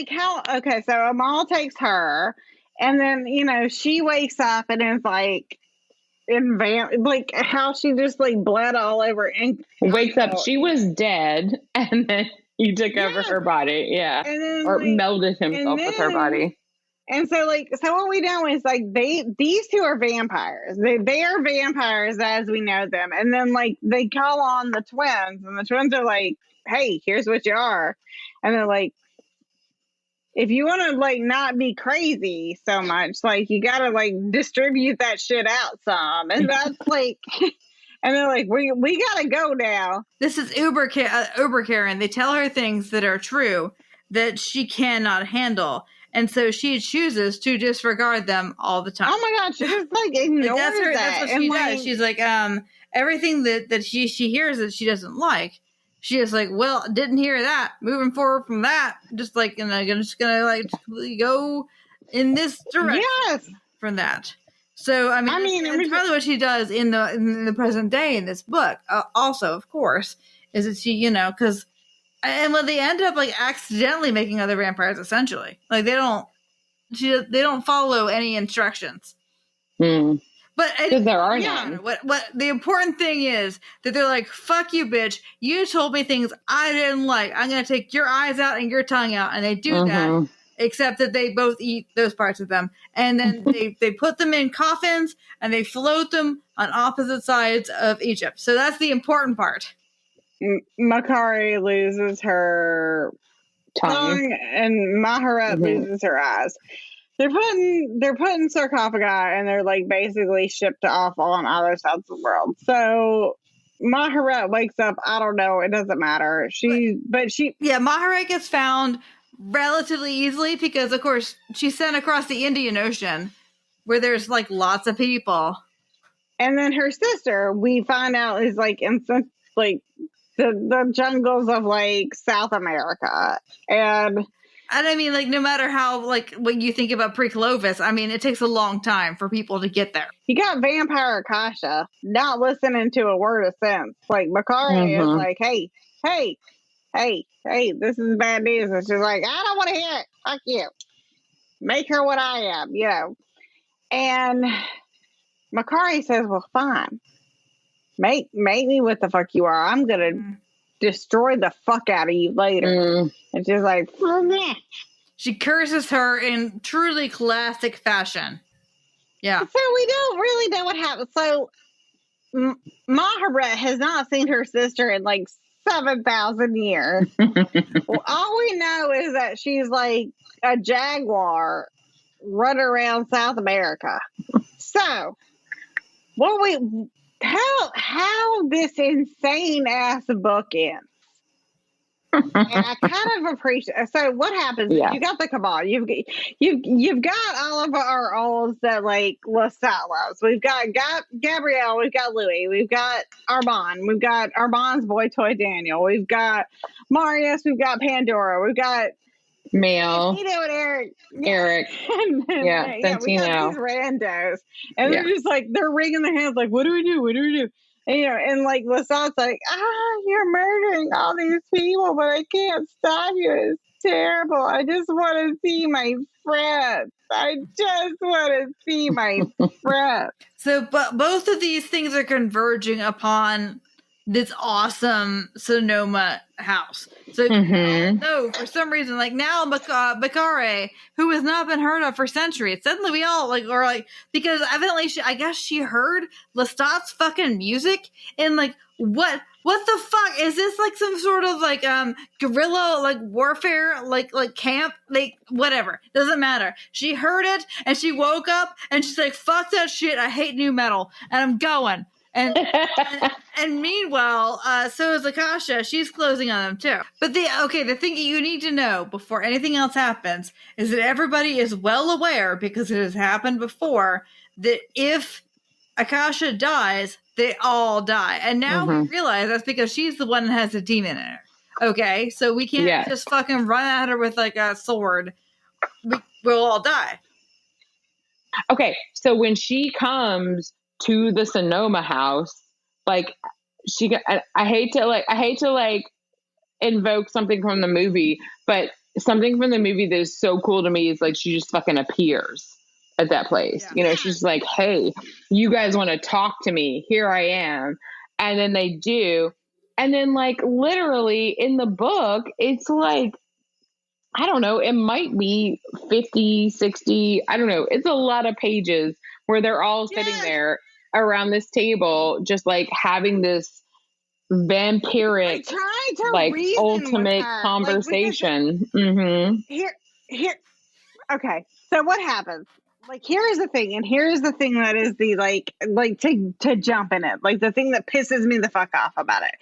A: how so Amal takes her, and then she wakes up and is how she just bled all over and
C: wakes up. She was dead, and then he took over her body, and then, or melded himself with her body.
A: And so what we know is these two are vampires. They are vampires as we know them, and then they call on the twins, and the twins are hey, here's what you are, and they're if you want to not be crazy so much, you gotta distribute that shit out some, and that's and they're we gotta go now.
B: This is Uber Karen. They tell her things that are true that she cannot handle, and so she chooses to disregard them all the time.
A: Oh my god, she just ignores
B: that's
A: that.
B: That's what she does. She's everything that she hears that she doesn't like. She is well, didn't hear that. Moving forward from that, just just gonna go in this direction.
A: Yes.
B: From that. So I mean, it's probably what she does in the present day in this book. Also, of course, is that she because and when they end up accidentally making other vampires, essentially they don't follow any instructions. But
C: because there are none.
B: What the important thing is that they're fuck you, bitch. You told me things I didn't like. I'm gonna take your eyes out and your tongue out, and they do that except that they both eat those parts of them. And then they put them in coffins and they float them on opposite sides of Egypt. So that's the important part.
A: Makari loses her tongue and Maharet loses her eyes. They're putting sarcophagi and they're like basically shipped off on other sides of the world. So Maharet wakes up. I don't know. It doesn't matter.
B: Maharet gets found relatively easily because, of course, she's sent across the Indian Ocean where there's like lots of people.
A: And then her sister, we find out, is like in like the jungles of like South America. And
B: I mean, like, no matter how, like, what you think about pre-Clovis, I mean, it takes a long time for people to get there.
A: You got Vampire Akasha not listening to a word of sense. Like, Makari is like, hey, this is bad news. And she's like, I don't want to hear it. Fuck you. Make her what I am, you know. And Makari says, well, fine. Make me what the fuck you are. I'm going to destroy the fuck out of you later. And she's like,
B: she curses her in truly classic fashion. Yeah. So
A: we don't really know what happened. So Maharet has not seen her sister in like 7,000 years. Well, all we know is that she's like a jaguar running around South America. So how this insane ass book ends. And I kind of appreciate. So what happens? Yeah. You got the cabal. You've got all of our olds that like Lestat loves. We've got Gabrielle. We've got Louis. We've got Armand. We've got Armand's boy toy Daniel. We've got Marius. We've got Pandora. We've got
C: Mel.
A: And Eric.
C: And then,
A: we got these randos, and they're just like they're wringing their hands, like, "What do we do? What do we do?" And, you know, and like Lestat's like, you're murdering all these people, but I can't stop you. It's terrible. I just want to see my friends.
B: So, but both of these things are converging upon this awesome Sonoma house. So, no, for some reason, like now, Makari, who has not been heard of for centuries, suddenly we all because evidently I guess she heard Lestat's fucking music and like, what the fuck is this? Like some sort of like guerrilla like warfare like camp, like whatever, doesn't matter. She heard it and she woke up and she's like, fuck that shit, I hate new metal and I'm going. And meanwhile, so is Akasha. She's closing on them too. But the thing you need to know before anything else happens is that everybody is well aware, because it has happened before, that if Akasha dies, they all die. And now we realize that's because she's the one that has a demon in her. Okay, so we can't just fucking run at her with like a sword. We'll all die.
C: Okay, so when she comes to the Sonoma house, like I hate to invoke something from the movie, but something from the movie that is so cool to me is like she just fucking appears at that place. Yeah. You know, she's like, hey, you guys want to talk to me? Here I am. And then they do. And then like literally in the book, it's like, I don't know, it might be 50, 60, I don't know. It's a lot of pages where they're all sitting there around this table, just like having this vampiric, like ultimate conversation.
A: Here. Okay, so what happens? Like, here is the thing, and here is the thing that is the like to jump in it. Like the thing that pisses me the fuck off about it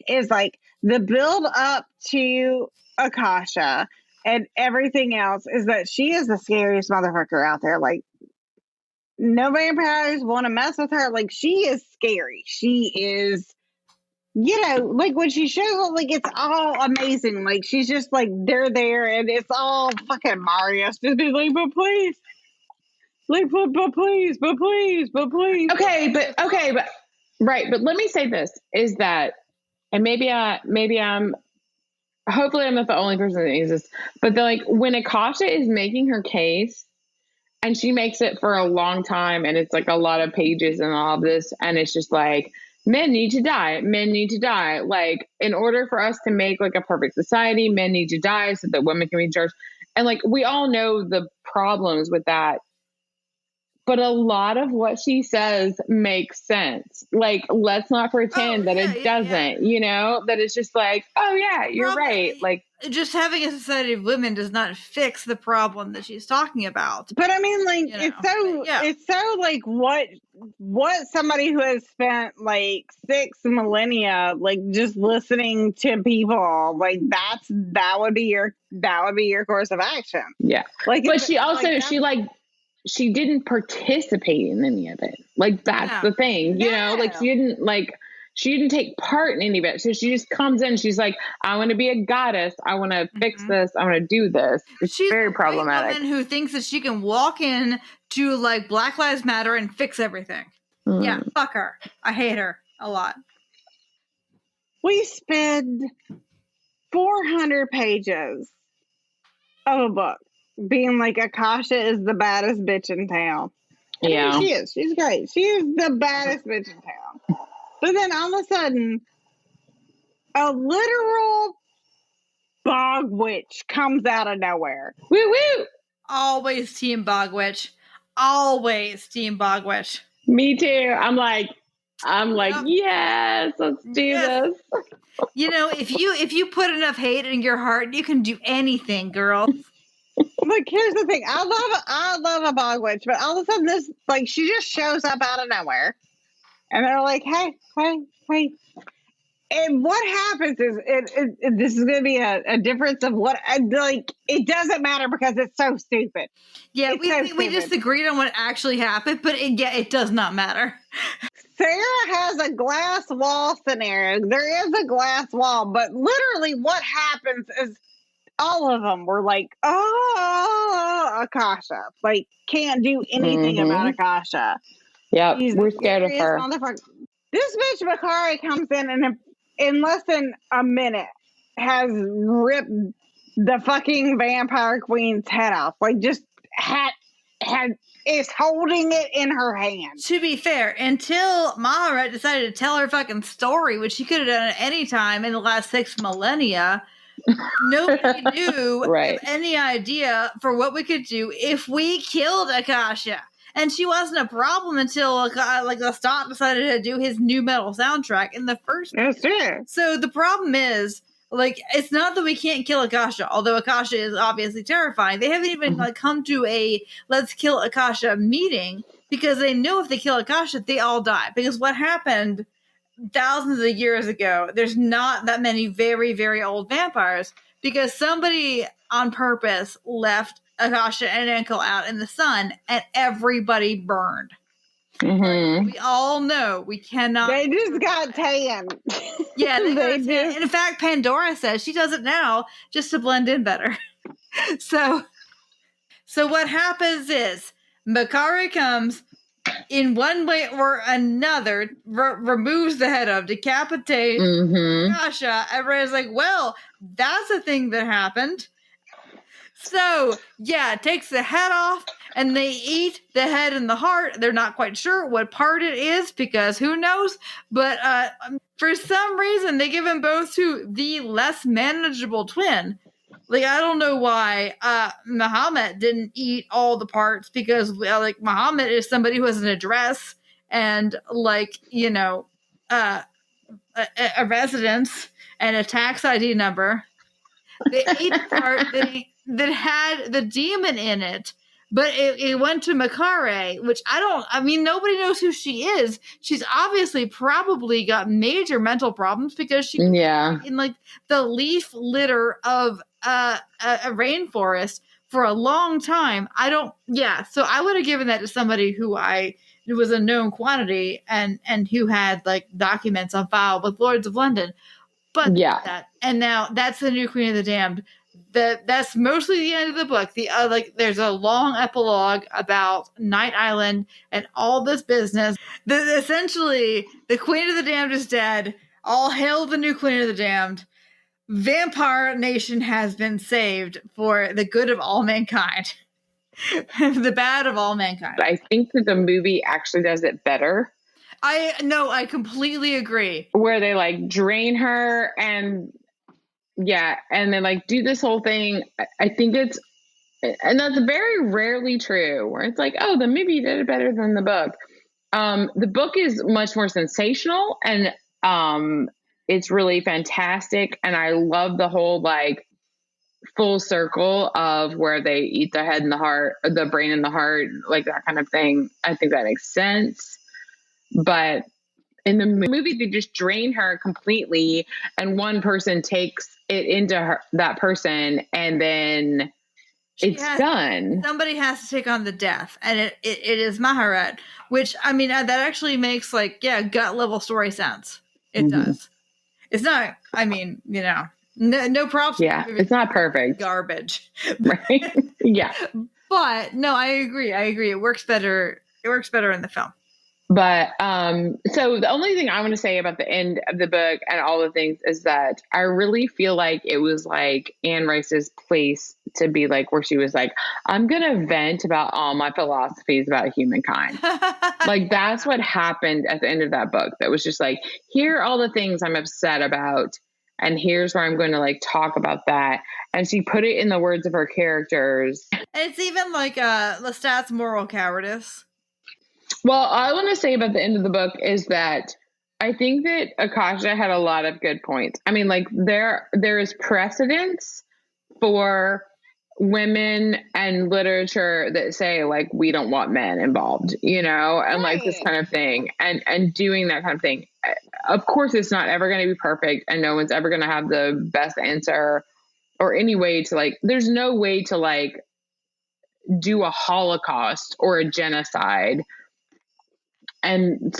A: is like the build up to Akasha and everything else is that she is the scariest motherfucker out there. Like, no vampires want to mess with her. Like, she is scary. She is, you know, like when she shows up, like it's all amazing. Like she's just like they're there, and it's all fucking Marius just be like, but please, like, but please.
C: Okay, but right. But let me say this is that, and maybe I'm. Hopefully, I'm not the only person that needs this. But like when Akasha is making her case. And she makes it for a long time, and it's like a lot of pages and all of this, and it's just like, men need to die. Men need to die. Like, in order for us to make like a perfect society, men need to die so that women can be judged. And like, we all know the problems with that. But a lot of what she says makes sense. Like, let's not pretend that it doesn't, you know, that it's just like, oh yeah, you're right. Like,
B: just having a society of women does not fix the problem that she's talking about.
A: But I mean, like, it's so like what somebody who has spent like 6 millennia, like just listening to people, like that would be your course of action.
C: Yeah.
A: Like,
C: but she also, she didn't participate in any of it. Like, that's the thing, you know, like she didn't take part in any of it. So she just comes in, she's like, I want to be a goddess. I want to fix this. I want to do this. She's very problematic.
B: She's a woman who thinks that she can walk in to like Black Lives Matter and fix everything. Yeah, fuck her. I hate her a lot.
A: We spend 400 pages of a book being like, Akasha is the baddest bitch in town.
C: Yeah.
A: She is. She's great. She is the baddest bitch in town. But then all of a sudden, a literal bog witch comes out of nowhere.
C: Woo woo!
B: Always team bog witch. Always team bog witch.
C: Me too. I'm like, yes, let's do this.
B: You know, if you put enough hate in your heart, you can do anything, girl.
A: Look, here's the thing. I love a bog witch, but all of a sudden this, like, she just shows up out of nowhere. And they're like, hey. And what happens is, this is going to be a difference of what, like, it doesn't matter because it's so stupid.
B: Yeah, we just agreed on what actually happened, but it does not matter.
A: Sarah has a glass wall scenario. There is a glass wall, but literally what happens is all of them were like, oh, Akasha. Like, can't do anything about Akasha.
C: Yeah, we're scared of her.
A: This bitch Bakari comes in and in less than a minute has ripped the fucking vampire queen's head off. Like, just is holding it in her hand.
B: To be fair, until Maharet decided to tell her fucking story, which she could have done at any time in the last 6 millennia, nobody knew any idea for what we could do if we killed Akasha. And she wasn't a problem until like Lestat decided to do his new metal soundtrack in the first place. So the problem is, like, it's not that we can't kill Akasha, although Akasha is obviously terrifying. They haven't even like come to a let's kill Akasha meeting because they know if they kill Akasha, they all die. Because what happened thousands of years ago, there's not that many very, very old vampires because somebody on purpose left Akasha and Ankle out in the sun and everybody burned. We all know we cannot.
A: They just got tan.
B: Yeah, they got tan. And in fact, Pandora says she does it now just to blend in better. So what happens is Makari comes in one way or another, removes the head of, decapitates Akasha. Everybody's like, well, that's a thing that happened. So, yeah, it takes the head off, and they eat the head and the heart. They're not quite sure what part it is, because who knows? But for some reason, they give them both to the less manageable twin. Like, I don't know why Muhammad didn't eat all the parts, because, like, Muhammad is somebody who has an address and, like, you know, a residence and a tax ID number. They ate the part that had the demon in it, but it went to Makare, which nobody knows who she is. She's obviously probably got major mental problems because she's in like the leaf litter of a rainforest for a long time. So I would have given that to somebody who was a known quantity and who had like documents on file with Lords of London. But and now that's the new Queen of the Damned. That's mostly the end of the book. There's a long epilogue about Night Island and all this business. Essentially, the Queen of the Damned is dead. All hail the new Queen of the Damned. Vampire Nation has been saved for the good of all mankind. The bad of all mankind.
C: I think that the movie actually does it better.
B: I completely agree.
C: Where they like drain her and then like do this whole thing. I think it's and that's very rarely true, where it's like, oh, the movie did it better than the book. The book is much more sensational, and it's really fantastic. And I love the whole like full circle of where they eat the head and the heart, the brain and the heart, like that kind of thing. I think that makes sense. But in the movie, they just drain her completely, and one person takes it into her, that person, and then it's done.
B: Somebody has to take on the death, and it is Maharet, which, I mean, that actually makes like, yeah, gut level story sense. It does. It's not, I mean, you know, no props.
C: Yeah, it's not perfect.
B: Garbage.
C: Right? Yeah.
B: But no, I agree. It works better. It works better in the film.
C: But so the only thing I want to say about the end of the book and all the things is that I really feel like it was like Anne Rice's place to be like, where she was like, I'm going to vent about all my philosophies about humankind. Like, that's what happened at the end of that book. That was just like, here are all the things I'm upset about, and here's where I'm going to like talk about that. And she put it in the words of her characters.
B: And it's even like Lestat's moral cowardice.
C: Well, all I want to say about the end of the book is that I think that Akasha had a lot of good points. I mean, like there is precedence for women and literature that say like, we don't want men involved, you know, and like this kind of thing, and doing that kind of thing. Of course, it's not ever going to be perfect, and no one's ever going to have the best answer or any way to like, there's no way to like do a Holocaust or a genocide and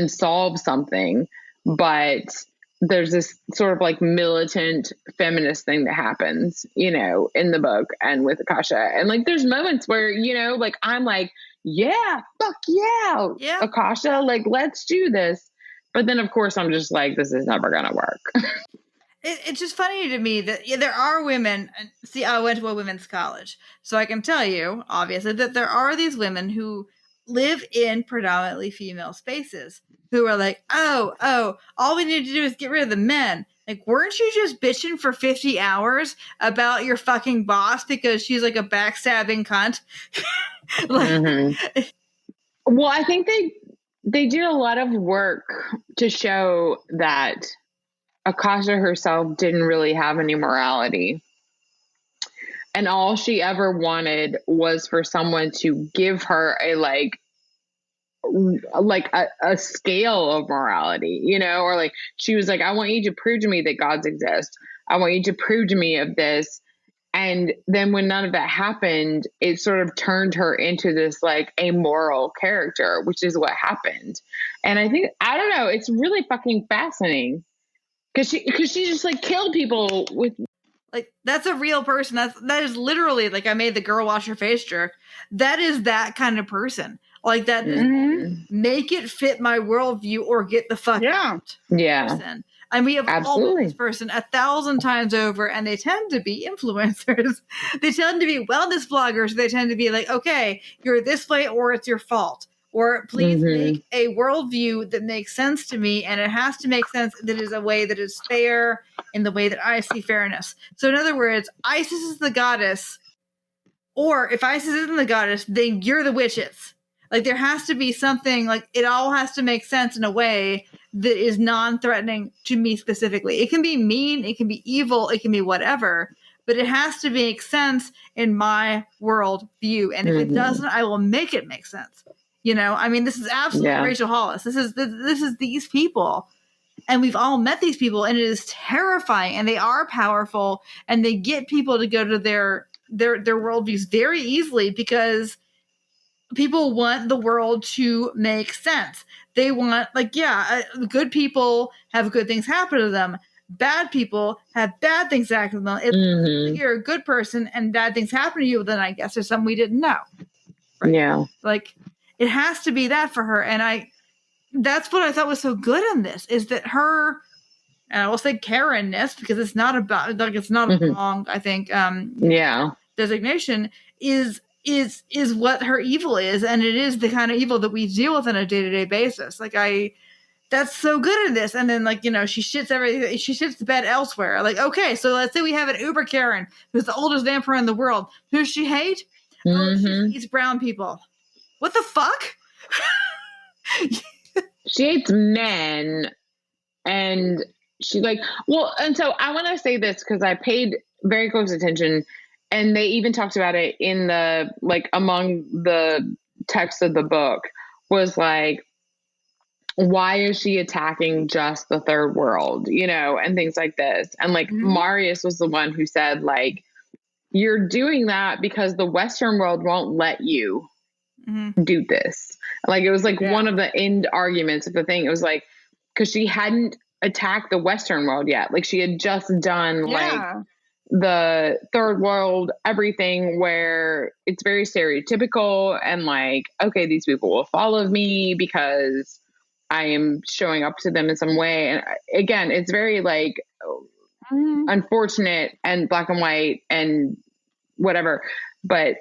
C: solve something. But there's this sort of like militant feminist thing that happens, you know, in the book and with Akasha. And like, there's moments where, you know, like I'm like, yeah, fuck yeah, Akasha, like, let's do this. But then of course I'm just like, this is never going to work.
B: It's just funny to me that there are women. See, I went to a women's college, so I can tell you, obviously, that there are these women who live in predominantly female spaces who are like, oh, all we need to do is get rid of the men. Like, weren't you just bitching for 50 hours about your fucking boss because she's like a backstabbing cunt? Like,
C: Well, I think they did a lot of work to show that Akasha herself didn't really have any morality. And all she ever wanted was for someone to give her a a scale of morality, you know, or like, she was like, I want you to prove to me that gods exist. I want you to prove to me of this. And then when none of that happened, it sort of turned her into this like amoral character, which is what happened. And I think, I don't know, it's really fucking fascinating because she just like killed people with.
B: Like, that's a real person. That is literally like, I made the girl wash her face jerk. That is that kind of person. Like that, make it fit my worldview or get the fuck out.
C: Yeah.
B: Person. And we have all this person 1,000 times over, and they tend to be influencers. They tend to be wellness bloggers. They tend to be like, okay, you're this way or it's your fault. Or please make a worldview that makes sense to me, and it has to make sense that is a way that is fair in the way that I see fairness. So in other words, Isis is the goddess, or if Isis isn't the goddess, then you're the witches. Like, there has to be something, like, it all has to make sense in a way that is non-threatening to me specifically. It can be mean, it can be evil, it can be whatever, but it has to make sense in my world view. And if it doesn't, I will make it make sense. You know, I mean, this is absolutely Rachel Hollis. This is these people, and we've all met these people, and it is terrifying. And they are powerful, and they get people to go to their worldviews very easily because people want the world to make sense. They want, like, good people have good things happen to them. Bad people have bad things happen to them. If you're a good person and bad things happen to you, then I guess there's something we didn't know. Right? Yeah, like. It has to be that for her. And that's what I thought was so good in this, is that her, and I will say Karen-ness, because it's not about, like, it's not a wrong, I think, designation, is what her evil is. And it is the kind of evil that we deal with on a day-to-day basis. Like, that's so good in this. And then, like, she shits the bed elsewhere. Like, okay, so let's say we have an Uber Karen who's the oldest vampire in the world. Who does she hate? Oh, she eats brown people. What the fuck?
C: She hates men, and she and so I want to say this because I paid very close attention, and they even talked about it in the, among the text of the book, was like, why is she attacking just the third world, and things like this. And Marius was the one who said, you're doing that because the Western world won't let you do this. It was one of the end arguments of the thing. It was because she hadn't attacked the Western world yet. She had just done the third world, everything where it's very stereotypical and okay, these people will follow me because I am showing up to them in some way. And again, it's very unfortunate and black and white and whatever, but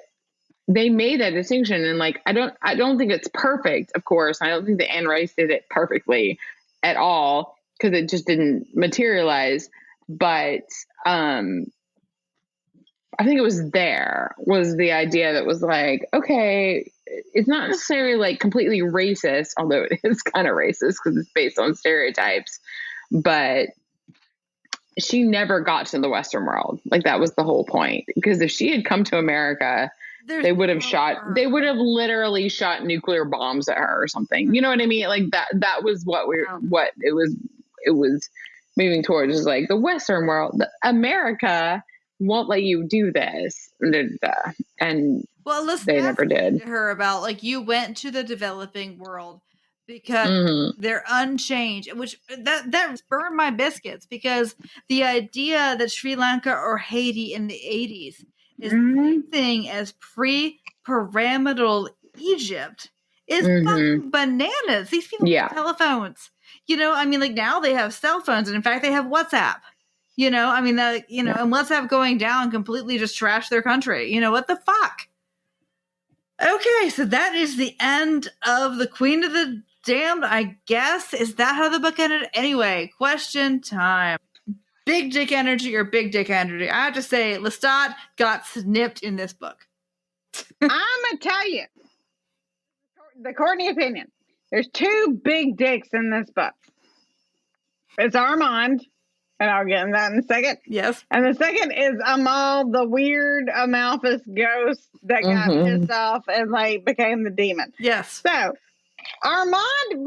C: they made that distinction. And I don't think it's perfect, of course. I don't think that Anne Rice did it perfectly at all because it just didn't materialize. But I think it was the idea that was okay, it's not necessarily completely racist, although it is kind of racist because it's based on stereotypes, but she never got to the Western world. That was the whole point. Because if she had come to America, they would have literally shot nuclear bombs at her or something. You know what I mean? That was what it was moving towards, is the Western world, America won't let you do this. And they never did.
B: Her about you went to the developing world because they're unchanged, which that burned my biscuits, because the idea that Sri Lanka or Haiti in the 80s is the same thing as pre-pyramidal Egypt is fucking bananas. These people have telephones. Now they have cell phones, and in fact they have WhatsApp. And WhatsApp going down completely just trashed their country. What the fuck? Okay, so that is the end of the Queen of the Damned, I guess. Is that how the book ended? Anyway, question time. Big dick energy or big dick energy? I have to say, Lestat got snipped in this book.
A: I'm going to tell you, the Courtney opinion. There's two big dicks in this book. It's Armand, and I'll get into that in a second.
B: Yes.
A: And the second is Amal, the weird Amalthus ghost that got pissed off and became the demon.
B: Yes.
A: So Armand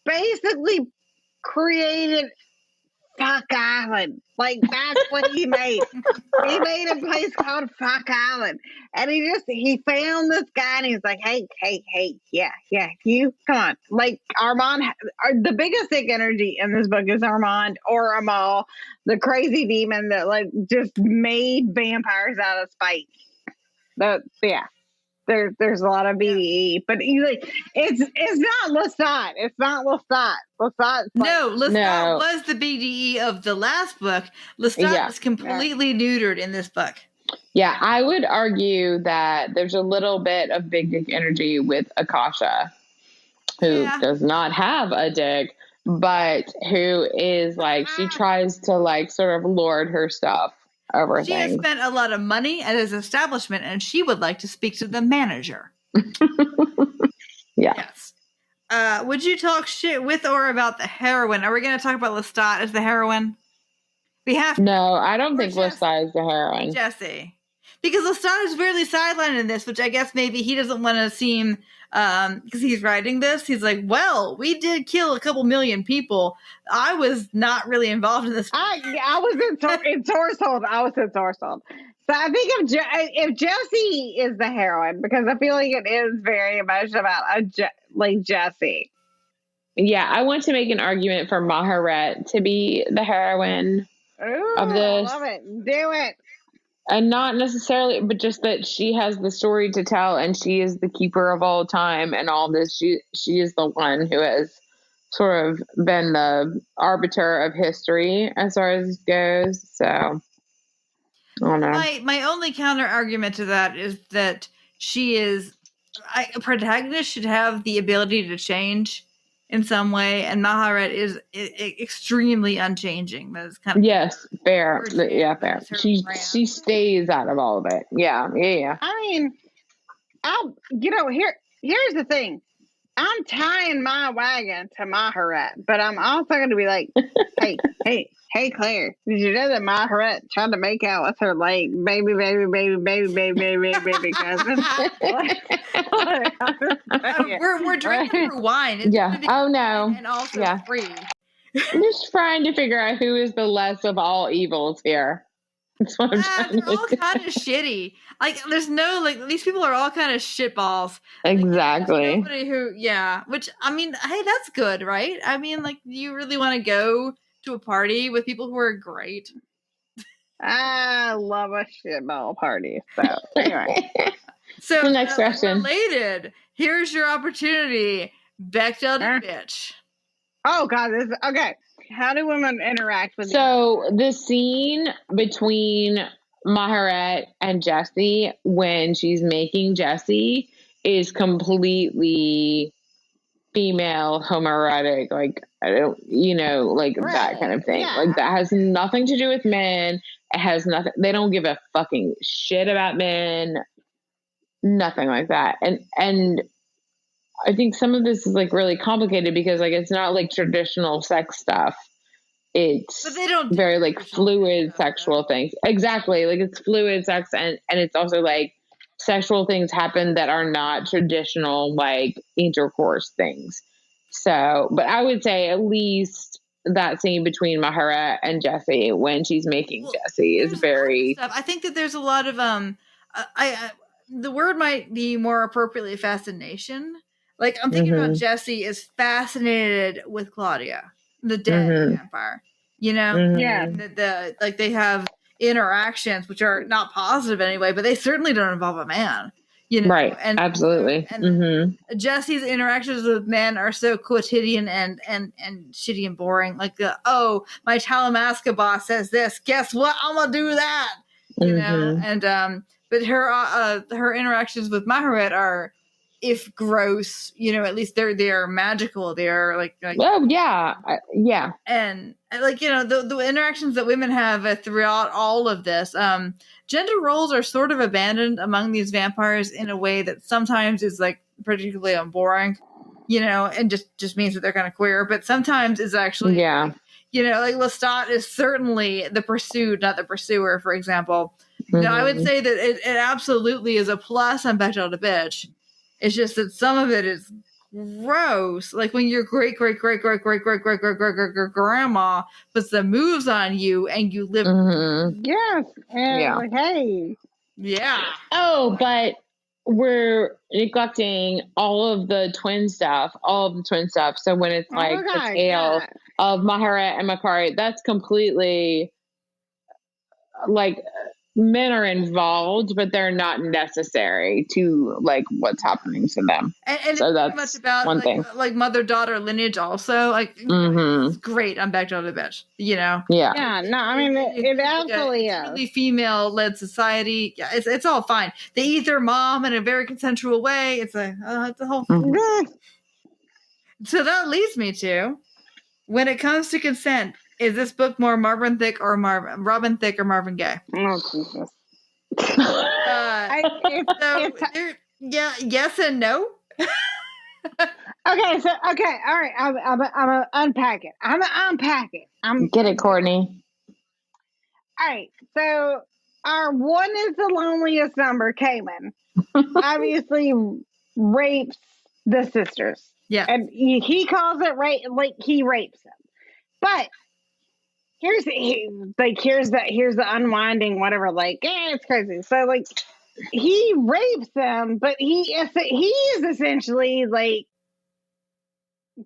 A: basically created Fuck Island. That's what he made. He made a place called Fuck Island. And he found this guy and he's like, hey, yeah, you, come on. Armand, the biggest dick energy in this book is Armand or Amal, the crazy demon that just made vampires out of spite. There's a lot of BDE, but it's not Lestat. It's not Lestat. Lestat
B: was the BDE of the last book. Lestat is completely neutered in this book.
C: Yeah, I would argue that there's a little bit of big dick energy with Akasha, who does not have a dick, but who is she tries to sort of lord her stuff.
B: She has spent a lot of money at his establishment, and she would like to speak to the manager. Yes. Would you talk shit with or about the heroine? Are we going to talk about Lestat as the heroine? We have to.
C: No, I don't think Lestat is the heroine.
B: Jesse. Because Lestat is really sidelined in this, which I guess maybe he doesn't want to seem, because he's writing this, he's like, well, we did kill a couple million people. I was not really involved in this.
A: I was in Sourcehold. I was in Sourcehold. So I think if Jessie is the heroine, because I feel like it is very much about Jessie.
C: Yeah, I want to make an argument for Maharet to be the heroine of this.
A: I love it. Do it.
C: And not necessarily, but just that she has the story to tell, and she is the keeper of all time and all this. She is the one who has sort of been the arbiter of history as far as it goes. So, I don't know.
B: My only counter argument to that is that she is a protagonist should have the ability to change. in some way, and Maharet is extremely unchanging. That is kind of
C: yes, fair. Yeah, fair.
B: That's her
C: She
B: brand.
C: stays out of all of it. Yeah.
A: I mean, here's the thing. I'm tying my wagon to Maharet, but I'm also going to be like, hey, Claire, did you know that Maharet tried to make out with her like baby cousin?
B: We're drinking her wine. It's
C: Yeah. Oh no.
B: and also free.
C: I'm just trying to figure out who is the less of all evils here. That's what I'm trying
B: They're all kind of shitty. Like, there's no, like, these people are all kind of shitballs.
C: Exactly.
B: Like, nobody who, which, I mean, hey, that's good, right? I mean, like, you really want to go to a party with people who are great.
A: I love a shitball party. So, anyway.
C: So, the next question.
B: Related. Here's your opportunity. Bechdel to bitch.
A: Oh, God. Okay. How do women interact with
C: So the scene between Maharet and Jesse when she's making Jesse is completely female homoerotic. Like, I don't, like that kind of thing.
A: Yeah.
C: Like, that has nothing to do with men. It has nothing. They don't give a fucking shit about men. Nothing like that. And I think some of this is like really complicated because like it's not like traditional sex stuff. It's
B: but they don't
C: very like fluid sexual things. Exactly. Like it's fluid sex and it's also like sexual things happen that are not traditional like intercourse things. So, but I would say at least that scene between Maharet and Jesse when she's making Jesse is very.
B: I think that there's a lot of the word might be more appropriately fascination. Like I'm thinking about Jesse is fascinated with Claudia, the dead vampire.
A: Yeah.
B: The like they have interactions which are not positive anyway, but they certainly don't involve a man.
C: Right.
B: And
C: absolutely.
B: And Jesse's interactions with men are so quotidian and shitty and boring. Like my Talamasca boss says this. Guess what? I'm gonna do that. And but her interactions with Maharet are, if gross, at least they're magical. They're like
C: oh yeah,
B: and like the interactions that women have throughout all of this. Gender roles are sort of abandoned among these vampires in a way that sometimes is like particularly boring, and just means that they're kind of queer. But sometimes is actually like Lestat is certainly the pursued, not the pursuer, for example. I would say that it absolutely is a plus on Bechdel to bitch. It's just that some of it is gross. Like when your great grandma puts the moves on you and you live.
A: Yes. And like, hey.
B: Yeah.
C: Oh, but we're neglecting all of the twin stuff. So when it's like the tale of Maharet and Makari, that's completely like men are involved, but they're not necessary to like what's happening to them.
B: And
C: so
B: it's
C: that's
B: much about
C: one thing.
B: Like mother-daughter lineage also. Like it's great on Bechdel to bitch.
C: Yeah.
A: Yeah. No, I mean it absolutely is.
B: Really female-led society. Yeah, it's all fine. They eat their mom in a very consensual way. It's a whole thing. So that leads me to, when it comes to consent, is this book more Robin Thicke or Marvin Gaye?
A: Oh, Jesus.
B: Yes and no.
A: Okay, all right. I'm gonna unpack it.
C: Get it, Courtney.
A: All right, so our one is the loneliest number, Caiman, obviously rapes the sisters.
B: Yeah,
A: and he calls it rape, like he rapes them. But here's the unwinding, whatever. Like, it's crazy. So like, he rapes them, but he is essentially like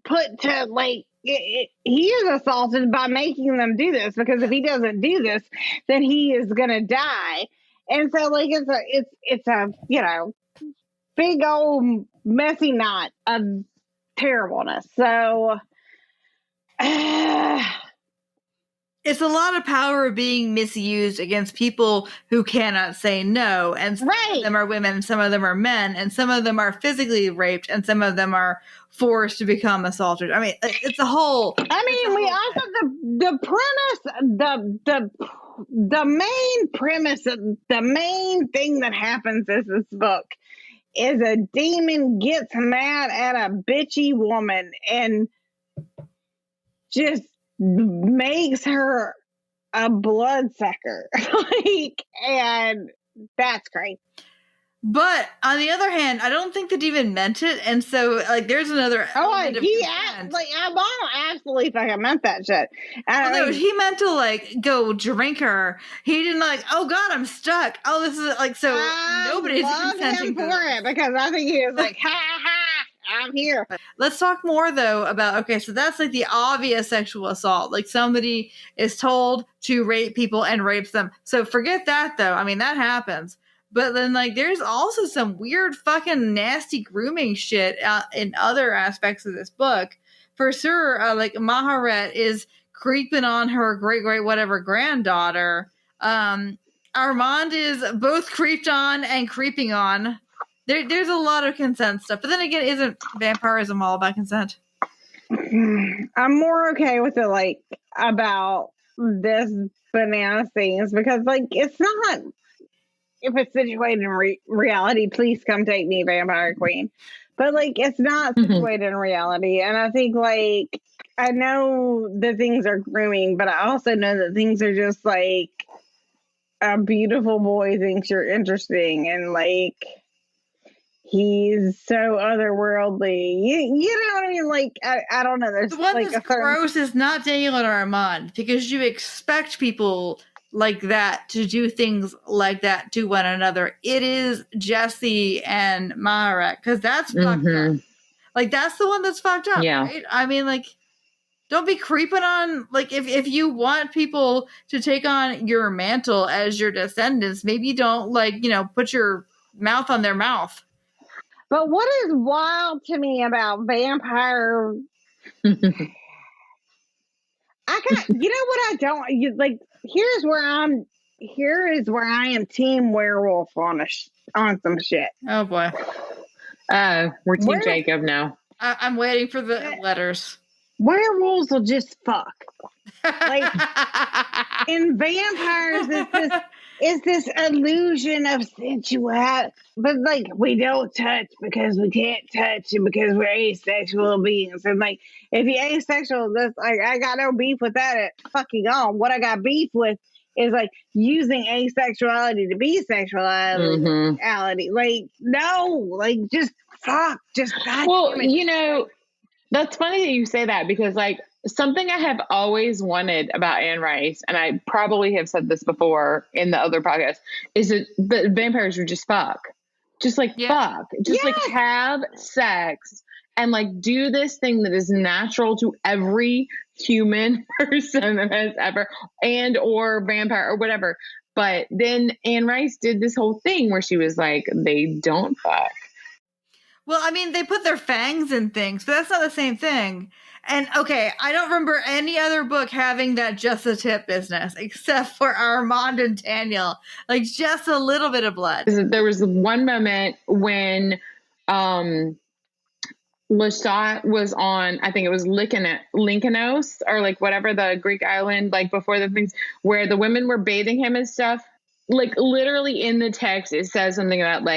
A: put to like he is assaulted by making them do this, because if he doesn't do this, then he is gonna die. And so like it's a big old messy knot of terribleness. So
B: It's a lot of power being misused against people who cannot say no. And some of them are women, and some of them are men, and some of them are physically raped, and some of them are forced to become assaulted. I mean, it's a whole.
A: I mean, we also the main premise, the main thing that happens in this book is a demon gets mad at a bitchy woman and just makes her a bloodsucker. And that's great.
B: But on the other hand, I don't think the demon meant it, and so there's another.
A: I absolutely fucking meant that shit.
B: No, he meant to go drink her. He didn't oh God, I'm stuck. Oh, this is so nobody's consenting
A: for it because I think he was ha ha. I'm here.
B: Let's talk more though about so that's the obvious sexual assault. Somebody is told to rape people and rapes them. So forget that though. I mean that happens. But then, there's also some weird fucking nasty grooming shit in other aspects of this book. For sure, Maharet is creeping on her great whatever granddaughter. Armand is both creeped on and creeping on. There's a lot of consent stuff. But then again, isn't vampirism all about consent?
A: I'm more okay with it, about this banana things because, it's not... If it's situated in reality, please come take me, Vampire Queen. But, it's not situated in reality. And I think, I know that things are grooming, but I also know that things are just, a beautiful boy thinks you're interesting. And, he's so otherworldly. You know what I mean? I don't know. There's
B: the one that's gross is not Daniel and Armand, because you expect people like that to do things like that to one another. It is Jesse and Maharet, because that's fucked up. That's the one that's fucked up, right? I mean, don't be creeping on, if you want people to take on your mantle as your descendants, maybe don't, put your mouth on their mouth.
A: But what is wild to me about vampire... you know what I don't... Here is where I am team werewolf on some shit.
B: Oh boy.
C: We're team Jacob now.
B: I'm waiting for the letters.
A: Werewolves will just fuck. In vampires, it's this illusion of sensuality. But we don't touch because we can't touch and because we're asexual beings. And if you're asexual, that's I got no beef with that at fucking all. What I got beef with is using asexuality to be sexuality. No, just fuck, just God.
C: Well, that's funny that you say that because something I have always wanted about Anne Rice, and I probably have said this before in the other podcast, is that the vampires would just fuck. Just fuck. Just have sex and do this thing that is natural to every human person that has ever, and or vampire or whatever. But then Anne Rice did this whole thing where she was they don't fuck.
B: Well, I mean, they put their fangs in things, but that's not the same thing. And okay, I don't remember any other book having that just a tip business except for Armand and Daniel. Just a little bit of blood.
C: There was one moment when Lestat was on, I think it was Lycanos or whatever, the Greek island, before the things where the women were bathing him and stuff. Literally in the text, it says something about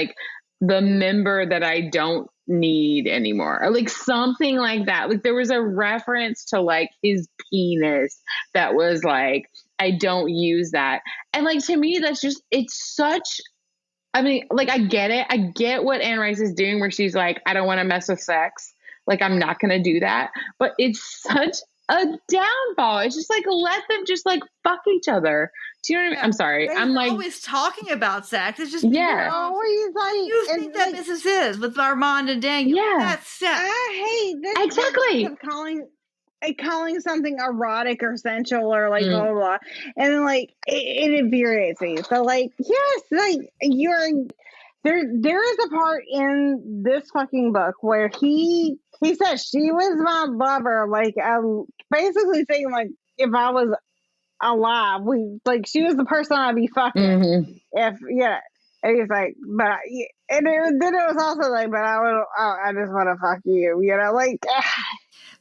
C: the member that I don't need anymore, or something like that. There was a reference to his penis that was I don't use that. And to me, that's just, it's such, I mean, I get it. I get what Anne Rice is doing where she's I don't want to mess with sex. I'm not going to do that. But it's such a downfall. It's just let them just fuck each other. Do you know what I mean? I'm sorry. I'm
B: always talking about sex. It's just
A: always
B: you think that this is with Armand and Daniel.
A: Yeah,
B: that's sex.
A: I hate this
C: exactly
A: of calling something erotic or sensual or blah blah blah, and then it infuriates me. So yes, you're there is a part in this fucking book where he says she was my lover, basically saying if I was alive. She was the person I'd be fucking if, yeah. And he's like, then it was also like, but I just want to fuck you, you know, like.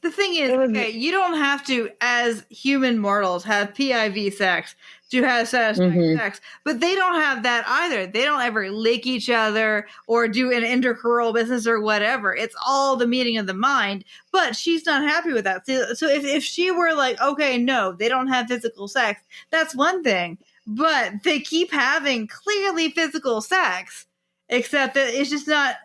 B: The thing is, okay, you don't have to, as human mortals, have PIV sex to have satisfying sex, but they don't have that either. They don't ever lick each other or do an intercurrent business or whatever. It's all the meeting of the mind, but she's not happy with that. So if she were like, okay, no, they don't have physical sex, that's one thing, but they keep having clearly physical sex, except that it's just not,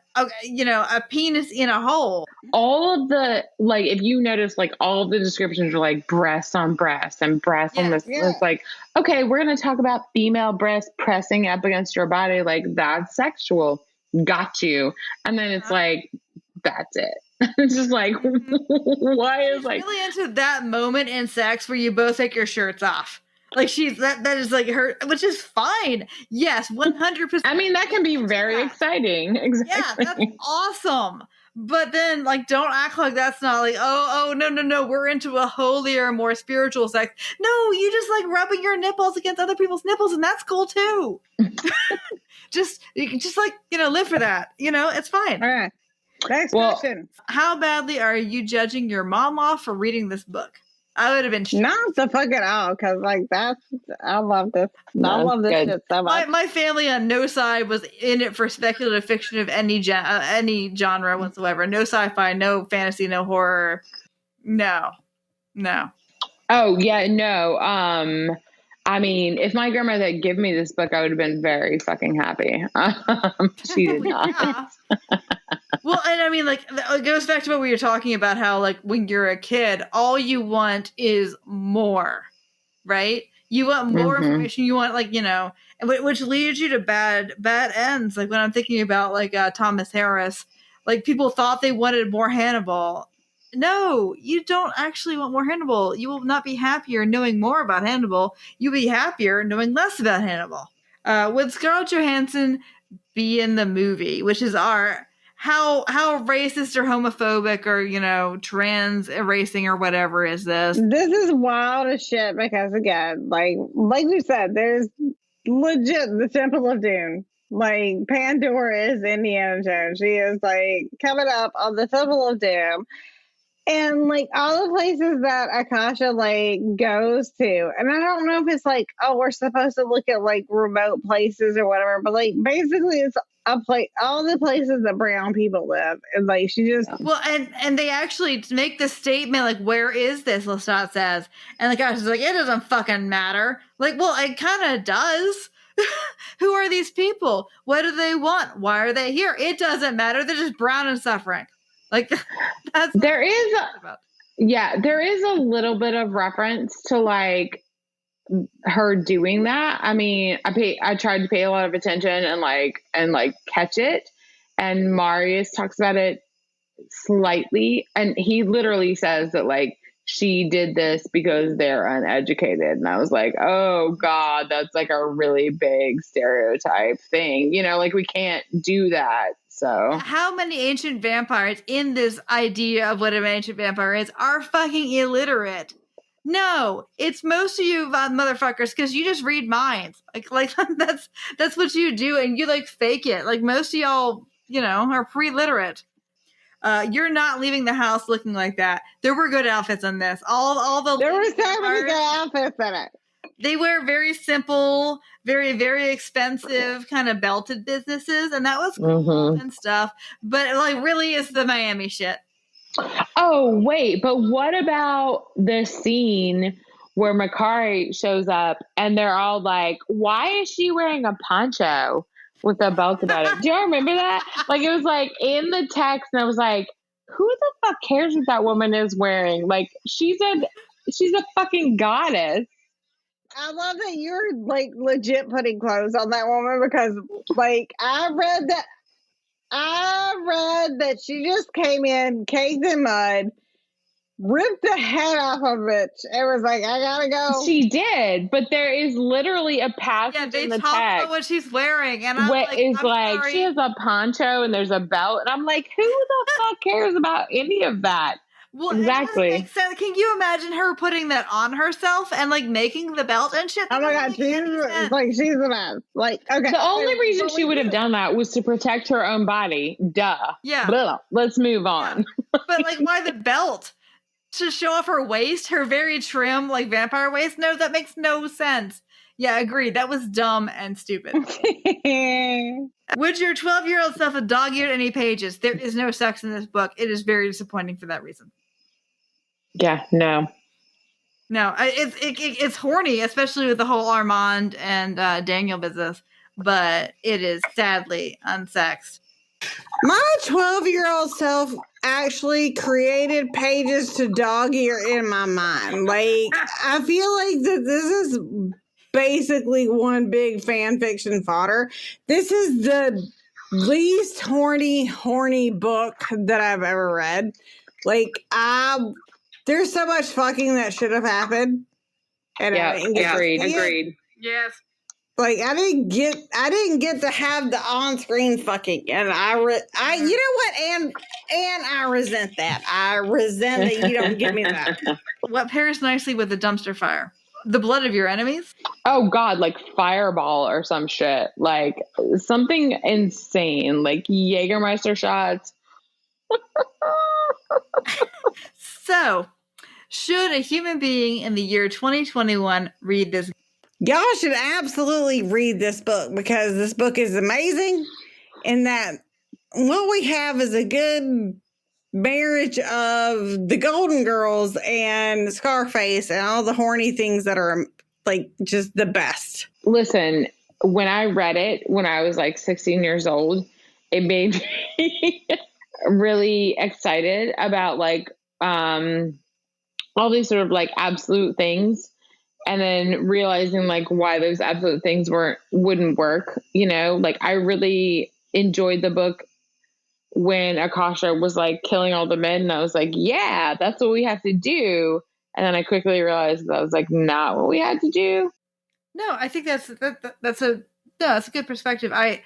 B: you know, a penis in a hole.
C: All of the, like, if you notice, like, all of the descriptions are like breasts on breasts and breasts on this. Yeah. It's like, okay, we're going to talk about female breasts pressing up against your body. Like, that's sexual. Got you. And then it's like, that's it. It's just like, why is like
B: really into that moment in sex where you both take your shirts off. Like that is like her, which is fine. Yes, 100%.
C: I mean, that can be very exciting. Exactly.
B: Yeah, that's awesome. But then, like, don't act like that's not like, oh, no, we're into a holier, more spiritual sex. No, you just like rubbing your nipples against other people's nipples, and that's cool too. just like, you know, live for that. You know, it's fine.
A: All right. Next question.
B: How badly are you judging your mom-in-law for reading this book? I would have been
A: not the fuck at all, because like I love this. I love this shit so much.
B: My family on no side was in it for speculative fiction of any genre whatsoever. No sci-fi, no fantasy, no horror. No.
C: Oh yeah, no. I mean, if my grandmother had given me this book, I would have been very fucking happy. She did not.
B: Well, and I mean, like, it goes back to what we were talking about, how, like, when you're a kid, all you want is more, right? You want more information. You want, like, you know, which leads you to bad ends. Like, when I'm thinking about, like, Thomas Harris, like, people thought they wanted more Hannibal. No, you don't actually want more Hannibal. You will not be happier knowing more about Hannibal. You'll be happier knowing less about Hannibal. Would Scarlett Johansson be in the movie, which is our... How racist or homophobic or, you know, trans erasing or whatever is this?
A: This is wild as shit because, again, like we said, there's legit the Temple of Doom. Like, Pandora is Indiana Jones. She is, like, coming up on the Temple of Doom. And, like, all the places that Akasha, like, goes to. And I don't know if it's, like, oh, we're supposed to look at, like, remote places or whatever. But, like, basically it's a place, all the places that brown people live. And, like, she just...
B: Well, and they actually make the statement, like, where is this, Lestat says. And Akasha's like, it doesn't fucking matter. Like, well, it kind of does. Who are these people? What do they want? Why are they here? It doesn't matter. They're just brown and suffering. Like, that's
C: there is a little bit of reference to like her doing that. I mean, I tried to pay a lot of attention and catch it. And Marius talks about it slightly, and he literally says that like she did this because they're uneducated. And I was like, oh God, that's like a really big stereotype thing. You know, like we can't do that. So
B: how many ancient vampires in this idea of what an ancient vampire is are fucking illiterate? No, it's most of you motherfuckers because you just read minds. Like that's what you do, and you like fake it. Like most of y'all, you know, are pre-literate. You're not leaving the house looking like that. There were good outfits in this. All the
A: there were so many good outfits in it.
B: They wear very simple, very, very expensive kind of belted businesses, and that was cool and stuff. But like, really, is the Miami shit.
C: Oh wait, but what about the scene where Makari shows up and they're all like, "Why is she wearing a poncho with a belt about it?" Do you remember that? Like it was like in the text, and I was like, "Who the fuck cares what that woman is wearing? Like she's a fucking goddess."
A: I love that you're like legit putting clothes on that woman because like I read that she just came in caked in mud, ripped the head off of it, and was like, I gotta go.
C: She did, but there is literally a passage in the text
B: about what she's wearing, and I'm
C: like, she has a poncho and there's a belt, and I'm like, who the fuck cares about any of that?
B: Well,
C: exactly.
B: It doesn't make sense. Can you imagine her putting that on herself and like making the belt and shit?
A: Oh my god, she's the best. Like, okay.
C: The only reason she would have done that was to protect her own body. Duh.
B: Yeah.
C: Blah. Let's move on.
B: Yeah. But like, why the belt? To show off her waist, her very trim, like vampire waist? No, that makes no sense. Yeah, agreed. That was dumb and stupid. Would your 12-year-old self have dog-eared any pages? There is no sex in this book. It is very disappointing for that reason.
C: Yeah, no.
B: No, it's horny, especially with the whole Armand and Daniel business, but it is sadly unsexed.
D: My 12-year-old self actually created pages to dog ear in my mind. Like, I feel like that this is basically one big fan fiction fodder. This is the least horny book that I've ever read. Like, there's so much fucking that should have happened. And
C: yeah, agreed.
B: Yes.
D: Like, I didn't get to have the on-screen fucking, and you know what, and I resent that. I resent that you don't give me that.
B: What pairs nicely with the dumpster fire? The blood of your enemies?
C: Oh god, like Fireball or some shit. Like something insane, like Jägermeister shots.
B: So, should a human being in the year 2021 read this?
D: Y'all should absolutely read this book because this book is amazing in that what we have is a good marriage of the Golden Girls and Scarface and all the horny things that are like just the best.
C: Listen, when I read it when I was like 16 years old, it made me really excited about like all these sort of like absolute things. And then realizing like why those absolute things wouldn't work, you know, like I really enjoyed the book when Akasha was like killing all the men. And I was like, yeah, that's what we have to do. And then I quickly realized that was like not what we had to do.
B: No, I think that's a good perspective. I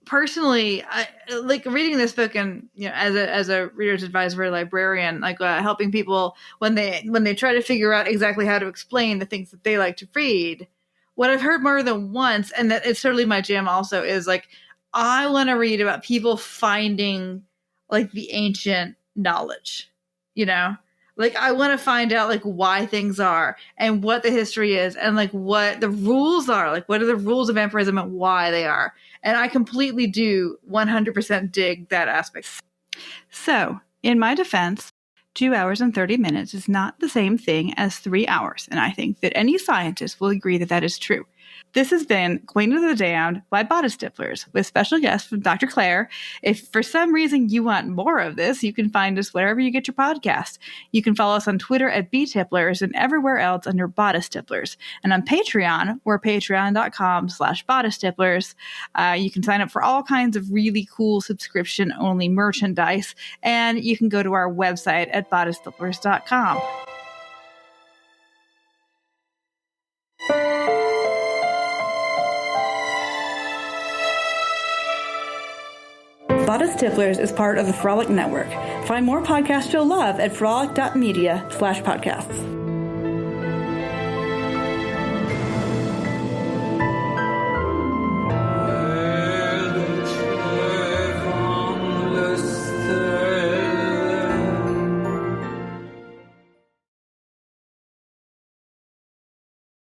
B: personally, I like reading this book and, you know, as a reader's advisory librarian, like helping people when they try to figure out exactly how to explain the things that they like to read. What I've heard more than once, and that it's certainly my jam also, is like I want to read about people finding like the ancient knowledge, you know? Like I want to find out like why things are and what the history is and like what the rules are. Like what are the rules of vampirism and why they are. And I completely do 100% dig that aspect. So, in my defense, 2 hours and 30 minutes is not the same thing as 3 hours. And I think that any scientist will agree that that is true. This has been Queen of the Damned by Bodice Stipplers with special guest from Dr. Claire. If for some reason you want more of this, you can find us wherever you get your podcast. You can follow us on Twitter at BTipplers and everywhere else under Bodice Stipplers. And on Patreon, we're patreon.com/Bodice Stipplers. You can sign up for all kinds of really cool subscription-only merchandise. And you can go to our website at bodicestipplers.com. Bodice Stipplers is part of the Frolic Network. Find more podcasts you'll love at frolic.media/podcasts.